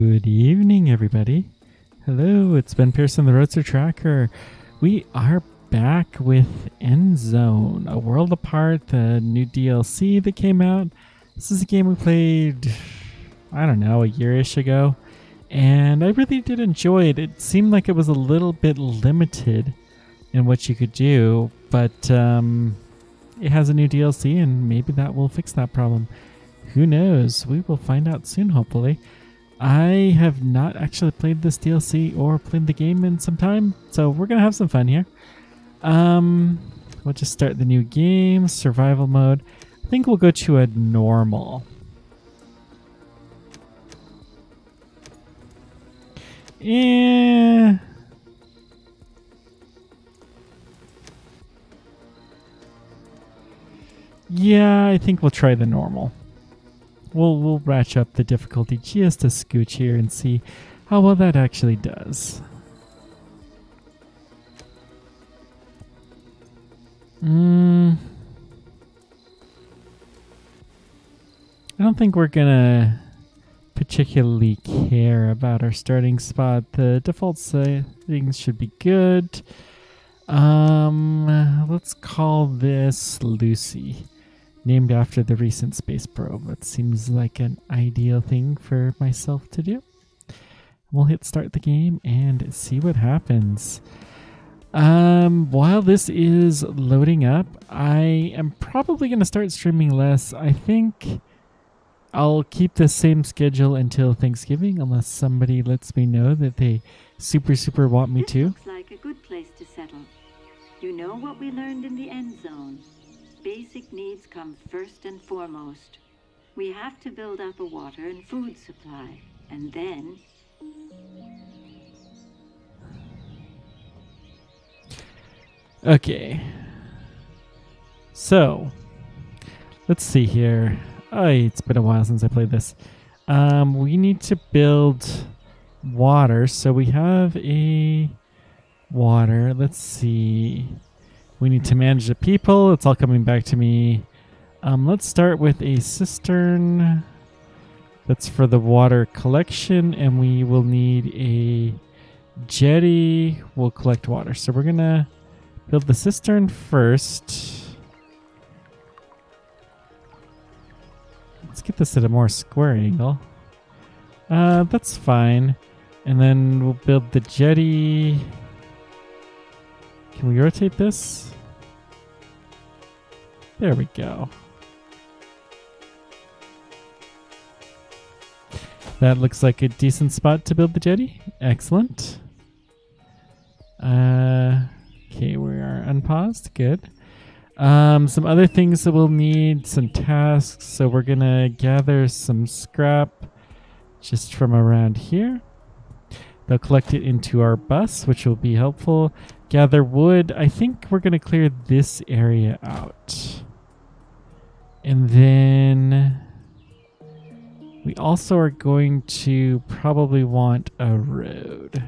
Good evening, everybody. Hello, it's Ben Pearson, the Roadster Tracker. We are back with End Zone, A World Apart, the new DLC that came out. This is a game we played, I don't know, a year-ish ago, and I really did enjoy it. It seemed like it was a little bit limited in what you could do, but it has a new DLC, and maybe that will fix that problem. Who knows? We will find out soon, hopefully. I have not actually played this DLC or played the game in some time, so we're going to have some fun here. We'll just start the new game, survival mode. I think we'll go to a normal. Yeah, I think we'll try the normal. We'll ratchet up the difficulty just a scooch here and see how well that actually does. I don't think we're gonna particularly care about our starting spot. The default settings should be good. Let's call this Lucy, named after the recent space probe. That seems like an ideal thing for myself to do. We'll hit start the game and see what happens. While this is loading up, I am probably going to start streaming less. I think I'll keep the same schedule until Thanksgiving, unless somebody lets me know that they super want me to. Looks like a good place to settle. You know what we learned in the End Zone. Basic needs come first and foremost. We have to build up a water and food supply, and then... Okay. So, let's see here. Oh, it's been a while since I played this. We need to build water, so we have a water. Let's see. We need to manage the people. It's all coming back to me. Let's start with a cistern. That's for the water collection, and we will need a jetty. We'll collect water. So we're going to build the cistern first. Let's get this at a more square angle. That's fine. And then we'll build the jetty. Can we rotate this? There we go. That looks like a decent spot to build the jetty. Excellent. Okay, we are unpaused. Good. Some other things that we'll need, some tasks. So we're going to gather some scrap just from around here. They'll collect it into our bus, which will be helpful. Gather wood. I think we're going to clear this area out. And then we also are going to probably want a road.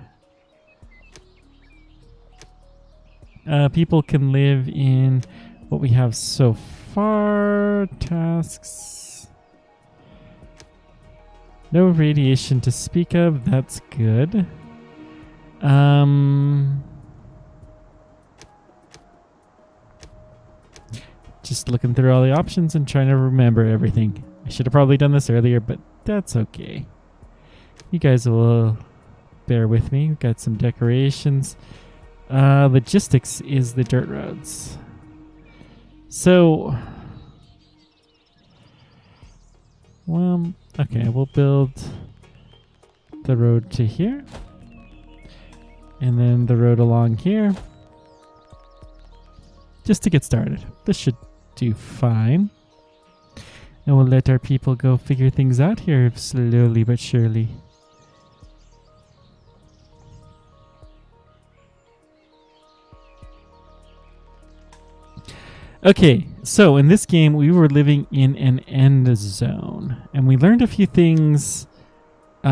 People can live in what we have so far. Tasks. No radiation to speak of. That's good. Just looking through all the options and trying to remember everything. I should have probably done this earlier, but that's okay. You guys will bear with me. We've got some decorations. Logistics is the dirt roads. So, well, okay, we'll build the road to here. And then the road along here. Just to get started. This should do fine. And we'll let our people go figure things out here slowly but surely. Okay, so in this game we were living in an end zone. And we learned a few things. We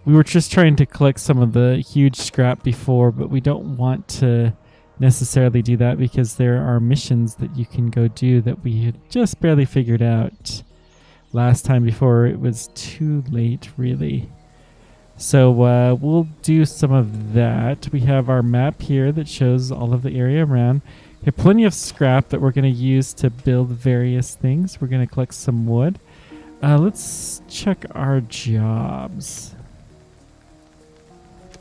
were just trying to collect some of the huge scrap before, but we don't want to necessarily do that because there are missions that you can go do that we had just barely figured out. last time before it was too late, really. So we'll do some of that. We have our map here that shows all of the area around. We have plenty of scrap that we're going to use to build various things. We're going to collect some wood. Let's check our jobs.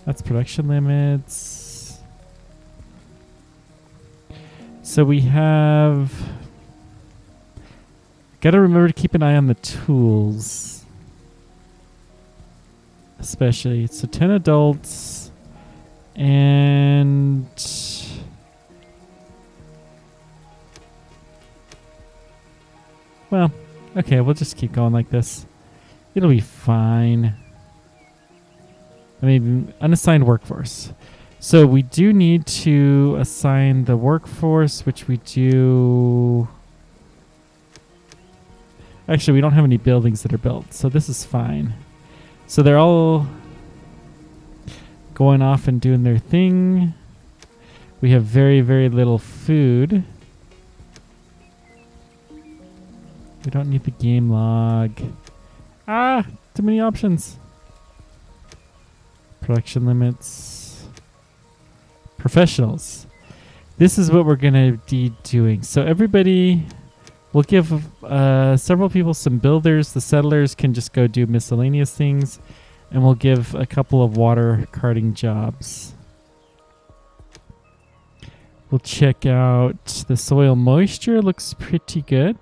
That's production limits. So we have... Got to remember to keep an eye on the tools. Especially. So 10 adults. And... Well, okay, we'll just keep going like this. It'll be fine. I mean, unassigned workforce. So we do need to assign the workforce, which we do... Actually, we don't have any buildings that are built, so this is fine. So they're all going off and doing their thing. We have very, very little food. We don't need the game log. Ah, too many options. Production limits. Professionals. This is what we're going to be doing. So everybody, we'll give several people some builders. The settlers can just go do miscellaneous things. And we'll give a couple of water carting jobs. We'll check out the soil moisture. Looks pretty good.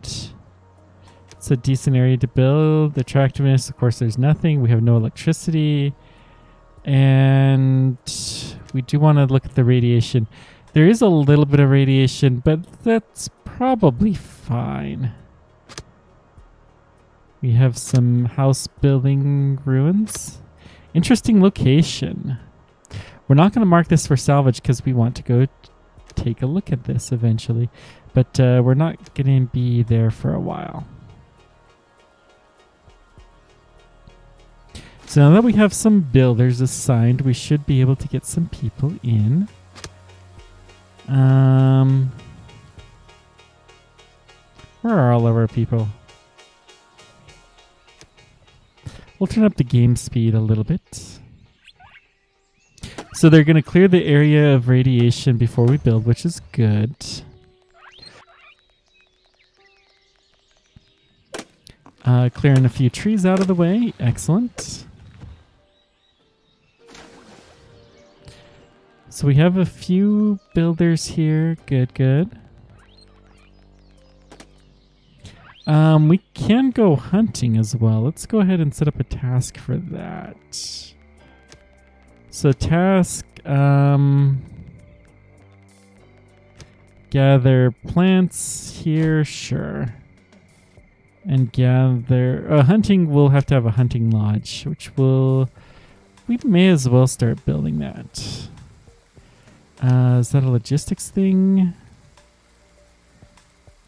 It's a decent area to build. Attractiveness, of course, there's nothing. We have no electricity. And we do want to look at the radiation. There is a little bit of radiation, but that's probably fine. We have some house building ruins. Interesting location. We're not going to mark this for salvage because we want to go take a look at this eventually. But we're not going to be there for a while. So now that we have some builders assigned, we should be able to get some people in. Where are all of our people? We'll turn up the game speed a little bit. So they're going to clear the area of radiation before we build, which is good. Clearing a few trees out of the way. Excellent. So we have a few builders here. Good, good. We can go hunting as well. Let's go ahead and set up a task for that. So task, gather plants here, sure. And gather, hunting, we'll have to have a hunting lodge, which we may as well start building that. Is that a logistics thing?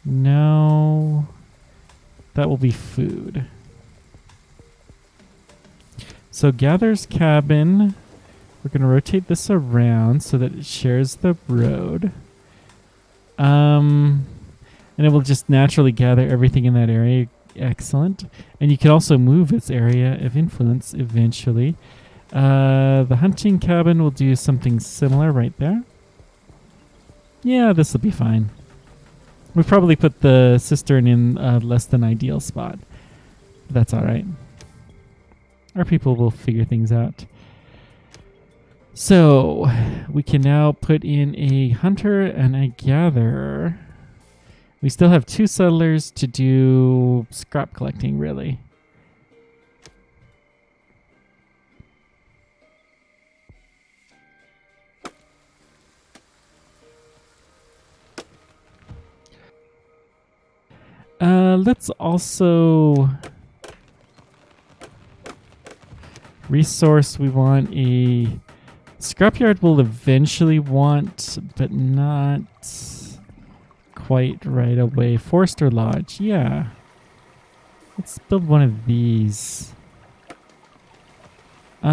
No. That will be food. So gather's cabin. We're going to rotate this around so that it shares the road. And it will just naturally gather everything in that area. Excellent. And you can also move its area of influence eventually. The hunting cabin will do something similar right there. Yeah, this will be fine. We probably put the cistern in a less than ideal spot. That's all right. Our people will figure things out. So we can now put in a hunter and a gatherer. We still have 2 settlers to do scrap collecting, really. Let's also resource. We want a scrapyard. We'll eventually want, but not quite right away. Forester Lodge, yeah. Let's build one of these. We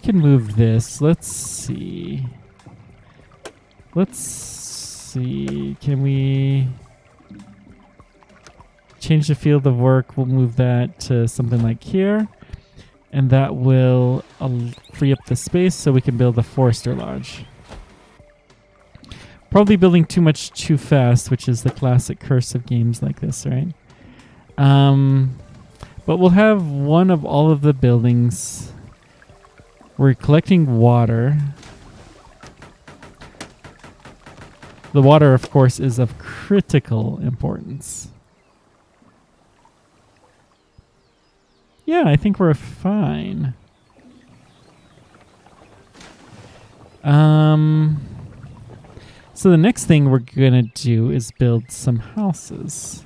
can move this. Let's see. Can we... change the field of work. We'll move that to something like here. And that will free up the space so we can build a forester lodge. Probably building too much too fast, which is the classic curse of games like this, right? But we'll have one of all of the buildings. We're collecting water. The water, of course, is of critical importance. Yeah, I think we're fine. So the next thing we're gonna do is build some houses.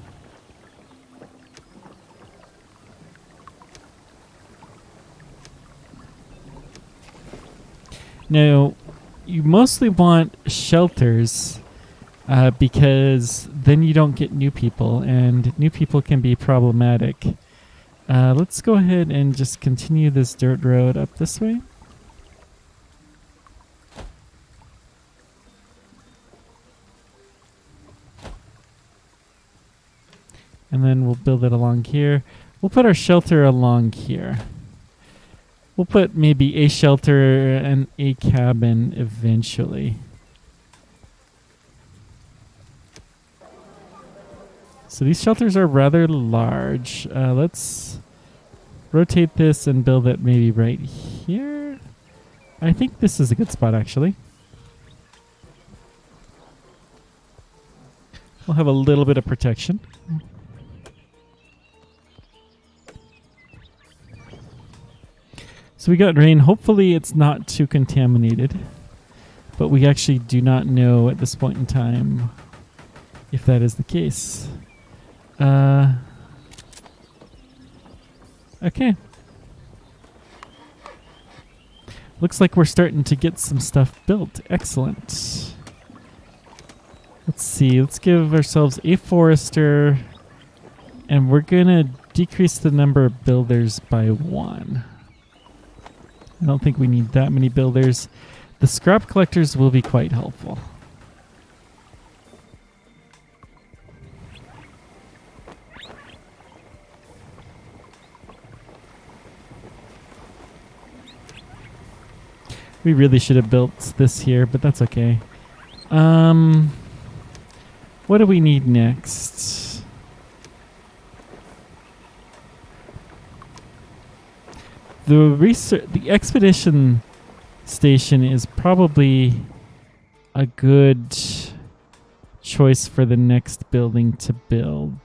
Now, you mostly want shelters because then you don't get new people, and new people can be problematic. Let's go ahead and just continue this dirt road up this way. And then we'll build it along here. We'll put our shelter along here. We'll put maybe a shelter and a cabin eventually. So these shelters are rather large. Let's rotate this and build it maybe right here. I think this is a good spot, actually. We'll have a little bit of protection. So we got rain. Hopefully it's not too contaminated. But we actually do not know at this point in time if that is the case. Okay. Looks like we're starting to get some stuff built. Excellent. Let's see. Let's give ourselves a forester. And we're going to decrease the number of builders by 1. I don't think we need that many builders. The scrap collectors will be quite helpful. We really should have built this here, but that's okay. What do we need next? The expedition station is probably a good choice for the next building to build.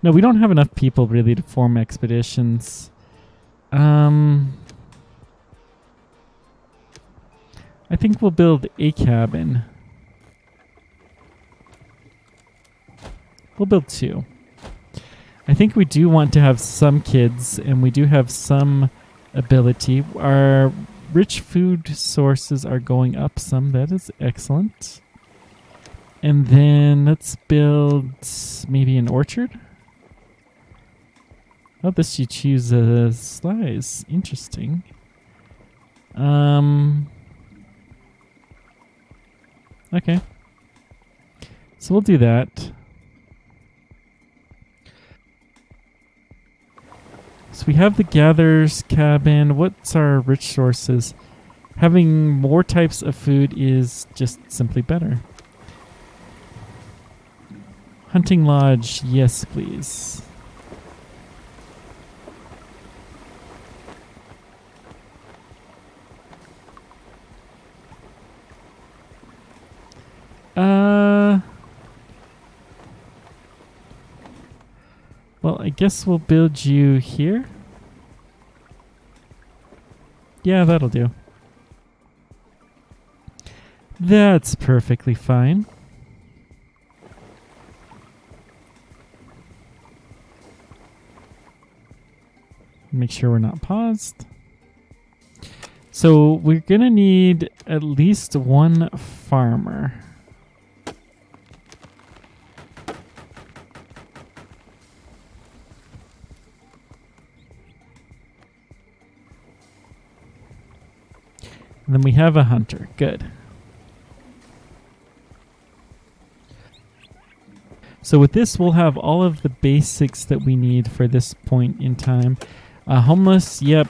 No, we don't have enough people really to form expeditions. I think we'll build a cabin. We'll build 2. I think we do want to have some kids, and we do have some ability. Our rich food sources are going up some. That is excellent. And then let's build maybe an orchard. Oh, this you choose a slice. Interesting. Okay. So we'll do that. So we have the gatherer's cabin. What's our rich sources? Having more types of food is just simply better. Hunting lodge, yes please. Well, I guess we'll build you here. Yeah, that'll do. That's perfectly fine. Make sure we're not paused. So we're gonna need at least 1 farmer. And then we have a hunter. Good. So with this, we'll have all of the basics that we need for this point in time. Homeless, yep,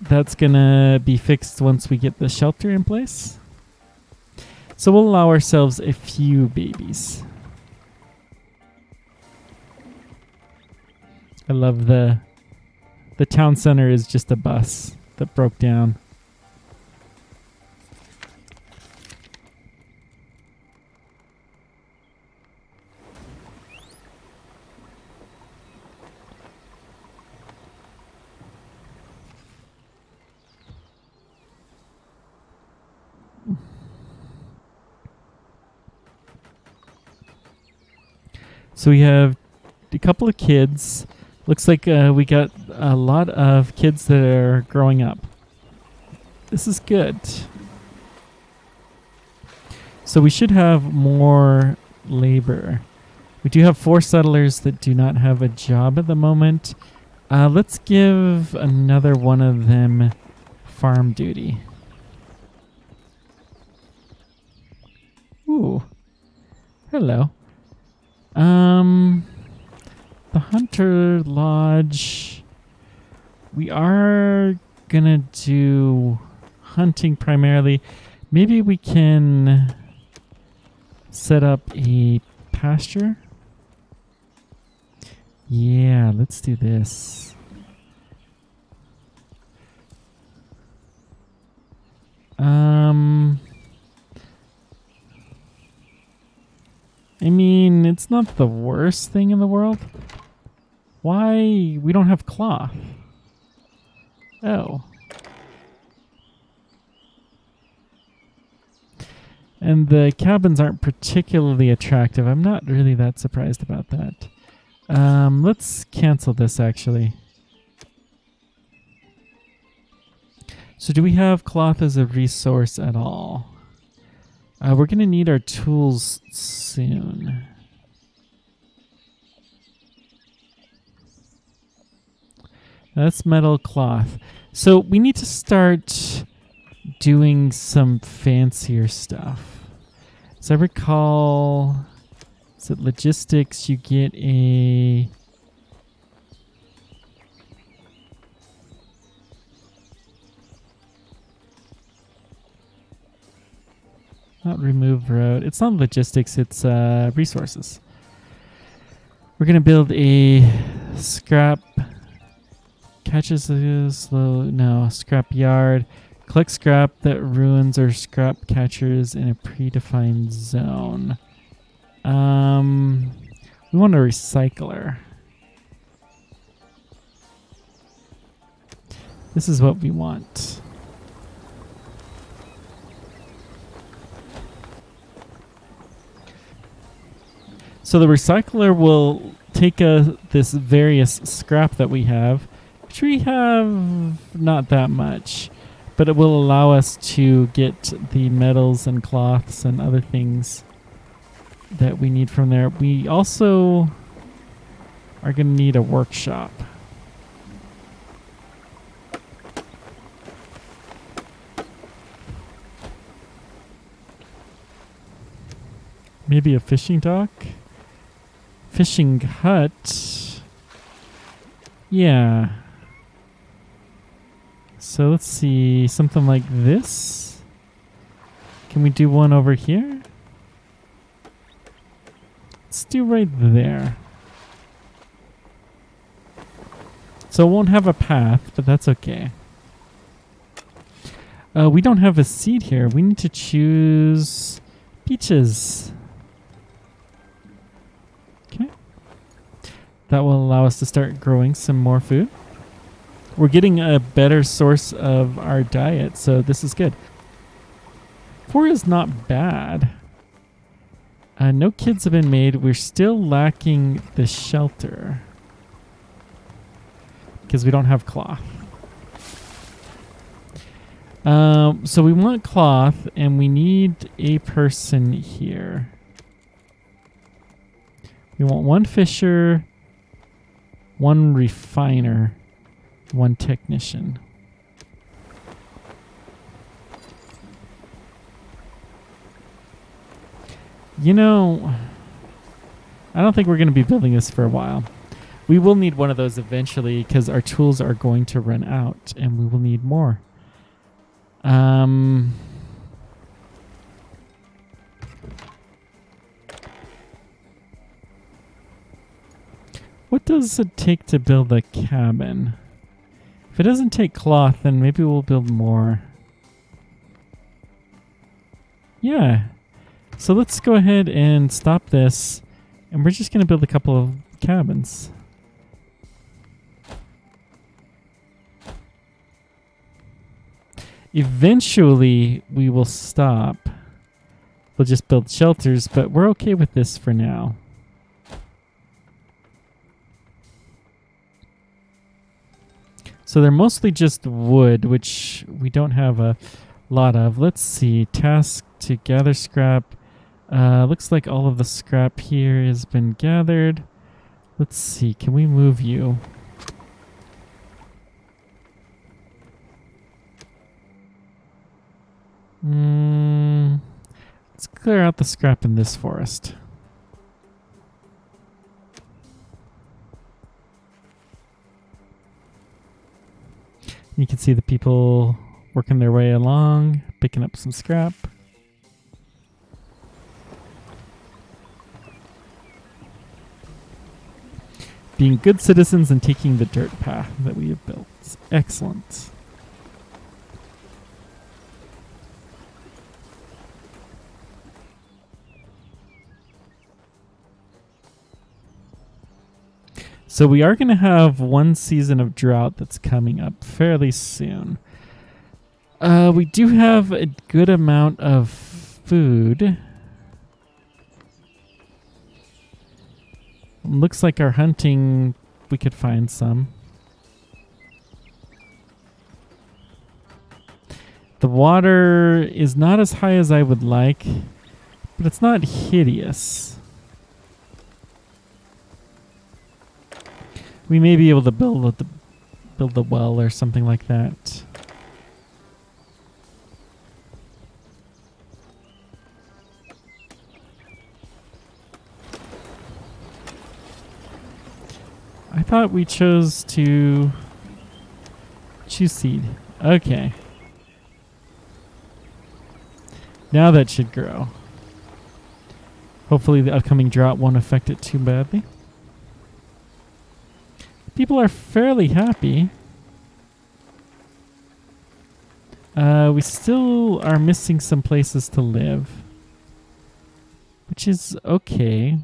that's gonna be fixed once we get the shelter in place. So we'll allow ourselves a few babies. I love the town center is just a bus that broke down. So we have a couple of kids. Looks like we got a lot of kids that are growing up. This is good. So we should have more labor. We do have 4 settlers that do not have a job at the moment. Let's give another one of them farm duty. Ooh. Hello. The Hunter Lodge. We are gonna do hunting primarily. Maybe we can set up a pasture. Yeah, let's do this. I mean, it's not the worst thing in the world. Why? We don't have cloth. Oh. And the cabins aren't particularly attractive. I'm not really that surprised about that. Let's cancel this, actually. So do we have cloth as a resource at all? We're going to need our tools soon. That's metal cloth. So we need to start doing some fancier stuff. As I recall, is it logistics? You get a... Not remove road. It's not logistics, it's resources. We're going to build a scrap... Catches a slow... No, scrap yard. Collect scrap that ruins or scrap catchers in a predefined zone. We want a recycler. This is what we want. So the recycler will take this various scrap that we have, which we have not that much, but it will allow us to get the metals and cloths and other things that we need from there. We also are going to need a workshop. Maybe a fishing dock? Fishing hut? Yeah. So let's see, something like this. Can we do one over here? Let's do right there. So it won't have a path, but that's okay. We don't have a seed here. We need to choose peaches. Okay. That will allow us to start growing some more food. We're getting a better source of our diet, so this is good. 4 is not bad. No kids have been made. We're still lacking the shelter because we don't have cloth. So we want cloth, and we need a person here. We want 1 fisher, 1 refiner, 1 technician. You know, I don't think we're going to be building this for a while. We will need one of those eventually because our tools are going to run out and we will need more. What does it take to build a cabin? If it doesn't take cloth, then maybe we'll build more. Yeah. So let's go ahead and stop this. And we're just going to build a couple of cabins. Eventually, we will stop. We'll just build shelters, but we're okay with this for now. So they're mostly just wood, which we don't have a lot of. Let's see. Task to gather scrap. Looks like all of the scrap here has been gathered. Let's see. Can we move you? Let's clear out the scrap in this forest. You can see the people working their way along, picking up some scrap. Being good citizens and taking the dirt path that we have built. Excellent. So we are going to have one season of drought that's coming up fairly soon. We do have a good amount of food. Looks like our hunting, we could find some. The water is not as high as I would like, but it's not hideous. We may be able to build the well or something like that. I thought we chose to choose seed. Okay. Now that should grow. Hopefully the upcoming drought won't affect it too badly. People are fairly happy. We still are missing some places to live, which is okay.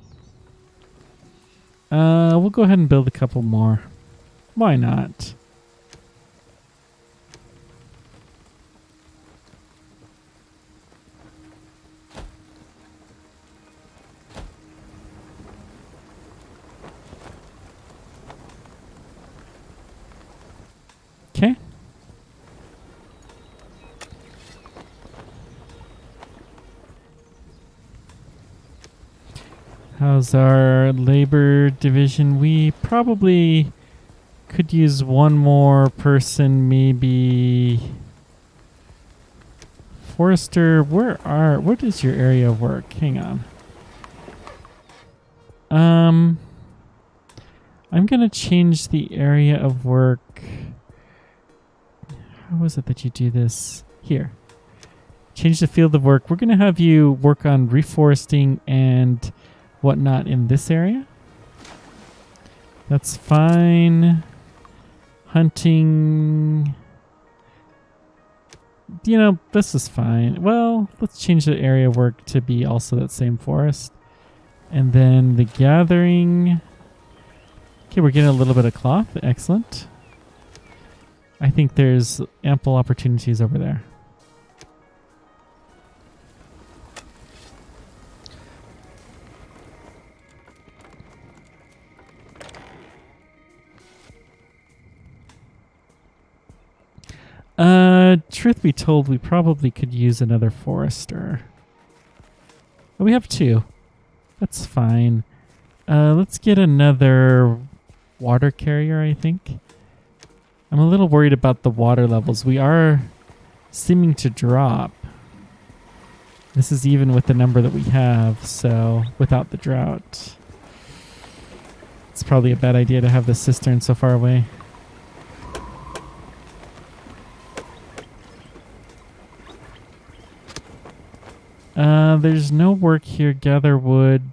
We'll go ahead and build a couple more. Why not? Okay. How's our labor division? We probably could use one more person, maybe. Forester, what is your area of work? Hang on. I'm gonna change the area of work. How is it that you do this? Here. Change the field of work. We're gonna have you work on reforesting and whatnot in this area. That's fine. Hunting. You know, this is fine. Well, let's change the area of work to be also that same forest. And then the gathering. Okay, we're getting a little bit of cloth. Excellent. I think there's ample opportunities over there. Truth be told, we probably could use another forester. Oh, we have two. That's fine. Let's get another water carrier, I think. I'm a little worried about the water levels. We are seeming to drop. This is even with the number that we have, so without the drought. It's probably a bad idea to have the cistern so far away. There's no work here. Gather wood.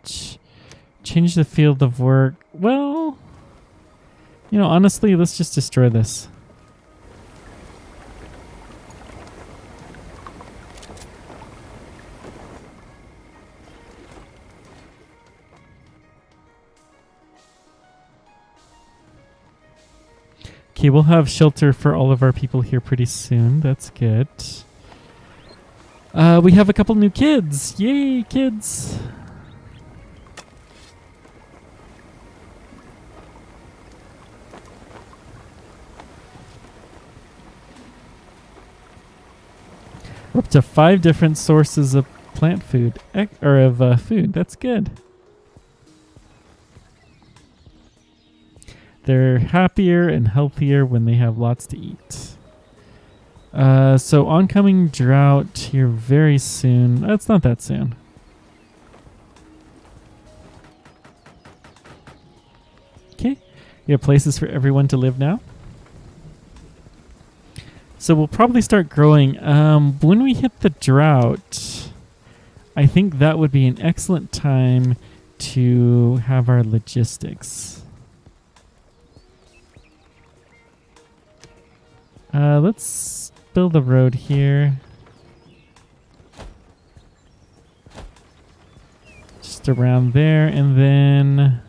Change the field of work. Well, you know, honestly, let's just destroy this. Okay, we'll have shelter for all of our people here pretty soon. That's good. We have a couple new kids. Yay, kids. We're up to 5 different sources of plant food, or of food. That's good. They're happier and healthier when they have lots to eat. So oncoming drought here very soon. It's not that soon. Okay, we have places for everyone to live now. So we'll probably start growing. When we hit the drought, I think that would be an excellent time to have our logistics. Let's build a road here. Just around there, and then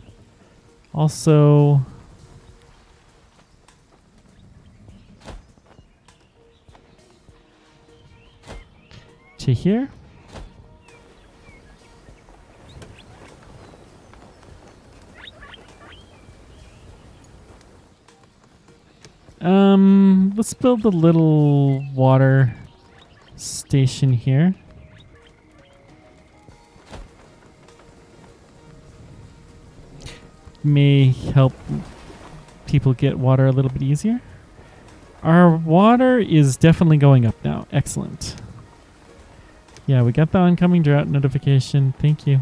also to here. Let's build a little water station here. May help people get water a little bit easier. Our water is definitely going up now. Excellent. Yeah, we got the oncoming drought notification. Thank you.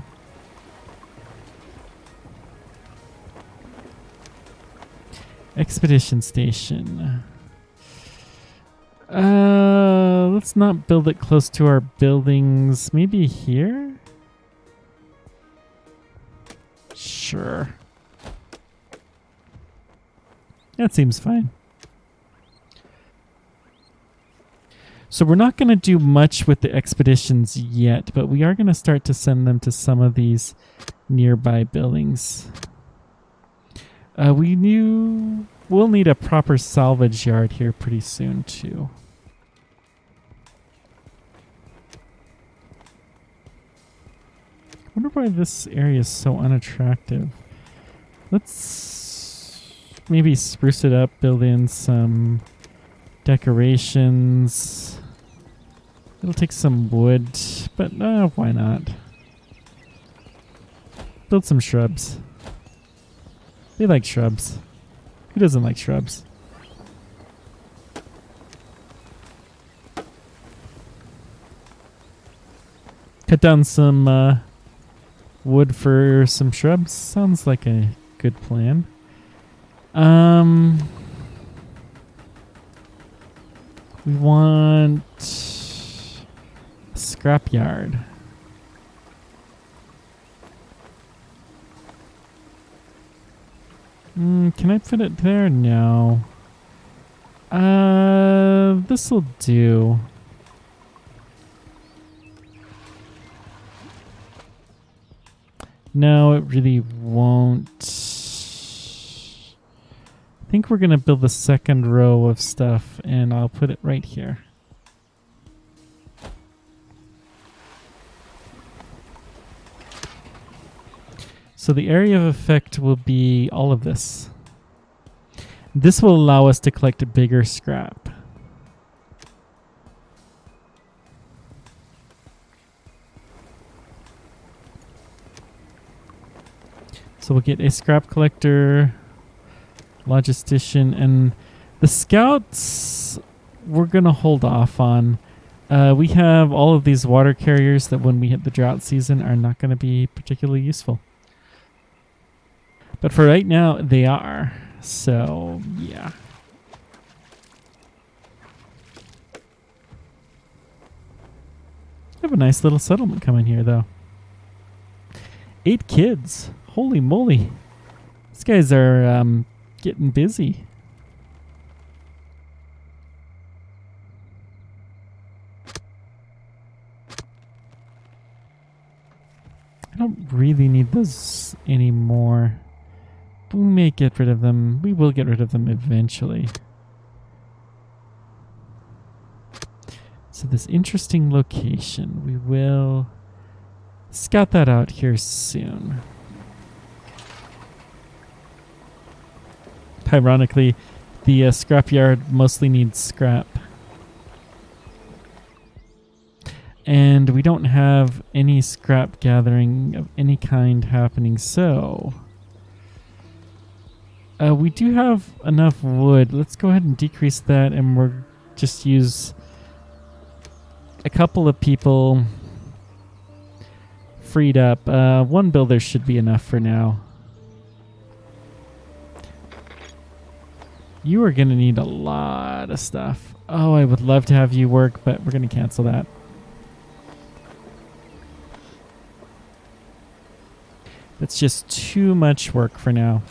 Expedition station. Let's not build it close to our buildings. Maybe here? Sure. That seems fine. So we're not going to do much with the expeditions yet, but we are going to start to send them to some of these nearby buildings. We'll need a proper salvage yard here pretty soon too. I wonder why this area is so unattractive. Let's maybe spruce it up, build in some decorations. It'll take some wood, but why not? Build some shrubs. They like shrubs. Who doesn't like shrubs? Cut down some wood for some shrubs. Sounds like a good plan. We want a scrapyard. Can I put it there? No. This'll do. No, it really won't. I think we're gonna build the second row of stuff, and I'll put it right here. So the area of effect will be all of this. This will allow us to collect bigger scrap. So we'll get a scrap collector, logistician, and the scouts we're going to hold off on. We have all of these water carriers that when we hit the drought season are not going to be particularly useful. But for right now, they are. So, yeah. We have a nice little settlement coming here, though. 8 kids. Holy moly. These guys are getting busy. I don't really need those anymore. We may get rid of them. We will get rid of them eventually. So this interesting location, we will scout that out here soon. Ironically, the scrapyard mostly needs scrap. And we don't have any scrap gathering of any kind happening, so... we do have enough wood. Let's go ahead and decrease that, and we'll just use a couple of people freed up. One builder should be enough for now. You are going to need a lot of stuff. Oh, I would love to have you work, but we're going to cancel that. It's just too much work for now.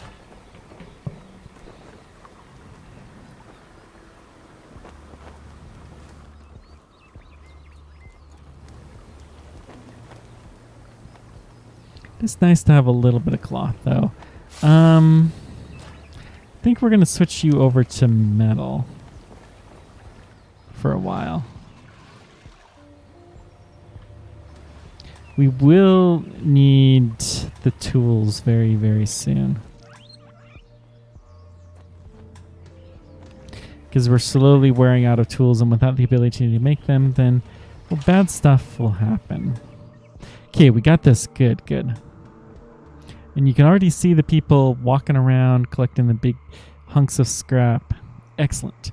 It's nice to have a little bit of cloth, though. I think we're going to switch you over to metal for a while. We will need the tools very, very soon. Because we're slowly wearing out of tools, and without the ability to make them, then well, bad stuff will happen. Okay, we got this. Good, good. And you can already see the people walking around collecting the big hunks of scrap. Excellent.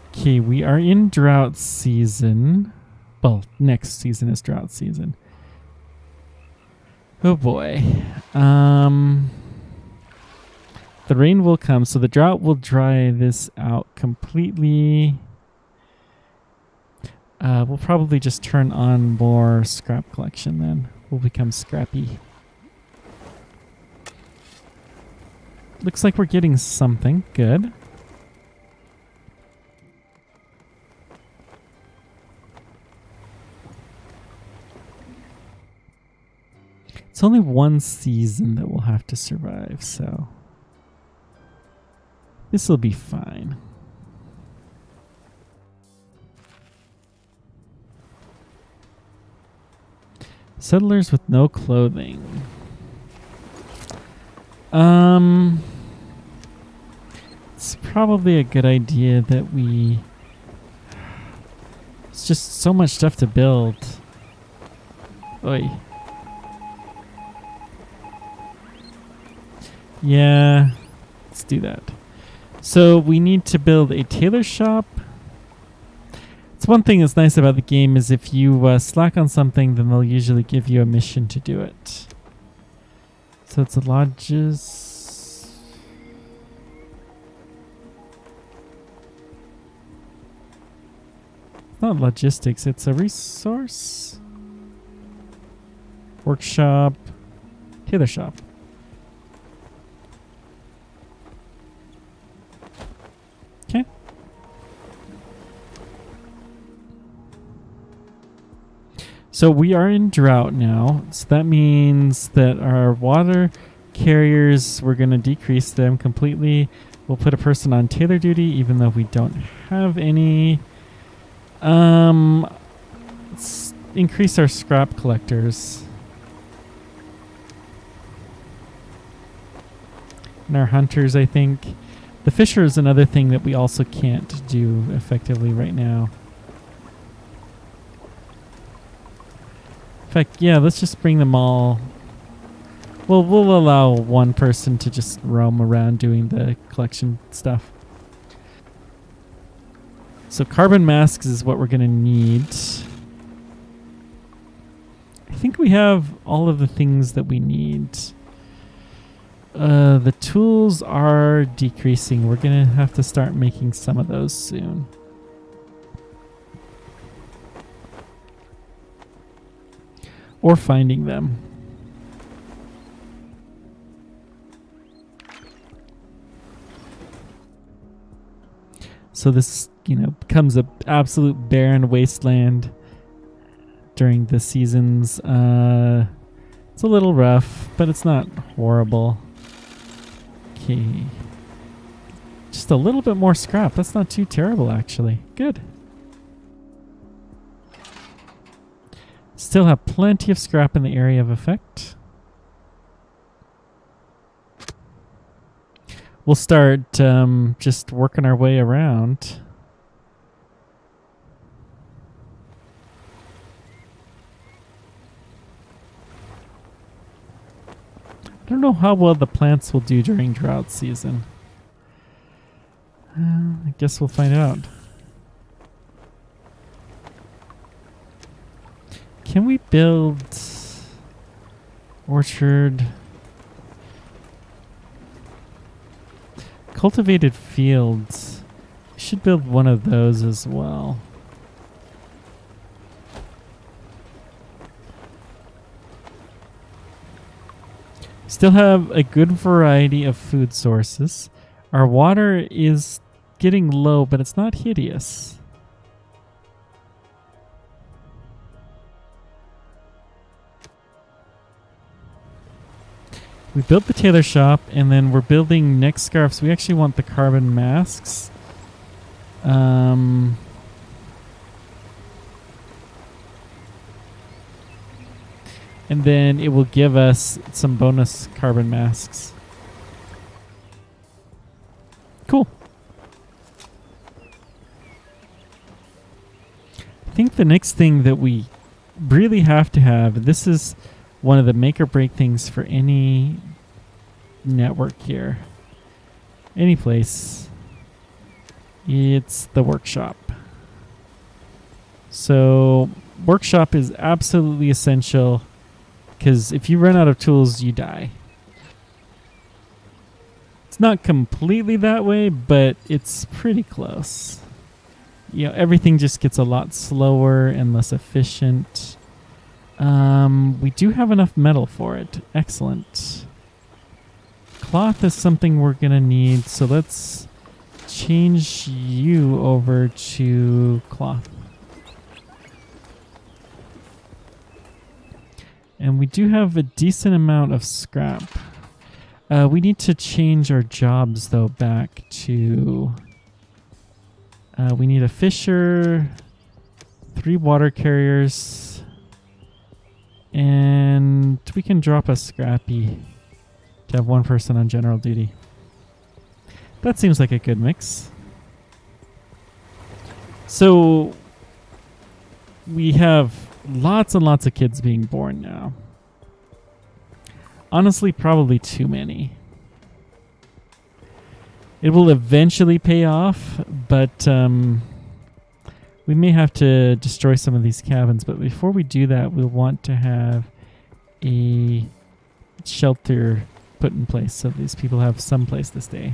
Okay, we are in drought season. Well, next season is drought season. Oh boy. The rain will come, so the drought will dry this out completely. We'll probably just turn on more scrap collection then. We'll become scrappy. Looks like we're getting something. Good. It's only one season that we'll have to survive, so this will be fine. Settlers with no clothing. It's probably a good idea that we... It's just so much stuff to build. Oy. Yeah, let's do that. So we need to build a tailor shop. It's one thing that's nice about the game is if you slack on something, then they'll usually give you a mission to do it. So it's a lodges. It's not logistics, it's a resource. Workshop. Tailor shop. Okay. So we are in drought now. So that means that our water carriers, we're going to decrease them completely. We'll put a person on tailor duty, even though we don't have any. Let's increase our scrap collectors. And our hunters, I think. The fisher is another thing that we also can't do effectively right now. In fact, yeah, let's just bring them all. Well, we'll allow one person to just roam around doing the collection stuff. So carbon masks is what we're going to need. I think we have all of the things that we need. The tools are decreasing. We're going to have to start making some of those soon. Or finding them. So this, becomes an absolute barren wasteland during the seasons. It's a little rough, but it's not horrible. Okay. Just a little bit more scrap. That's not too terrible, actually. Good. Still have plenty of scrap in the area of effect. We'll start just working our way around. I don't know how well the plants will do during drought season. I guess we'll find out. Can we build orchard? Cultivated fields. We should build one of those as well. Still have a good variety of food sources. Our water is getting low, but it's not hideous. We built the tailor shop, and then we're building neck scarves. We actually want the carbon masks. And then it will give us some bonus carbon masks. Cool. I think the next thing that we really have to have, this is one of the make or break things for any network here. Any place. It's the workshop. So workshop is absolutely essential, because if you run out of tools, you die. It's not completely that way, but it's pretty close. Everything just gets a lot slower and less efficient. We do have enough metal for it. Excellent. Cloth is something we're going to need, so let's change you over to cloth. And we do have a decent amount of scrap. We need to change our jobs, though, back to... we need a fisher, 3 water carriers, and we can drop a scrappy to have 1 person on general duty. That seems like a good mix. So we have lots and lots of kids being born now. Honestly, probably too many. It will eventually pay off, but we may have to destroy some of these cabins. But before we do that, we'll want to have a shelter put in place so these people have some place to stay.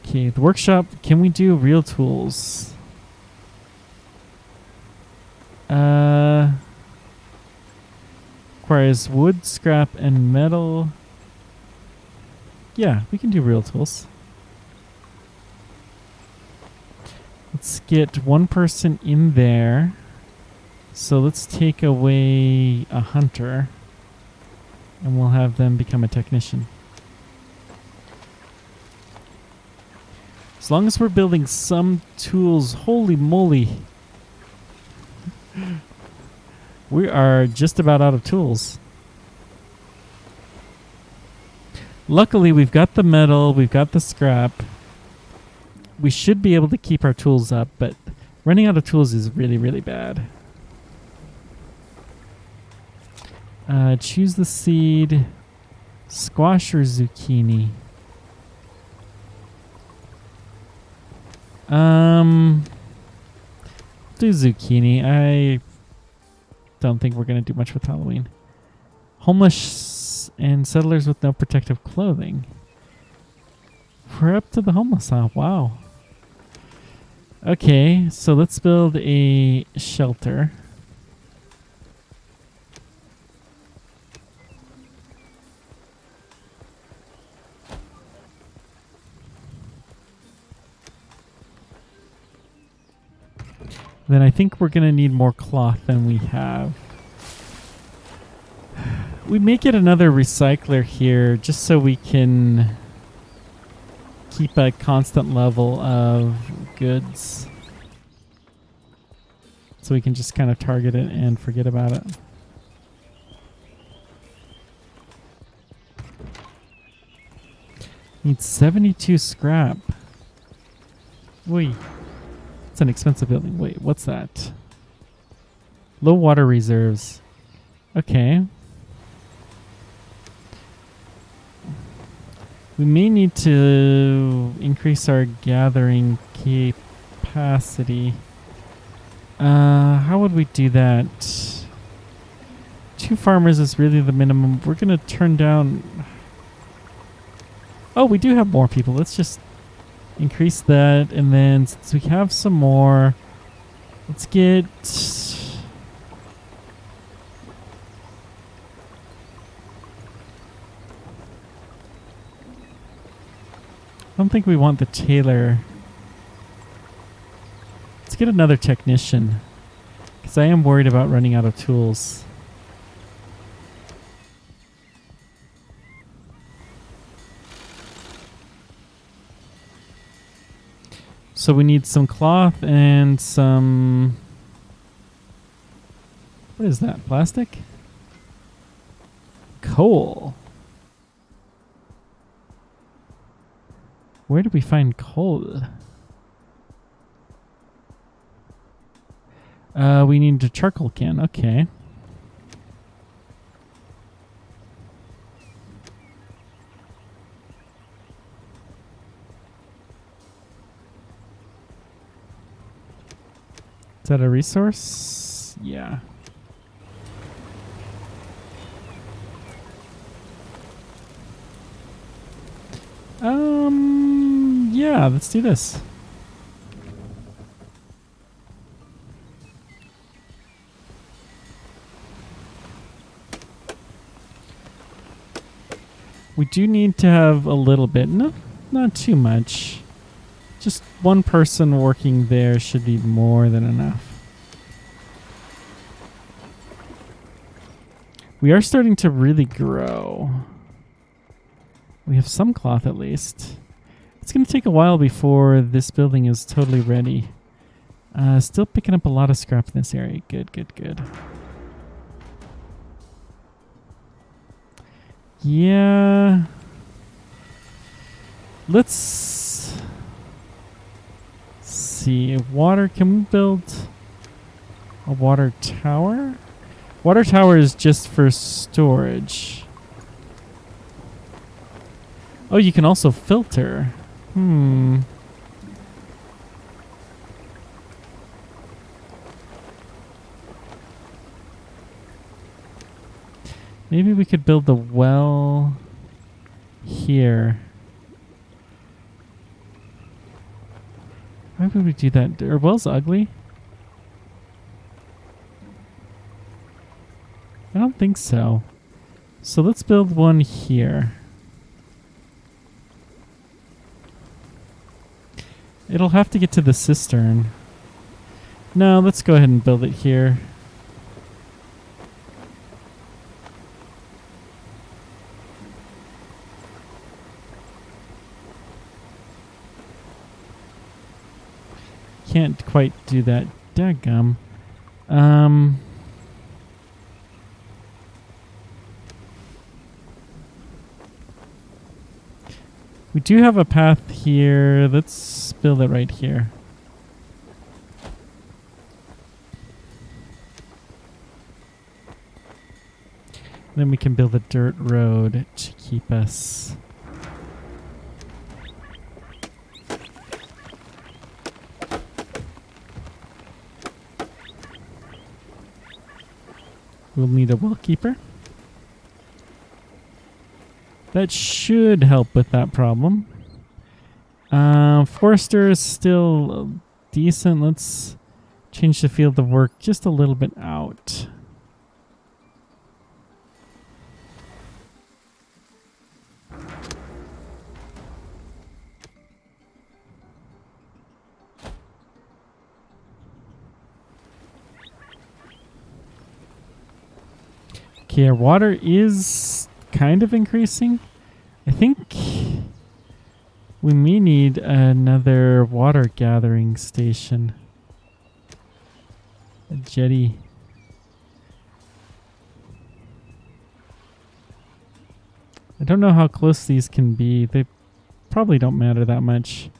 Okay, the workshop. Can we do real tools? Requires wood, scrap, and metal. Yeah, we can do real tools. Let's get 1 person in there. So let's take away a hunter, and we'll have them become a technician. As long as we're building some tools, holy moly. We are just about out of tools. Luckily, we've got the metal, we've got the scrap. We should be able to keep our tools up, but running out of tools is really, really bad. Choose the seed. Squash or zucchini? do zucchini. I don't think we're going to do much with Halloween. Homeless and settlers with no protective clothing. We're up to the homeless, huh? Wow. Okay, so let's build a shelter. Then I think we're going to need more cloth than we have. We may get another recycler here just so we can keep a constant level of goods. So we can just kind of target it and forget about it. Need 72 scrap. Wait. It's an expensive building. Wait, what's that? Low water reserves. Okay. We may need to increase our gathering capacity. How would we do that? 2 farmers is really the minimum. We're going to turn down... Oh, we do have more people. Let's just increase that. And then since we have some more, let's get... I don't think we want the tailor. Let's get another technician, because I am worried about running out of tools. So we need some cloth and some... What is that? Plastic? Coal. Where do we find coal? We need a charcoal can. Okay. Is that a resource? Yeah. Yeah, let's do this. We do need to have a little bit, no, not too much. Just one person working there should be more than enough. We are starting to really grow. We have some cloth at least. It's going to take a while before this building is totally ready. Still picking up a lot of scrap in this area. Good, good, good. Yeah. Let's see. Water. Can we build a water tower? Water tower is just for storage. Oh, you can also filter. Maybe we could build the well here. Why would we do that? Are wells ugly? I don't think so. So let's build one here. It'll have to get to the cistern. No, let's go ahead and build it here. Can't quite do that. Daggum. We do have a path here. Let's build it right here. Then we can build a dirt road to keep us. We'll need a well keeper. That should help with that problem. Forester is still decent. Let's change the field of work just a little bit out. Okay, our water is kind of increasing. I think we may need another water gathering station. A jetty. I don't know how close these can be. They probably don't matter that much.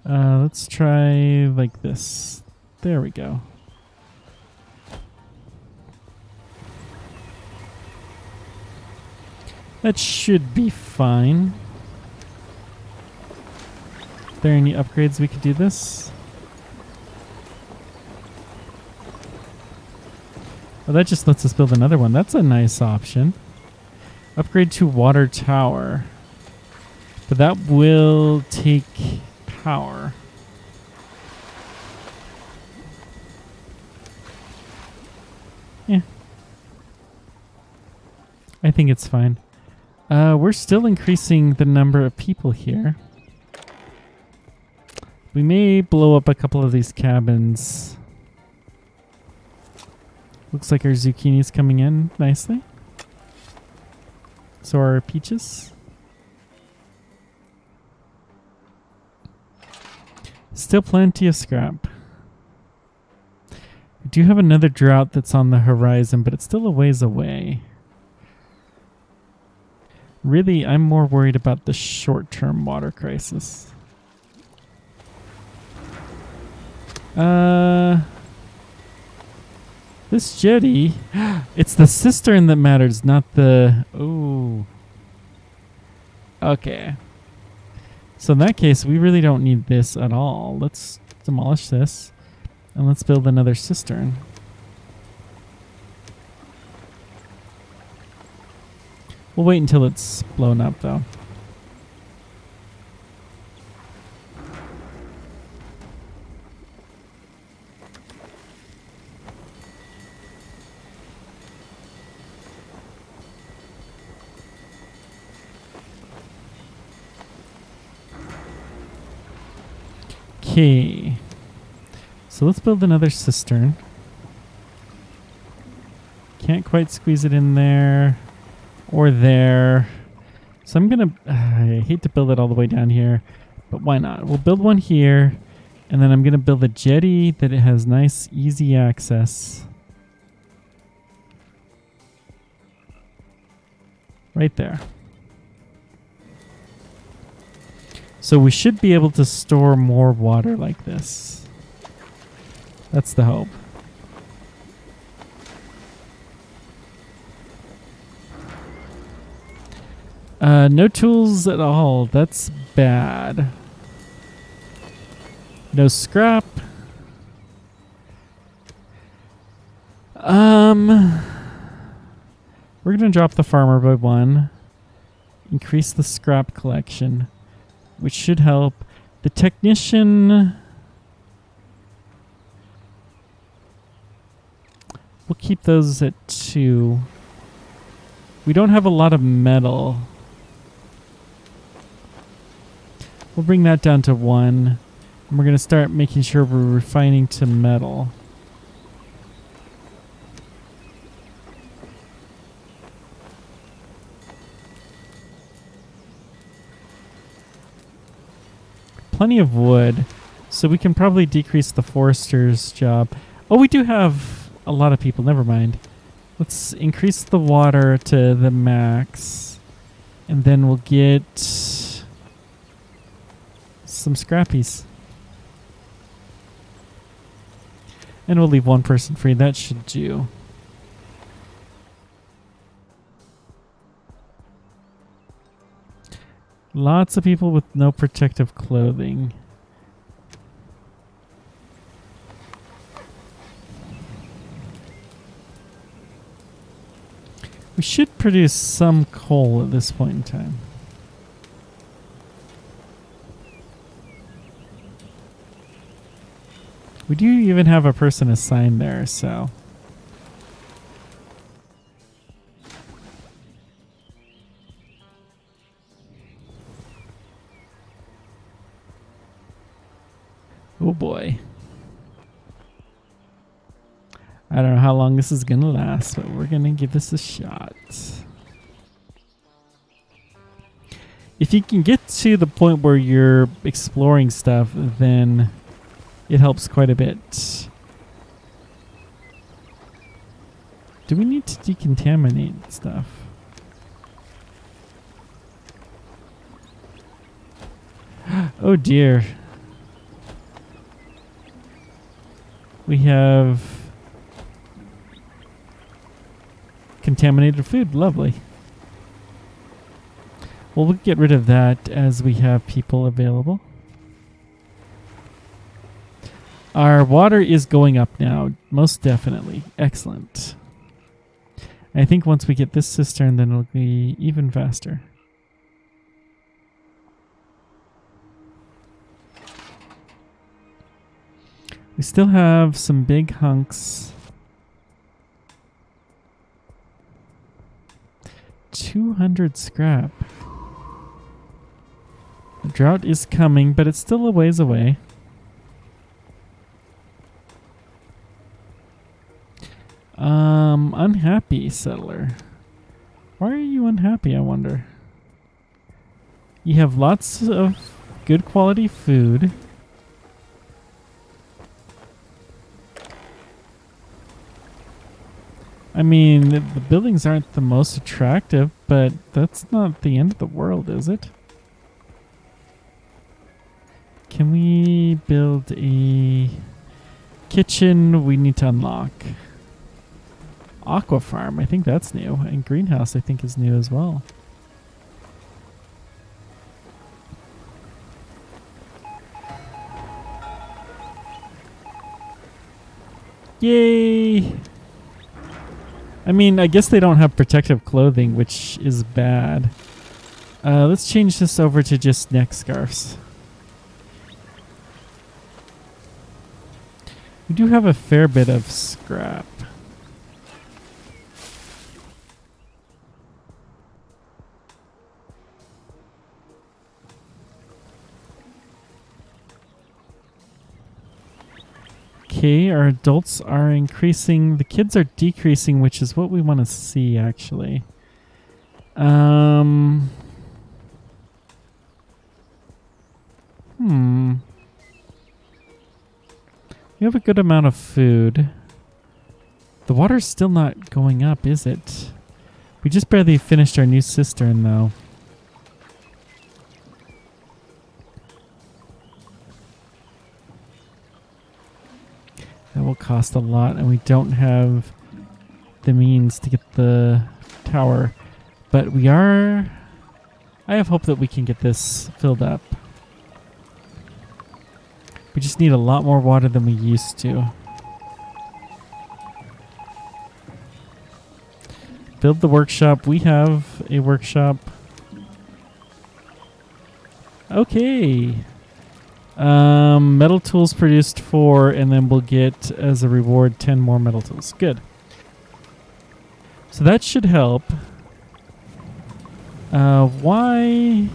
Let's try like this. There we go. That should be fine. Are there any upgrades we could do this? Oh, that just lets us build another one. That's a nice option. Upgrade to water tower. But that will take power. Yeah. I think it's fine. We're still increasing the number of people here. We may blow up a couple of these cabins. Looks like our zucchini's coming in nicely. So are our peaches. Still plenty of scrap. We do have another drought that's on the horizon, but it's still a ways away. Really, I'm more worried about the short-term water crisis. This jetty, it's the cistern that matters, not the... Oh. Okay. So in that case, we really don't need this at all. Let's demolish this, and let's build another cistern. We'll wait until it's blown up, though. Okay. So let's build another cistern. Can't quite squeeze it in there. Or there. So I'm gonna... I hate to build it all the way down here, but why not? We'll build one here, and then I'm gonna build a jetty that it has nice, easy access. Right there. So we should be able to store more water like this. That's the hope. No tools at all. That's bad. No scrap. We're gonna drop the farmer by 1. Increase the scrap collection, which should help. The technician... We'll keep those at 2. We don't have a lot of metal. We'll bring that down to 1. And we're going to start making sure we're refining to metal. Plenty of wood, so we can probably decrease the forester's job. Oh, we do have a lot of people. Never mind. Let's increase the water to the max, and then we'll get some scrappies. And we'll leave 1 person free. That should do. Lots of people with no protective clothing. We should produce some coal at this point in time. We do even have a person assigned there, so... Oh boy. I don't know how long this is going to last, but we're going to give this a shot. If you can get to the point where you're exploring stuff, then it helps quite a bit. Do we need to decontaminate stuff? Oh dear. We have contaminated food. Lovely. Well, we'll get rid of that as we have people available. Our water is going up now. Most definitely. Excellent. I think once we get this cistern, then it'll be even faster. We still have some big hunks. 200 scrap. The drought is coming, but it's still a ways away. Unhappy settler. Why are you unhappy, I wonder? You have lots of good quality food. I mean, the buildings aren't the most attractive, but that's not the end of the world, is it? Can we build a kitchen? We need to unlock. Aqua farm, I think that's new. And greenhouse, I think, is new as well. Yay! I mean, I guess they don't have protective clothing, which is bad. Let's change this over to just neck scarves. We do have a fair bit of scrap. Okay, our adults are increasing. The kids are decreasing, which is what we want to see, actually. We have a good amount of food. The water's still not going up, is it? We just barely finished our new cistern, though. That will cost a lot, and we don't have the means to get the tower. But we are... I have hope that we can get this filled up. We just need a lot more water than we used to. Build the workshop. We have a workshop. Okay. Metal tools produced 4, and then we'll get, as a reward, 10 more metal tools. Good. So that should help. Why...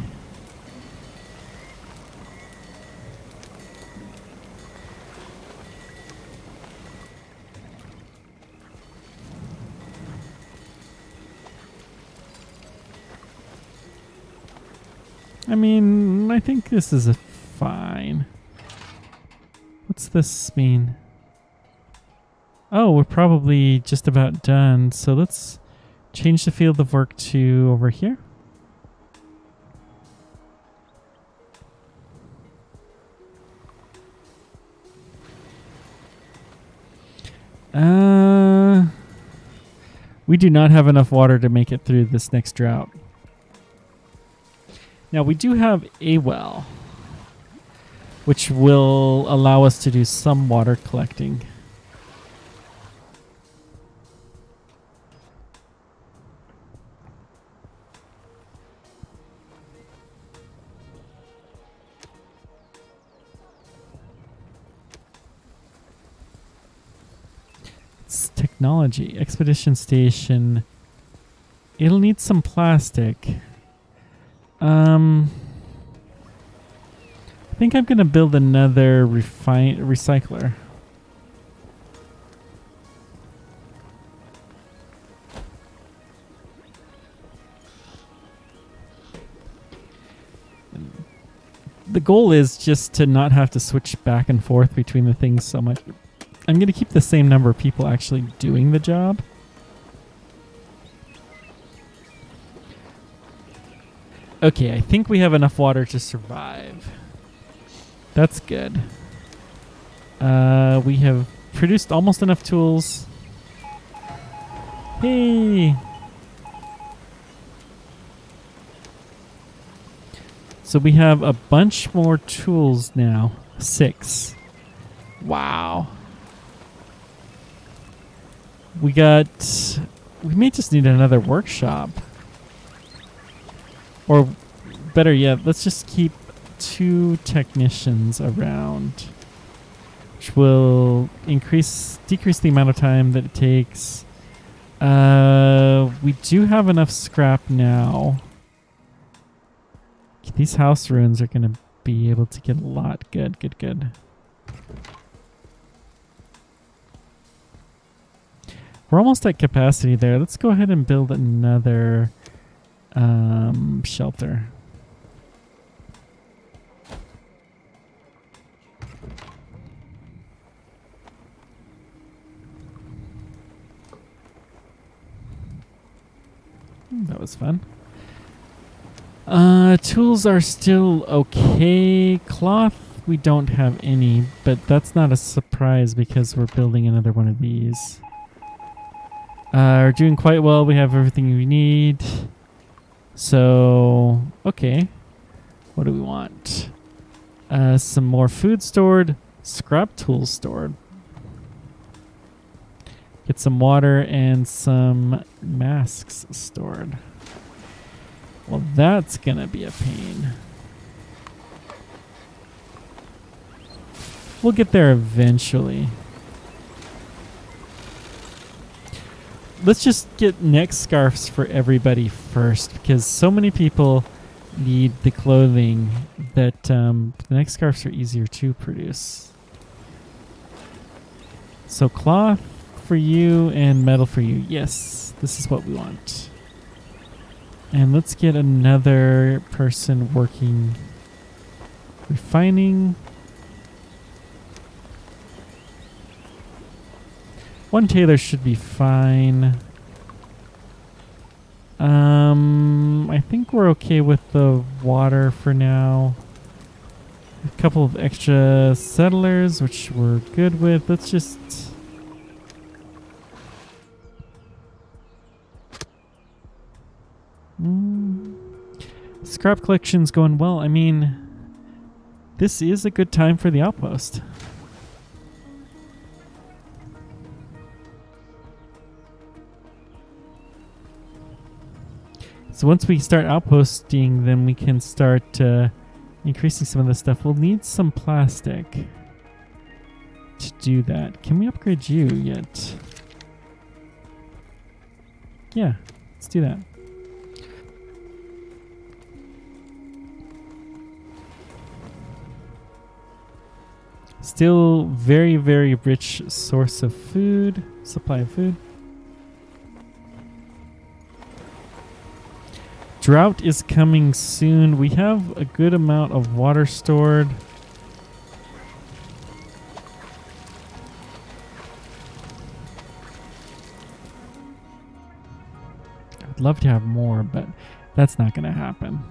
I mean, I think this is a fine. What's this mean? Oh, we're probably just about done. So let's change the field of work to over here. We do not have enough water to make it through this next drought. Now, we do have a well, which will allow us to do some water collecting. technology. Expedition station. It'll need some plastic. I think I'm going to build another recycler. The goal is just to not have to switch back and forth between the things so much. I'm going to keep the same number of people actually doing the job. Okay, I think we have enough water to survive. That's good. We have produced almost enough tools. Hey! So we have a bunch more tools now. 6. Wow. We may just need another workshop. Or better yet, let's just keep 2 technicians around, which will decrease the amount of time that it takes. We do have enough scrap now. These house ruins are going to be able to get a lot. Good. We're almost at capacity there. Let's go ahead and build another shelter. That was fun. Tools are still okay. Cloth, we don't have any, but that's not a surprise because we're building another one of these. We're doing quite well. We have everything we need. So, okay. What do we want? Some more food stored. Scrap tools stored. Get some water and some masks stored. Well, that's gonna be a pain. We'll get there eventually. Let's just get neck scarves for everybody first, because so many people need the clothing that the neck scarves are easier to produce. So cloth for you and metal for you. Yes, this is what we want. And let's get another person working refining. One tailor should be fine. I think we're okay with the water for now. A couple of extra settlers, which we're good with. Let's just... Scrap collection's going well. I mean, this is a good time for the outpost. So once we start outposting, then we can start increasing some of the stuff. We'll need some plastic to do that. Can we upgrade you yet? Yeah, let's do that. Still very, very rich source of food, supply of food. Drought is coming soon. We have a good amount of water stored. I'd love to have more, but that's not going to happen.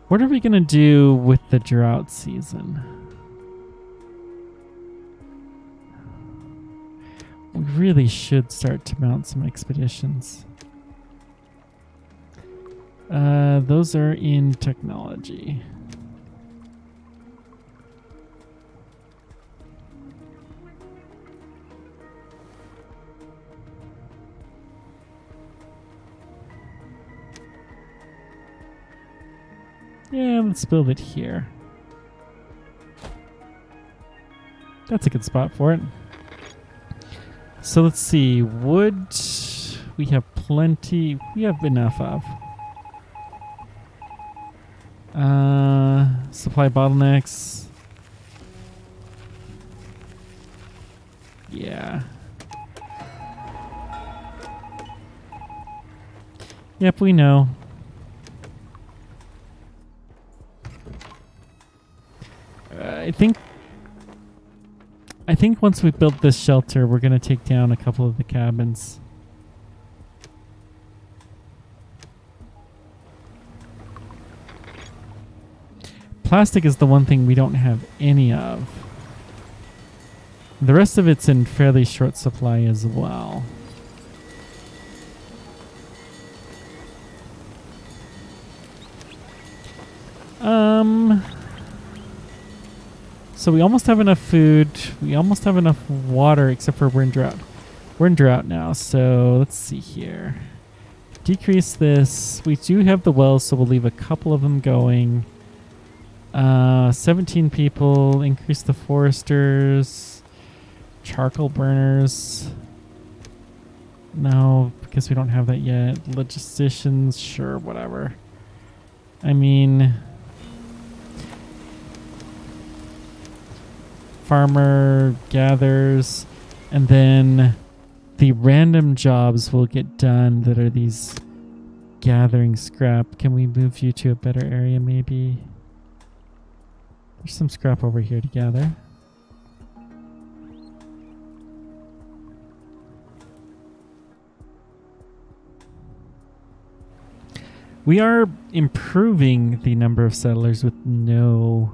What are we going to do with the drought season? We really should start to mount some expeditions. Those are in technology. Yeah, let's build it here. That's a good spot for it. So let's see. Wood, we have plenty. We have enough of. Supply bottlenecks. Yeah. Yep, we know. I think once we build this shelter, we're going to take down a couple of the cabins. Plastic is the one thing we don't have any of. The rest of it's in fairly short supply as well. So we almost have enough food. We almost have enough water, except for we're in drought. We're in drought now, so let's see here. Decrease this. We do have the wells, so we'll leave a couple of them going. 17 people. Increase the foresters. Charcoal burners. No, because we don't have that yet. Logisticians, sure, whatever. I mean, farmer gathers, and then the random jobs will get done that are these gathering scrap. Can we move you to a better area maybe? There's some scrap over here to gather. We are improving the number of settlers with no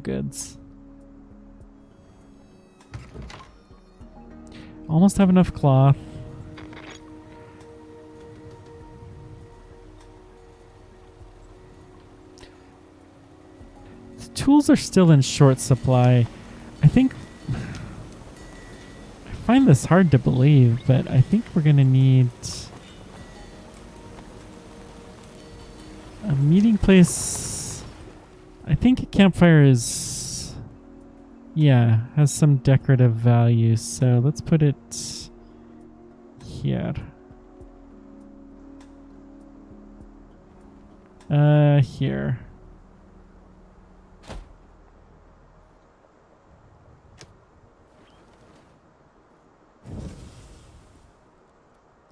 goods. Almost have enough cloth. The tools are still in short supply. I think I find this hard to believe, but I think we're gonna need a meeting place. I think a campfire is, yeah, has some decorative value. So let's put it here. Here.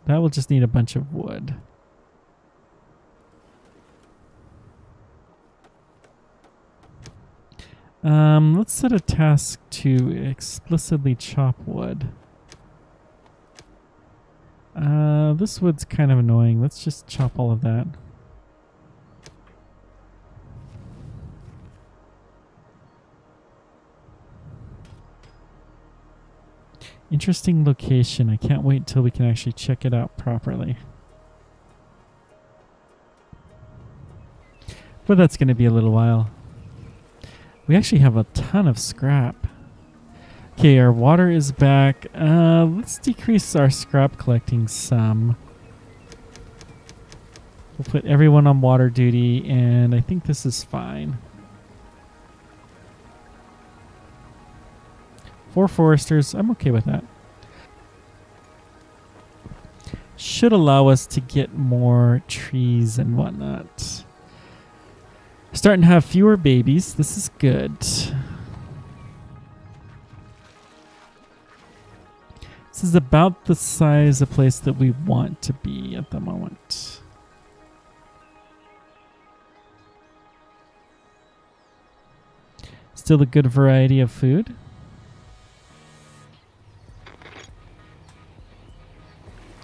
That will just need a bunch of wood. Let's set a task to explicitly chop wood. This wood's kind of annoying. Let's just chop all of that. Interesting location. I can't wait until we can actually check it out properly. But that's going to be a little while. We actually have a ton of scrap. Okay, our water is back. Let's decrease our scrap collecting some. We'll put everyone on water duty, and I think this is fine. 4 foresters. I'm okay with that. Should allow us to get more trees and whatnot. Starting to have fewer babies. This is good. This is about the size of place that we want to be at the moment. Still a good variety of food.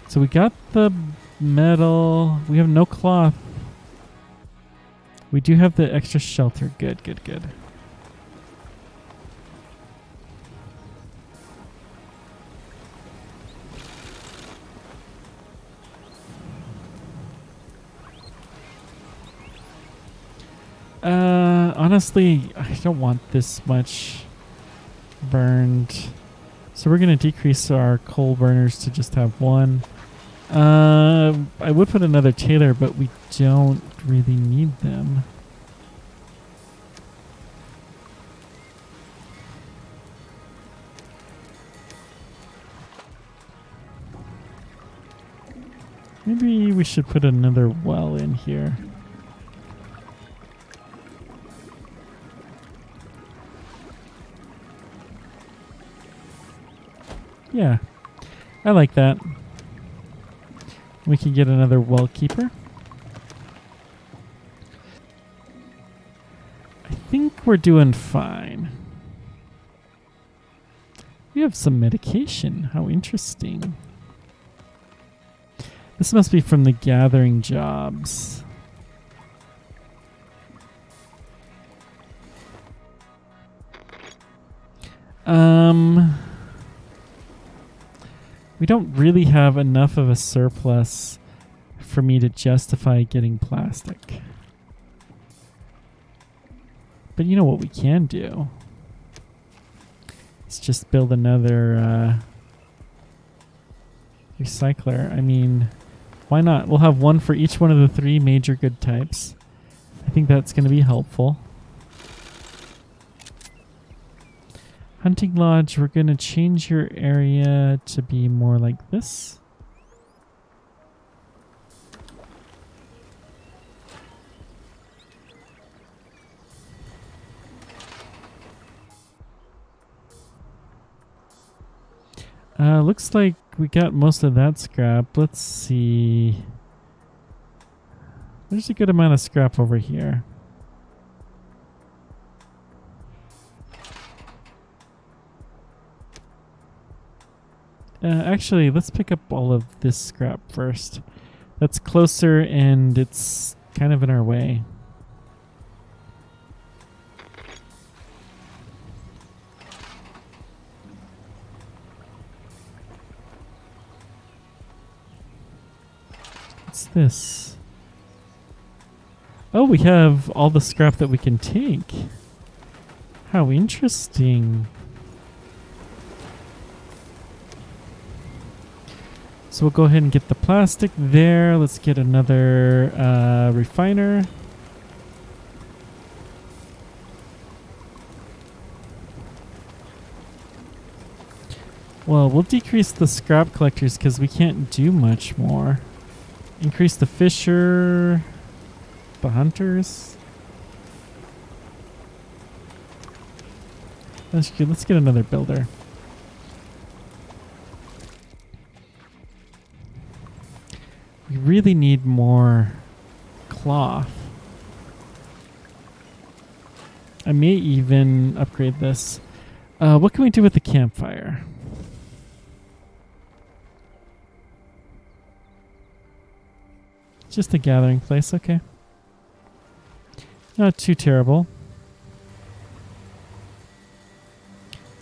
So we got the metal. We have no cloth. We do have the extra shelter. Good, good, good. Honestly, I don't want this much burned. So we're going to decrease our coal burners to just have one. I would put another tailor, but we don't really need them. Maybe we should put another well in here. Yeah, I like that. We can get another well keeper. I think we're doing fine. We have some medication. How interesting. This must be from the gathering jobs. We don't really have enough of a surplus for me to justify getting plastic. But you know what we can do? Let's just build another recycler. I mean, why not? We'll have one for each one of the 3 major good types. I think that's going to be helpful. Hunting lodge, we're going to change your area to be more like this. Looks like we got most of that scrap. Let's see. There's a good amount of scrap over here. Actually, let's pick up all of this scrap first. That's closer and it's kind of in our way. What's this? Oh, we have all the scrap that we can take. How interesting. So we'll go ahead and get the plastic there. Let's get another refiner. Well, we'll decrease the scrap collectors because we can't do much more. Increase the fisher, the hunters. That's good. Let's get another builder. We really need more cloth. I may even upgrade this. What can we do with the campfire? Just a gathering place, okay. Not too terrible.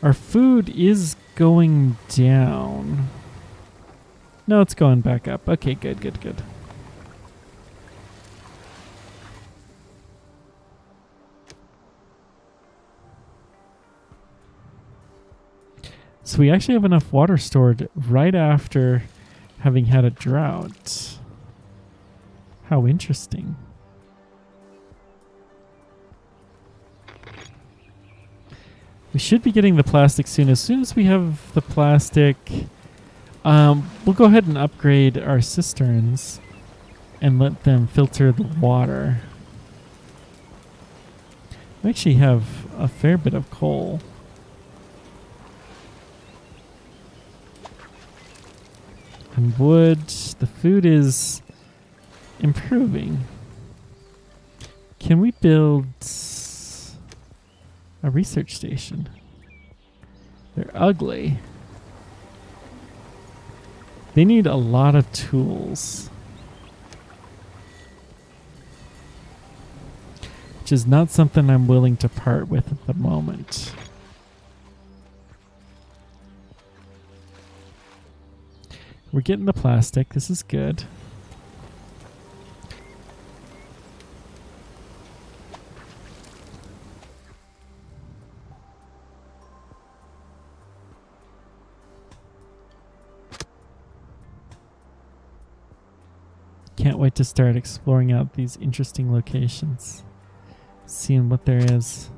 Our food is going down. No, it's going back up. Okay, good, good, good. So we actually have enough water stored right after having had a drought. How interesting. We should be getting the plastic soon. As soon as we have the plastic, we'll go ahead and upgrade our cisterns and let them filter the water. We actually have a fair bit of coal. And wood. The food is improving. Can we build a research station? They're ugly. They need a lot of tools. Which is not something I'm willing to part with at the moment. We're getting the plastic. This is good. Can't wait to start exploring out these interesting locations. Seeing what there is.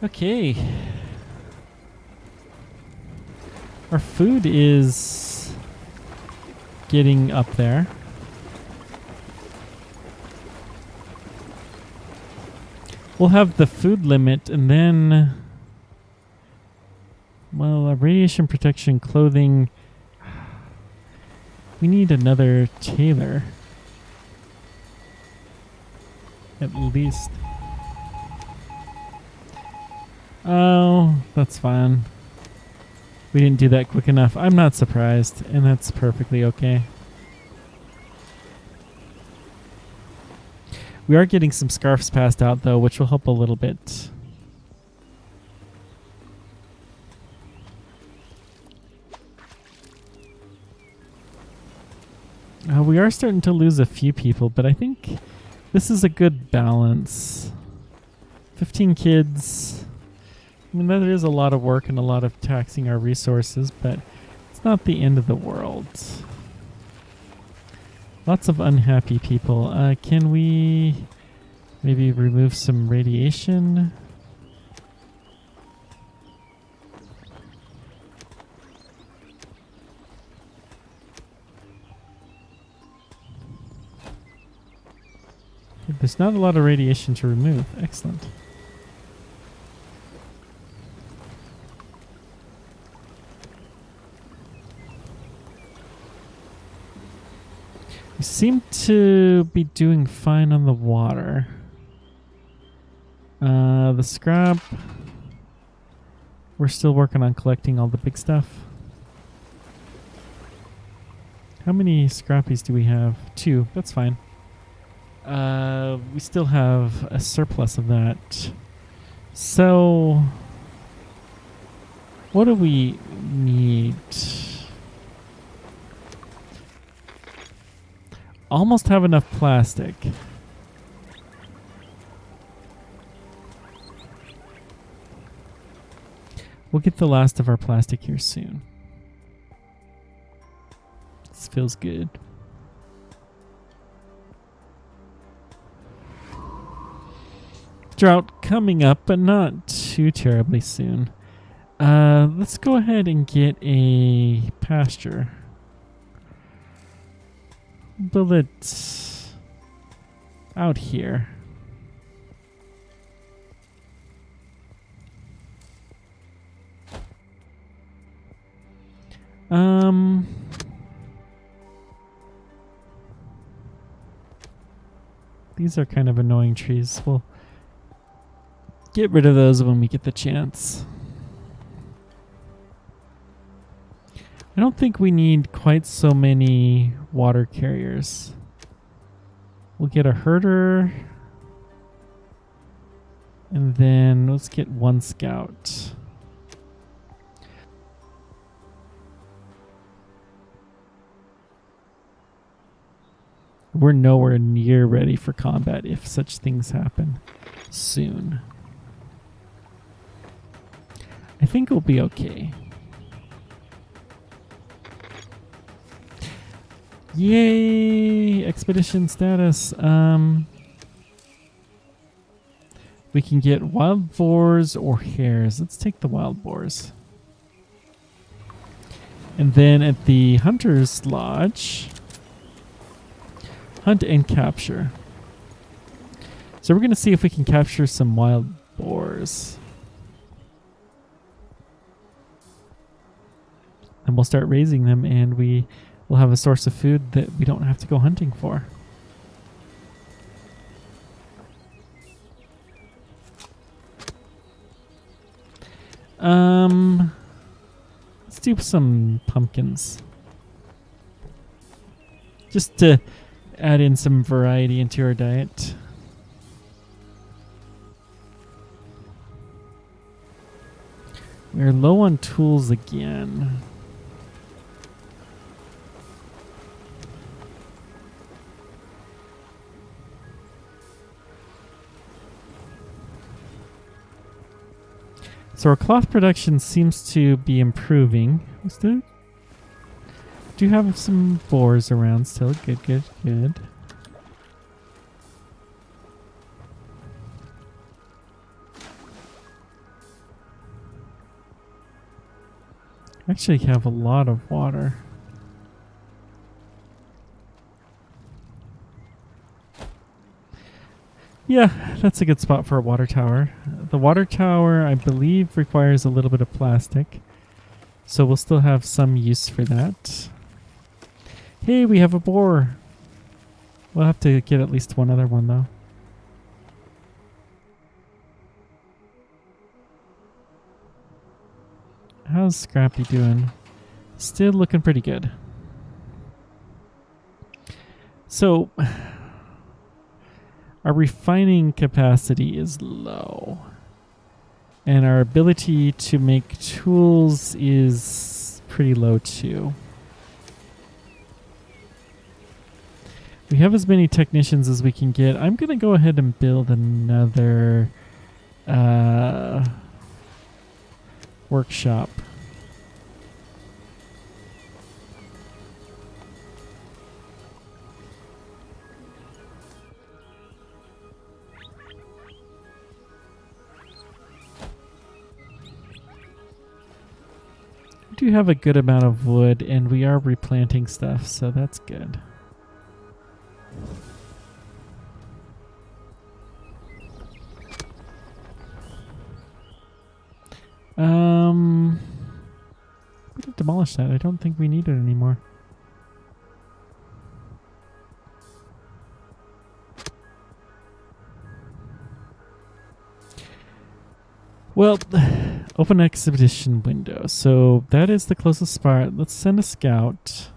Okay. Our food is getting up there. We'll have the food limit and then, well, radiation protection clothing. We need another tailor. At least. Oh, that's fine. We didn't do that quick enough. I'm not surprised, and that's perfectly okay. We are getting some scarves passed out, though, which will help a little bit. We are starting to lose a few people, but I think this is a good balance. 15 kids. I mean, that is a lot of work and a lot of taxing our resources, but it's not the end of the world. Lots of unhappy people. Can we maybe remove some radiation? There's not a lot of radiation to remove. Excellent. We seem to be doing fine on the water. The scrap. We're still working on collecting all the big stuff. How many scrappies do we have? 2. That's fine. We still have a surplus of that. So, what do we need? Almost have enough plastic. We'll get the last of our plastic here soon. This feels good. Drought coming up, but not too terribly soon. Let's go ahead and get a pasture. Build it out here. These are kind of annoying trees. We'll get rid of those when we get the chance. I don't think we need quite so many water carriers. We'll get a herder. And then let's get 1 scout. We're nowhere near ready for combat if such things happen soon. I think we'll be okay. Yay! Expedition status. We can get wild boars or hares. Let's take the wild boars. And then at the hunter's lodge, hunt and capture. So we're going to see if we can capture some wild boars. And we'll start raising them, and we will have a source of food that we don't have to go hunting for. Let's do some pumpkins. Just to add in some variety into our diet. We're low on tools again. So our cloth production seems to be improving. We still do have some boars around still. Good, good, good. Actually have a lot of water. Yeah, that's a good spot for a water tower. The water tower, I believe, requires a little bit of plastic. So we'll still have some use for that. Hey, we have a boar. We'll have to get at least one other one, though. How's Scrappy doing? Still looking pretty good. So, our refining capacity is low. And our ability to make tools is pretty low too. We have as many technicians as we can get. I'm going to go ahead and build another workshop. We do have a good amount of wood, and we are replanting stuff, so that's good. We can demolish that. I don't think we need it anymore. Well, open exhibition window. So that is the closest spot. Let's send a scout.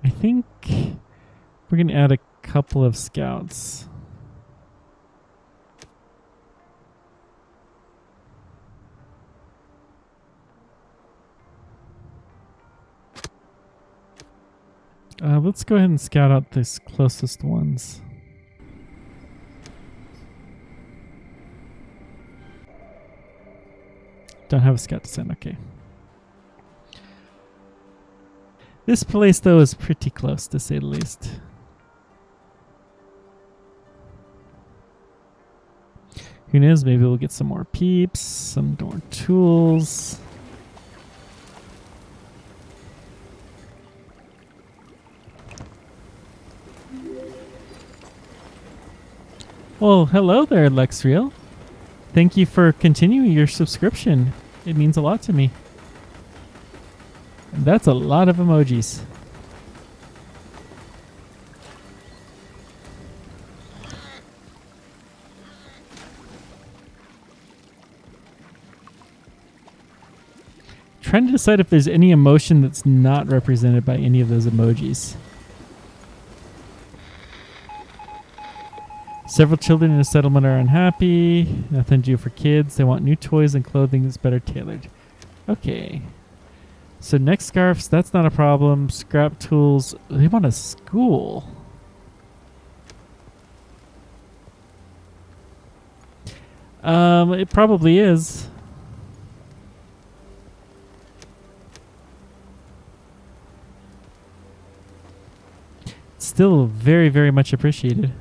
I think we're going to add a couple of scouts. Let's go ahead and scout out these closest ones. Don't have a scout to send, okay. This place, though, is pretty close, to say the least. Who knows, maybe we'll get some more peeps, some more tools. Well, hello there, Lexriel. Thank you for continuing your subscription. It means a lot to me. And that's a lot of emojis. Trying to decide if there's any emotion that's not represented by any of those emojis. Several children in a settlement are unhappy. Nothing to do for kids. They want new toys and clothing that's better tailored. Okay. So neck scarves, that's not a problem. Scrap tools. They want a school. It probably is. Still very, very much appreciated.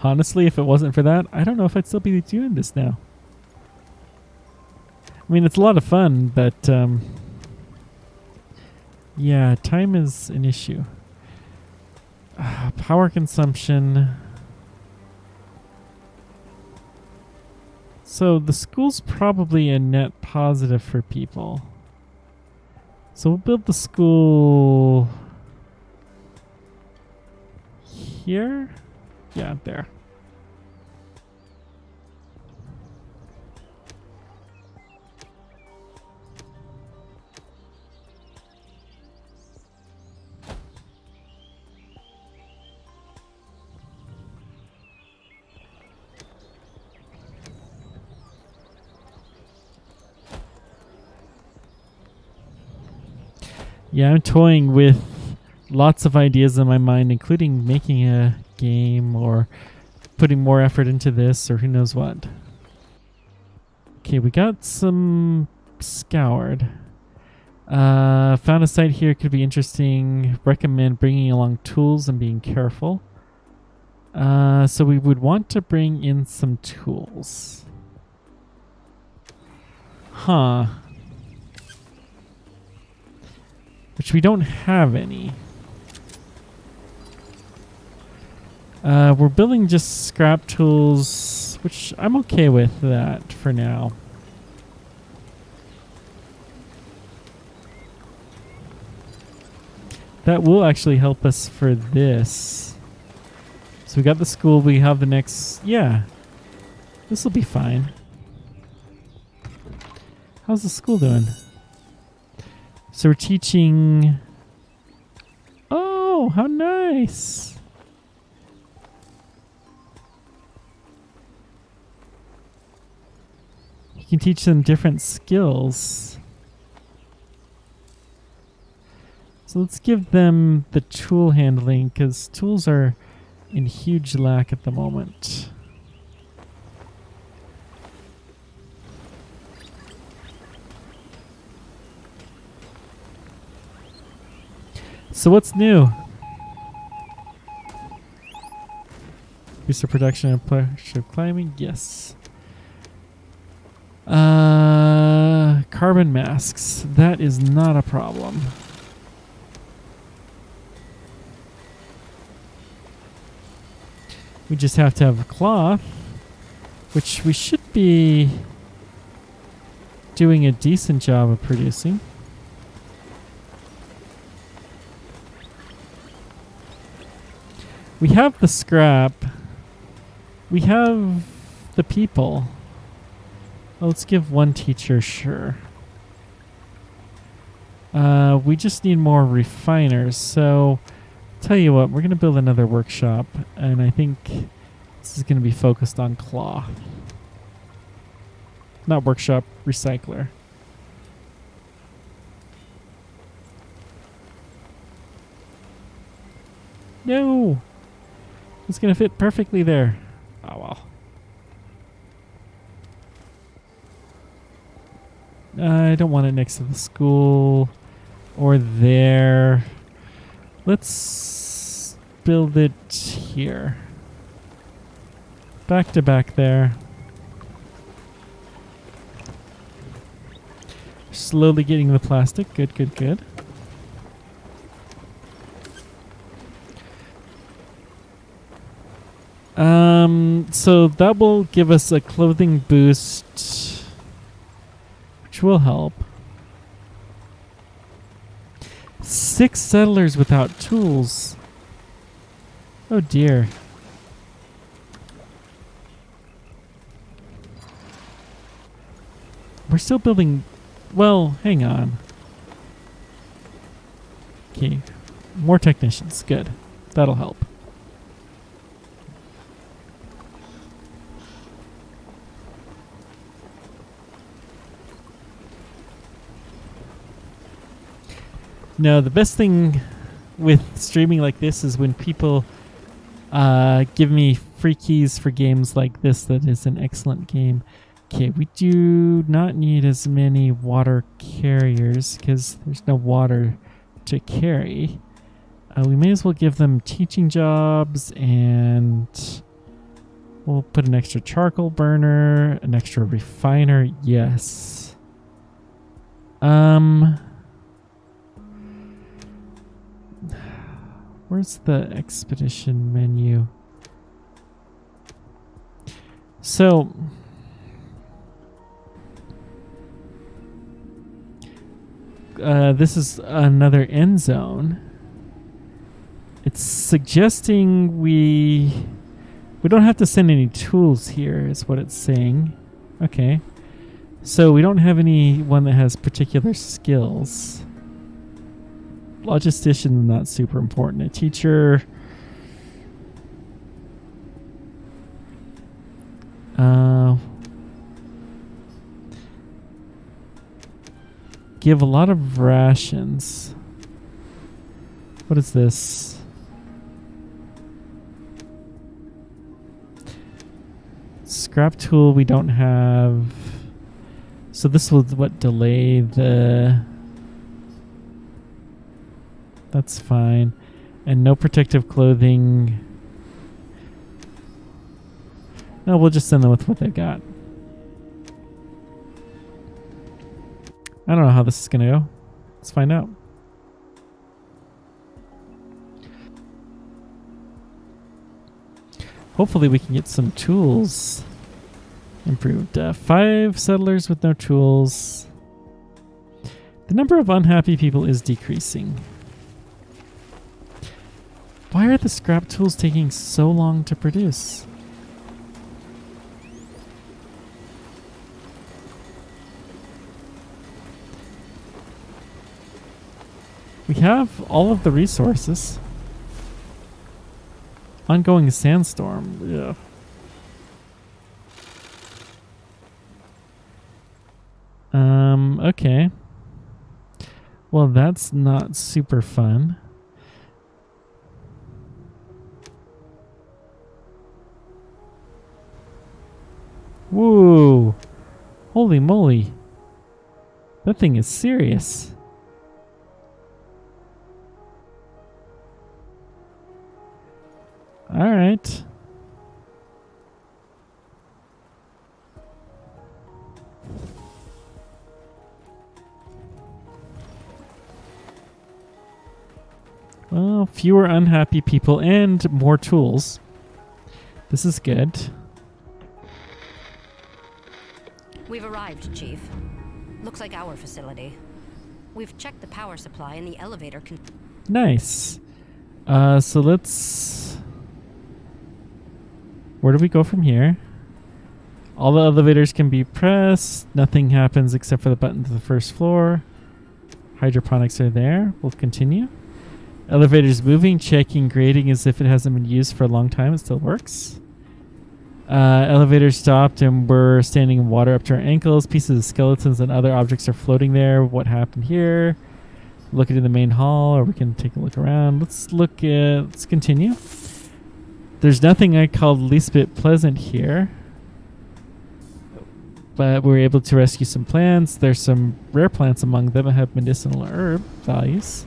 Honestly, if it wasn't for that, I don't know if I'd still be doing this now. I mean, it's a lot of fun, but yeah, time is an issue. Power consumption. So the school's probably a net positive for people. So we'll build the school here. Yeah, there. Yeah, I'm toying with lots of ideas in my mind, including making a game or putting more effort into this or who knows what. Okay, we got some scoured. Found a site here, could be interesting. Recommend bringing along tools and being careful. So we would want to bring in some tools. Huh. Which we don't have any. We're building just scrap tools, which I'm okay with that for now. That will actually help us for this. So we got the school, we have the next... Yeah. This will be fine. How's the school doing? So we're teaching... Oh, how nice! You can teach them different skills. So let's give them the tool handling, because tools are in huge lack at the moment. So what's new? Boost of production and pressure climbing? Yes. Carbon masks. That is not a problem. We just have to have cloth, which we should be doing a decent job of producing. We have the scrap. We have the people. Well, let's give one teacher, sure. We just need more refiners, so tell you what, we're going to build another workshop, and I think this is going to be focused on cloth. Not workshop, recycler. No! It's going to fit perfectly there. Oh well. I don't want it next to the school or there. Let's build it here. Back to back there. Slowly getting the plastic. Good, good, good. So that will give us a clothing boost, which will help. 6 settlers without tools. Oh dear. We're still building... Well, hang on. Okay. More technicians. Good. That'll help. No, the best thing with streaming like this is when people give me free keys for games like this. That is an excellent game. Okay, we do not need as many water carriers because there's no water to carry. We may as well give them teaching jobs, and we'll put an extra charcoal burner, an extra refiner. Yes. Where's the expedition menu? So, this is another end zone. It's suggesting we don't have to send any tools here, is what it's saying. Okay. So we don't have anyone that has particular skills. Logistician, not super important. A teacher. Give a lot of rations. What is this? Scrap tool we don't have. So this will what delay the That's fine. And no protective clothing. No, we'll just send them with what they've got. I don't know how this is going to go. Let's find out. Hopefully we can get some tools improved. 5 settlers with no tools. The number of unhappy people is decreasing. Why are the scrap tools taking so long to produce? We have all of the resources. Ongoing sandstorm. Yeah. Okay. Well, that's not super fun. Whoa. Holy moly. That thing is serious. All right. Well, fewer unhappy people and more tools. This is good. We've arrived, Chief. Looks like our facility. We've checked the power supply and the elevator can... Nice. So let's... Where do we go from here? All the elevators can be pressed. Nothing happens except for the button to the first floor. Hydroponics are there. We'll continue. Elevators moving, checking, grading as if it hasn't been used for a long time. It still works. Elevator stopped and we're standing in water up to our ankles. Pieces of skeletons and other objects are floating there. What happened here? Look into the main hall, or we can take a look around. Let's continue. There's nothing I call the least bit pleasant here. But we were able to rescue some plants. There's some rare plants among them that have medicinal herb values.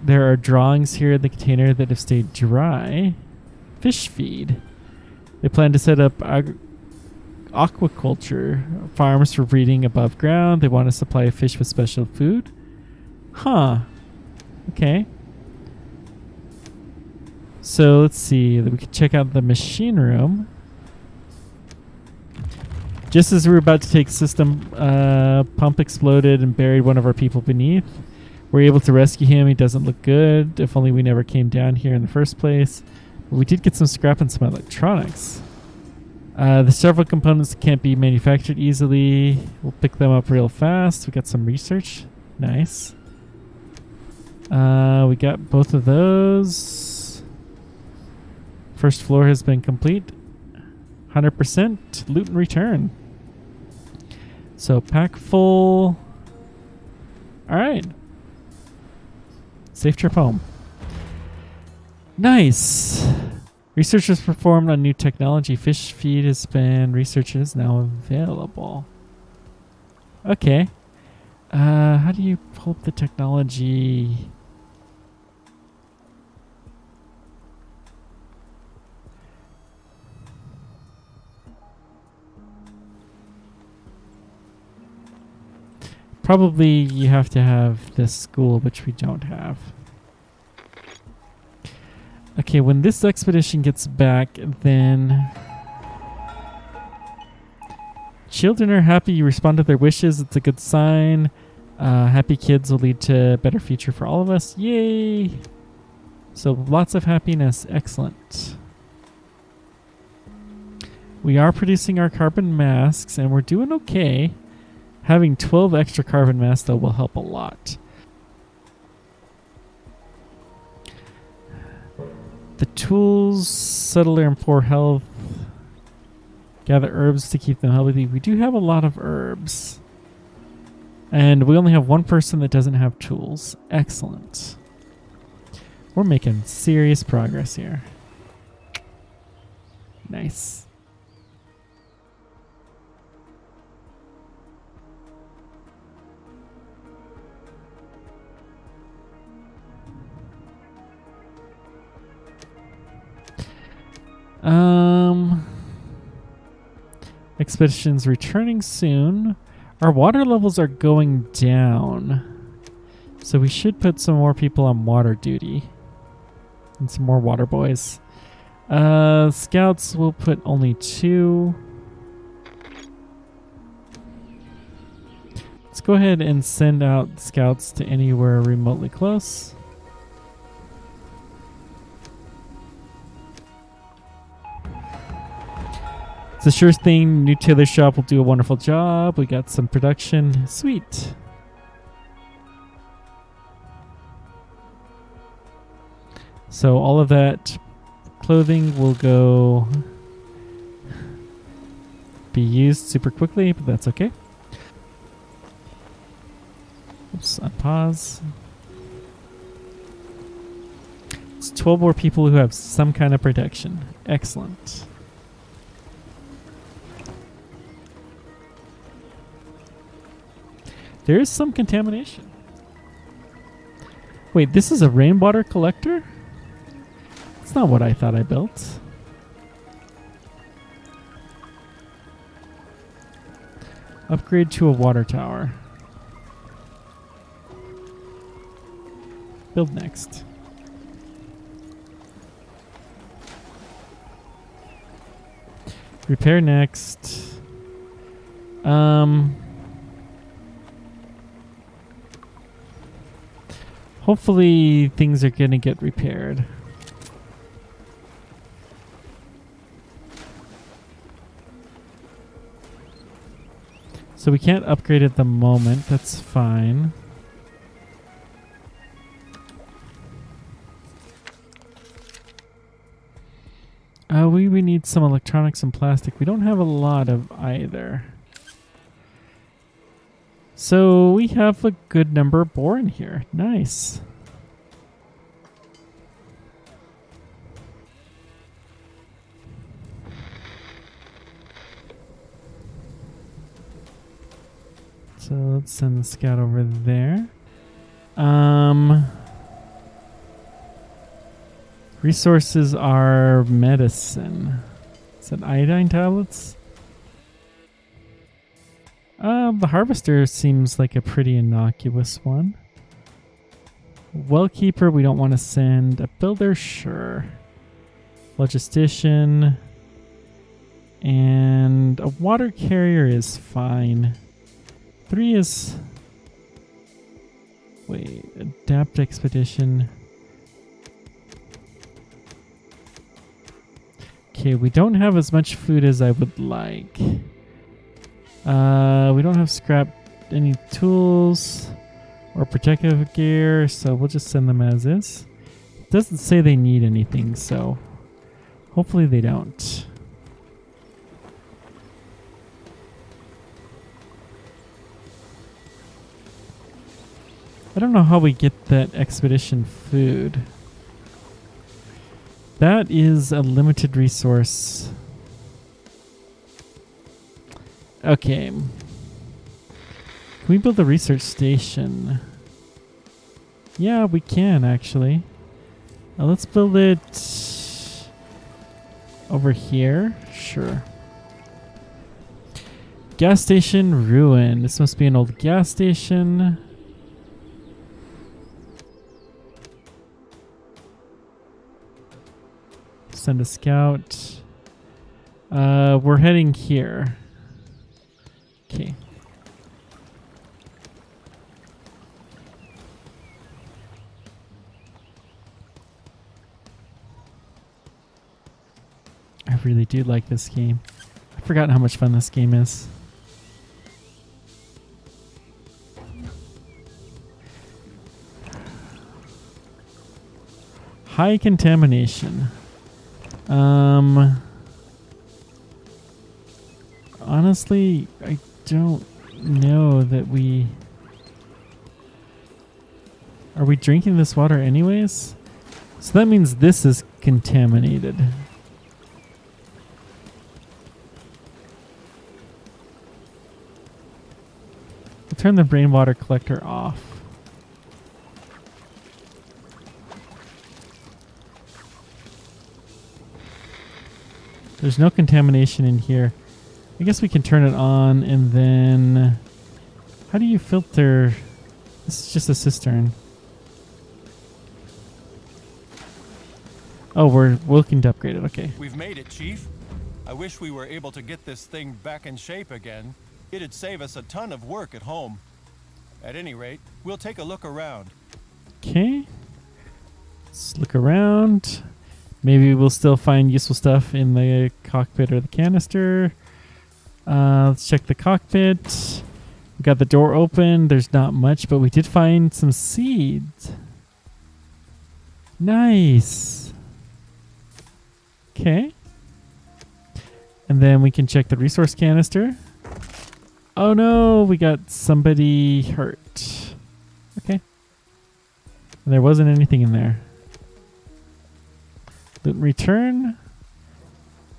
There are drawings here in the container that have stayed dry. Fish feed. They plan to set up aquaculture farms for breeding above ground. They want to supply fish with special food. Huh. Okay. So let's see. We could check out the machine room. Just as we were about to take system, pump exploded and buried one of our people beneath. We're able to rescue him. He doesn't look good. If only we never came down here in the first place. But we did get some scrap and some electronics. The several components can't be manufactured easily. We'll pick them up real fast. We got some research. Nice. We got both of those. First floor has been complete. 100% loot and return. So pack full. All right. Safe trip home. Nice. Research was performed on new technology. Fish feed has been researched and is now available. Okay. How do you pull up the technology? Probably you have to have this school, which we don't have. Okay, when this expedition gets back, then... Children are happy. You respond to their wishes. It's a good sign. Happy kids will lead to a better future for all of us. Yay! So lots of happiness. Excellent. We are producing our carbon masks, and we're doing okay. Having 12 extra carbon masks, though, will help a lot. The tools, settler in poor health. Gather herbs to keep them healthy. We do have a lot of herbs. And we only have one person that doesn't have tools. Excellent. We're making serious progress here. Nice. expedition's returning soon. Our water levels are going down. So we should put some more people on water duty. And some more water boys. Scouts will put only 2. Let's go ahead and send out scouts to anywhere remotely close. It's a sure thing. New tailor shop will do a wonderful job. We got some production. Sweet. So all of that clothing will go be used super quickly, but that's okay. Oops, unpause. It's 12 more people who have some kind of protection. Excellent. There is some contamination. Wait, this is a rainwater collector? That's not what I thought I built. Upgrade to a water tower. Build next. Repair next. Hopefully things are going to get repaired. So we can't upgrade at the moment. That's fine. We need some electronics and plastic. We don't have a lot of either. So we have a good number of boar in here. Nice. So let's send the scout over there. Resources are medicine. Is it iodine tablets? The harvester seems like a pretty innocuous one. Wellkeeper, we don't want to send. A builder, sure. Logistician. And a water carrier is fine. 3 is... Wait, adapt expedition. Okay, we don't have as much food as I would like. We don't have any tools or protective gear, so we'll just send them as is. It doesn't say they need anything, so hopefully they don't. I don't know how we get that expedition food. That is a limited resource. Okay. Can we build a research station? Yeah, we can actually. Let's build it over here. Sure. Gas station ruin. This must be an old gas station. Send a scout. We're heading here. Okay. I really do like this game. I've forgotten how much fun this game is. High contamination. Honestly, I don't know that we... Are we drinking this water anyways? So that means this is contaminated. We'll turn the rainwater collector off. There's no contamination in here. I guess we can turn it on and then... How do you filter? This is just a cistern. Oh, we're looking to upgrade it. Okay. We've made it, Chief. I wish we were able to get this thing back in shape again. It'd save us a ton of work at home. At any rate, we'll take a look around. Okay. Let's look around. Maybe we'll still find useful stuff in the cockpit or the canister. Let's check the cockpit. We got the door open. There's not much, but we did find some seeds. Nice. Okay. And then we can check the resource canister. Oh no, we got somebody hurt. Okay. And there wasn't anything in there. Loot and return.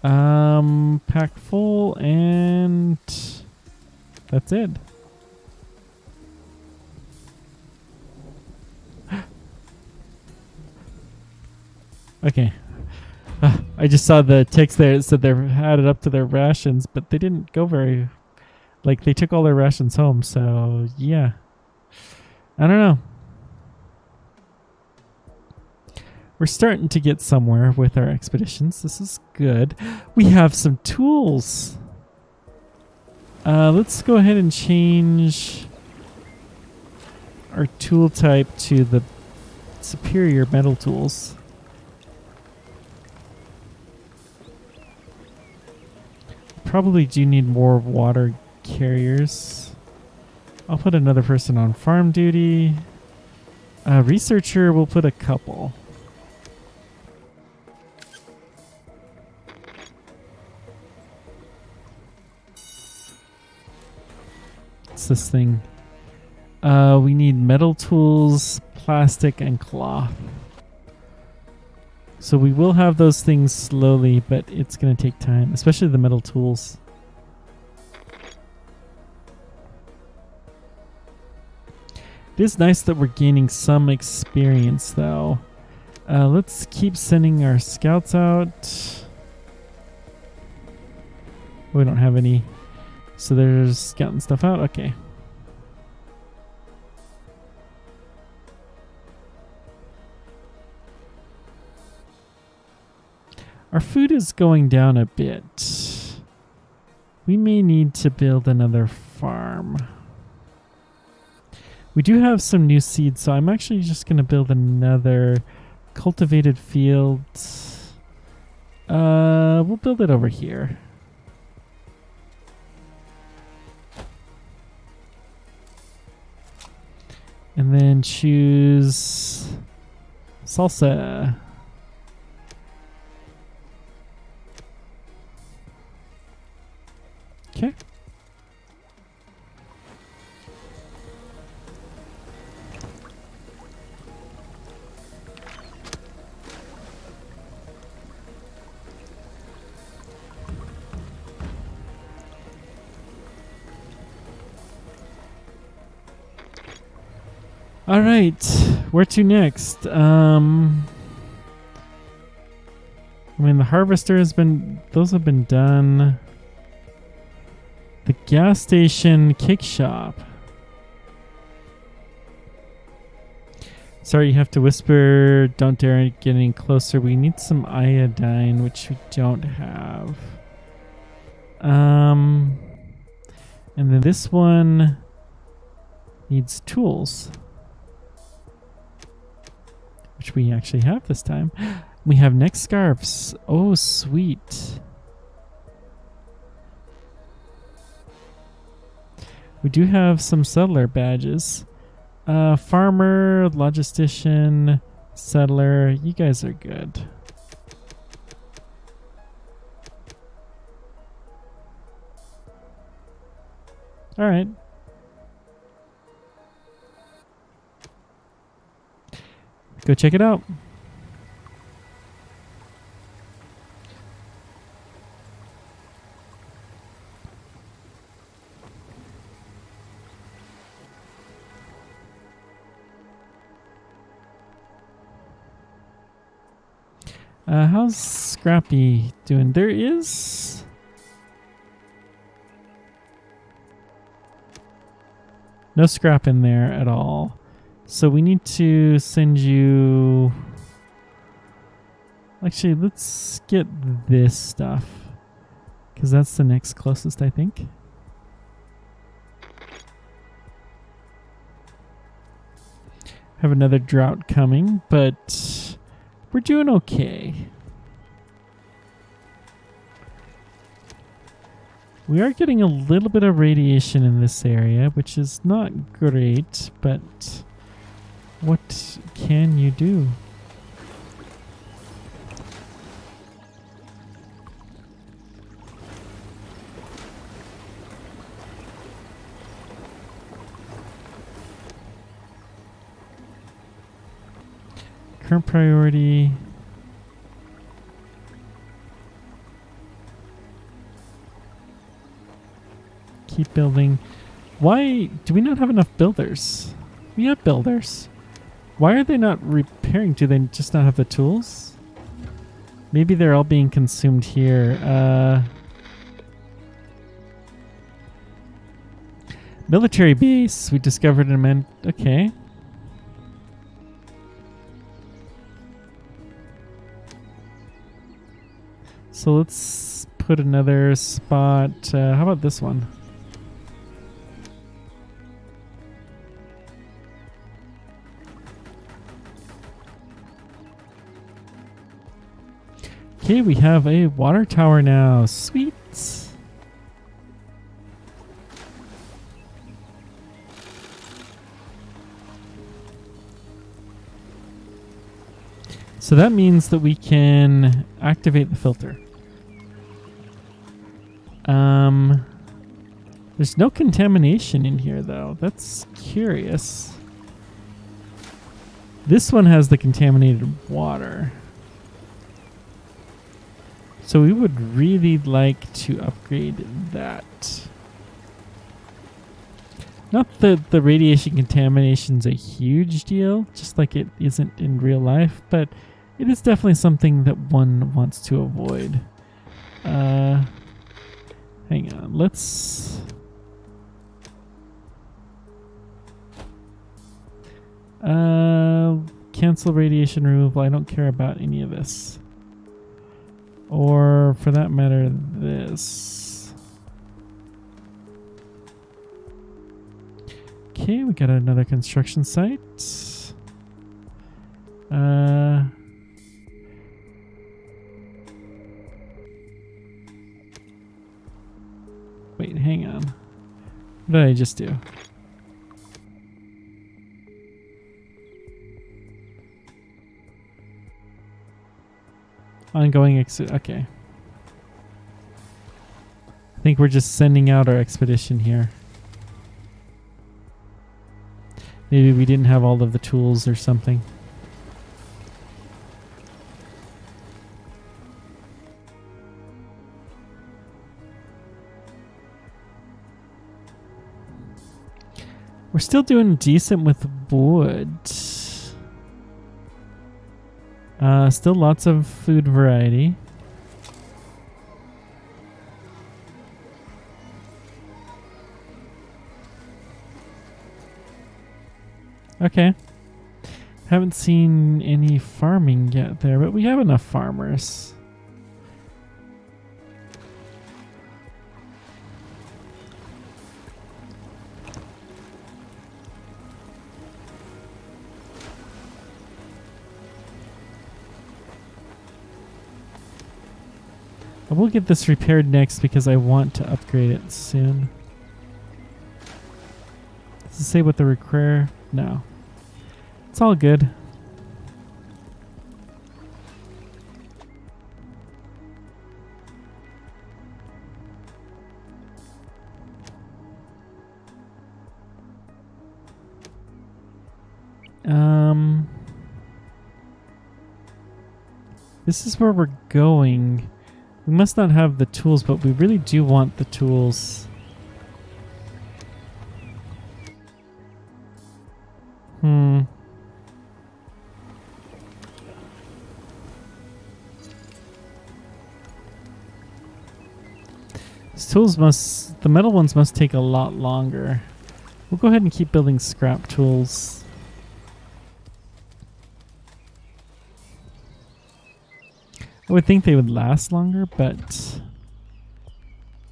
Pack full, and that's it. Okay. I just saw the text there. It said they had it up to their rations, but they didn't go very... Like, they took all their rations home, so yeah. I don't know. We're starting to get somewhere with our expeditions. This is good. We have some tools. Let's go ahead and change our tool type to the superior metal tools. Probably do need more water carriers. I'll put another person on farm duty. Researcher, we'll put a couple. What's this thing? We need metal tools, plastic, and cloth. So we will have those things slowly, but it's going to take time, especially the metal tools. It is nice that we're gaining some experience, though. Let's keep sending our scouts out. We don't have any. So there's scouting stuff out. Okay. Our food is going down a bit. We may need to build another farm. We do have some new seeds, so I'm actually just going to build another cultivated field. We'll build it over here. And then choose salsa. Okay. All right, where to next? I mean, the harvester has been; those have been done. The gas station, cake shop. Sorry, you have to whisper. Don't dare get any closer. We need some iodine, which we don't have. And then this one needs tools, which we actually have this time. We have neck scarves. Oh, sweet. We do have some settler badges. Farmer, logistician, settler. You guys are good. All right. Go check it out. How's Scrappy doing? There is... No scrap in there at all. So we need to send you... Actually, let's get this stuff. Because that's the next closest, I think. Have another drought coming, but we're doing okay. We are getting a little bit of radiation in this area, which is not great, but what can you do? Current priority. Keep building. Why do we not have enough builders? We have builders. Why are they not repairing? Do they just not have the tools? Maybe they're all being consumed here. Military base. We discovered an immense... Okay. So let's put another spot. How about this one? Okay, we have a water tower now. Sweet. So that means that we can activate the filter. There's no contamination in here though. That's curious. This one has the contaminated water. So we would really like to upgrade that. Not that the radiation contamination's a huge deal, just like it isn't in real life, but it is definitely something that one wants to avoid. Hang on, let's... cancel radiation removal. I don't care about any of this. Or, for that matter, this. Okay, we got another construction site. Wait, hang on. What did I just do? Ongoing exit. Okay. I think we're just sending out our expedition here. Maybe we didn't have all of the tools or something. We're still doing decent with wood. Still lots of food variety. Okay. Haven't seen any farming yet there, but we have enough farmers. I will get this repaired next because I want to upgrade it soon. Does it say what the require? No. It's all good. This is where we're going. We must not have the tools, but we really do want the tools. These tools must... The metal ones must take a lot longer. We'll go ahead and keep building scrap tools. I would think they would last longer, but...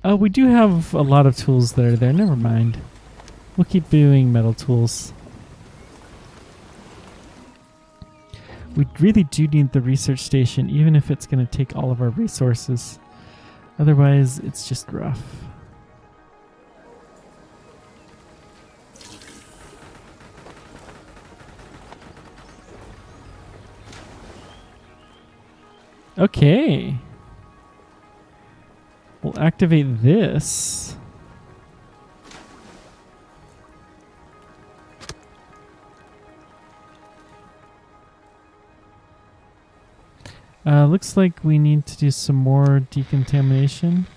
Oh, we do have a lot of tools that are there. Never mind. We'll keep doing metal tools. We really do need the research station, even if it's going to take all of our resources. Otherwise, it's just rough. Okay. We'll activate this. Looks like we need to do some more decontamination.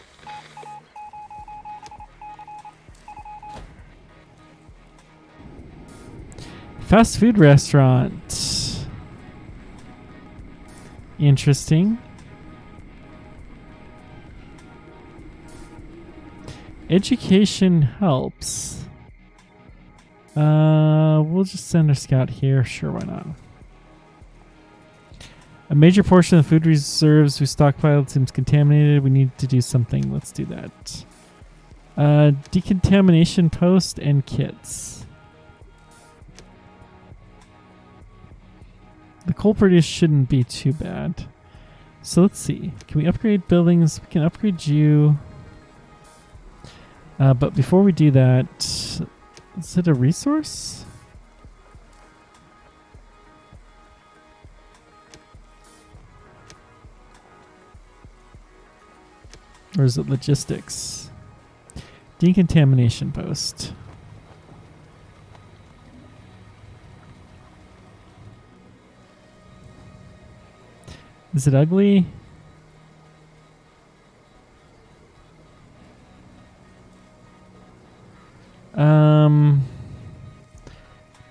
Fast food restaurant. Interesting. Education helps. We'll just send our scout here. Sure, why not? A major portion of the food reserves we stockpiled seems contaminated. We need to do something. Let's do that. Decontamination post and kits. The coal produce shouldn't be too bad. So let's see. Can we upgrade buildings? We can upgrade you. But before we do that, is it a resource? Or is it logistics? Decontamination post. Is it ugly?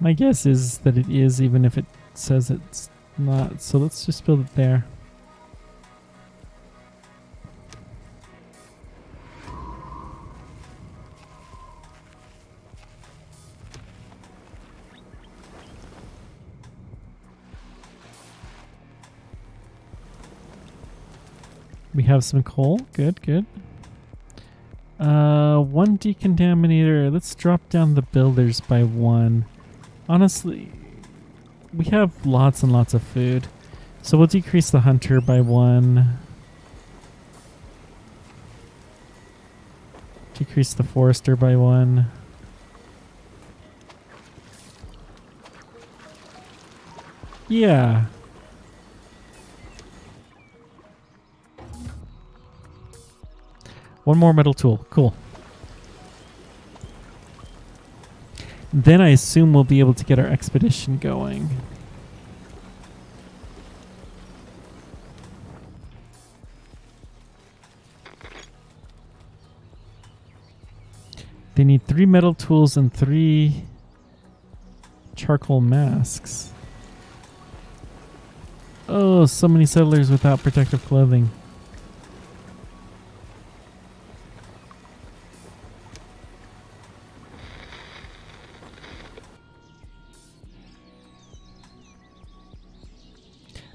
My guess is that it is, even if it says it's not. So let's just build it there. We have some coal. Good, good. One decontaminator. Let's drop down the builders by one. Honestly, we have lots and lots of food. So we'll decrease the hunter by one. Decrease the forester by one. Yeah. One more metal tool. Cool. Then I assume we'll be able to get our expedition going. They need 3 metal tools and 3 charcoal masks. Oh, so many settlers without protective clothing.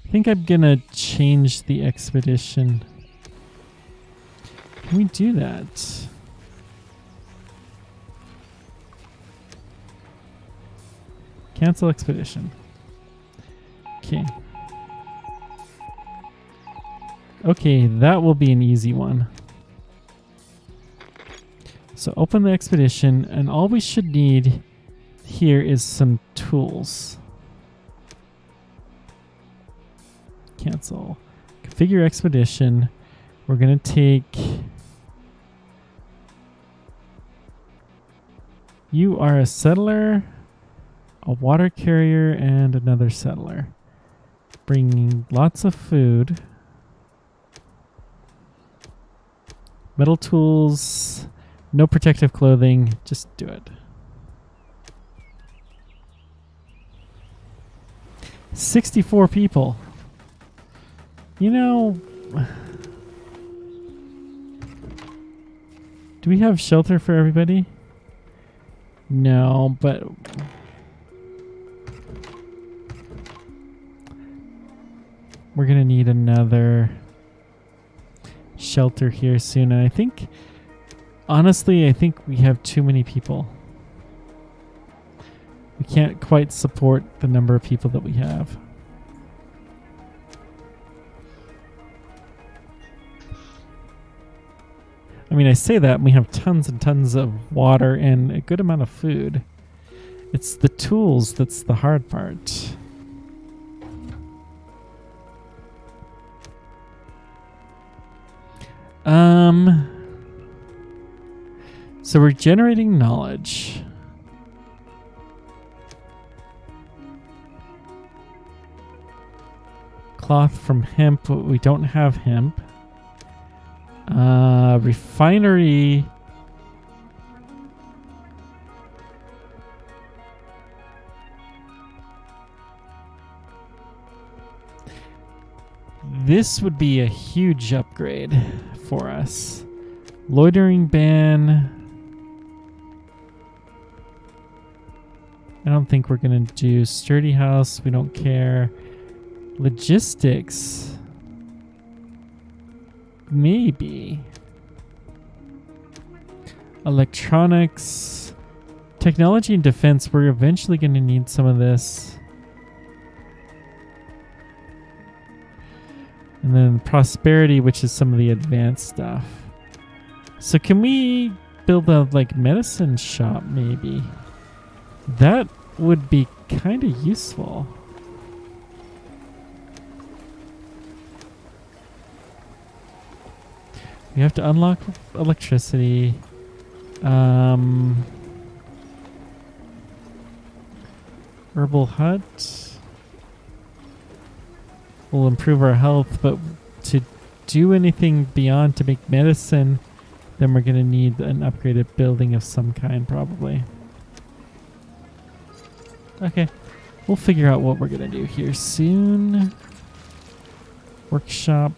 I think I'm gonna change the expedition. Can we do that? Cancel expedition. Okay. Okay, that will be an easy one. So open the expedition, and all we should need here is some tools. Cancel. Configure expedition. We're going to take... You are a settler, a water carrier, and another settler. Bringing lots of food. Metal tools. No protective clothing. Just do it. 64 people. You know, do we have shelter for everybody? No, but we're gonna need another shelter here soon. And I think, honestly, I think we have too many people. We can't quite support the number of people that we have. I mean, I say that, and we have tons and tons of water and a good amount of food. It's the tools that's the hard part. So we're generating knowledge. Cloth from hemp. We don't have hemp. Refinery. This would be a huge upgrade for us. Loitering ban. I don't think we're going to do sturdy house. We don't care. Logistics. Maybe. Electronics. Technology and defense. We're eventually going to need some of this. And then prosperity, which is some of the advanced stuff. So can we build a medicine shop maybe? That would be kind of useful. We have to unlock electricity. Herbal hut. We'll improve our health, but to do anything beyond to make medicine, then we're going to need an upgraded building of some kind probably. Okay. We'll figure out what we're going to do here soon. Workshop.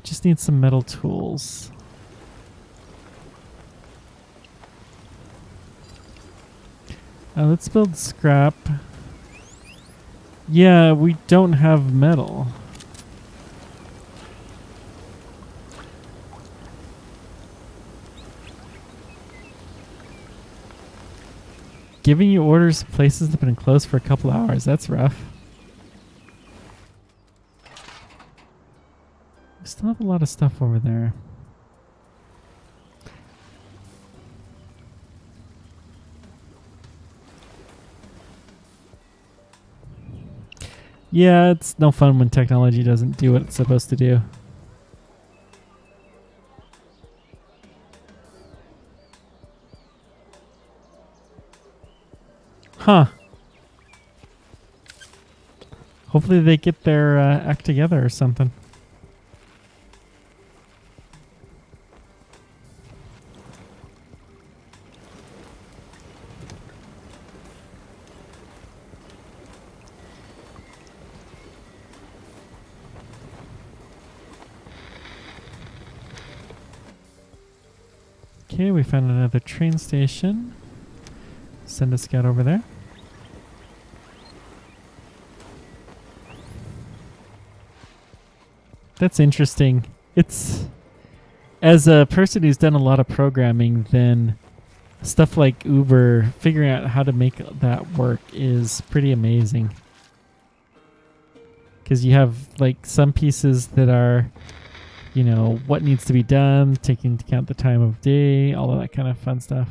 Just need some metal tools. Let's build scrap. Yeah, we don't have metal. Giving you orders to places that have been closed for a couple hours. That's rough. We still have a lot of stuff over there. Yeah, it's no fun when technology doesn't do what it's supposed to do. Huh. Hopefully they get their act together or something. Okay, we found another train station. Send a scout over there. That's interesting. It's, as a person who's done a lot of programming, then stuff like Uber, figuring out how to make that work is pretty amazing. Because you have some pieces that are, what needs to be done, taking into account the time of day, all of that kind of fun stuff.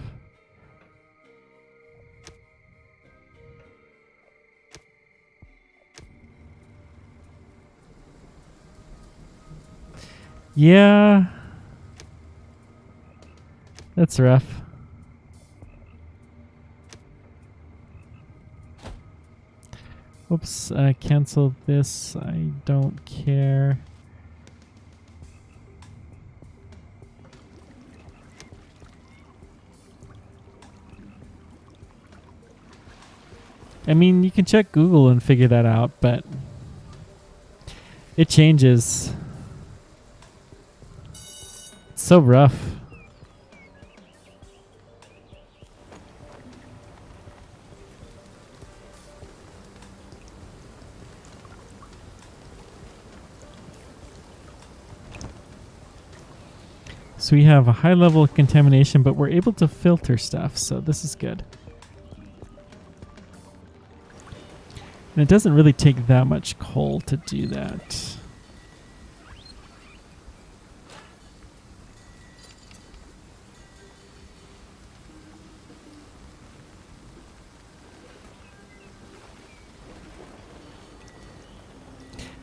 Yeah. That's rough. Whoops, I canceled this. I don't care. I mean, you can check Google and figure that out, but it changes. It's so rough. So we have a high level of contamination, but we're able to filter stuff, so this is good. And it doesn't really take that much coal to do that.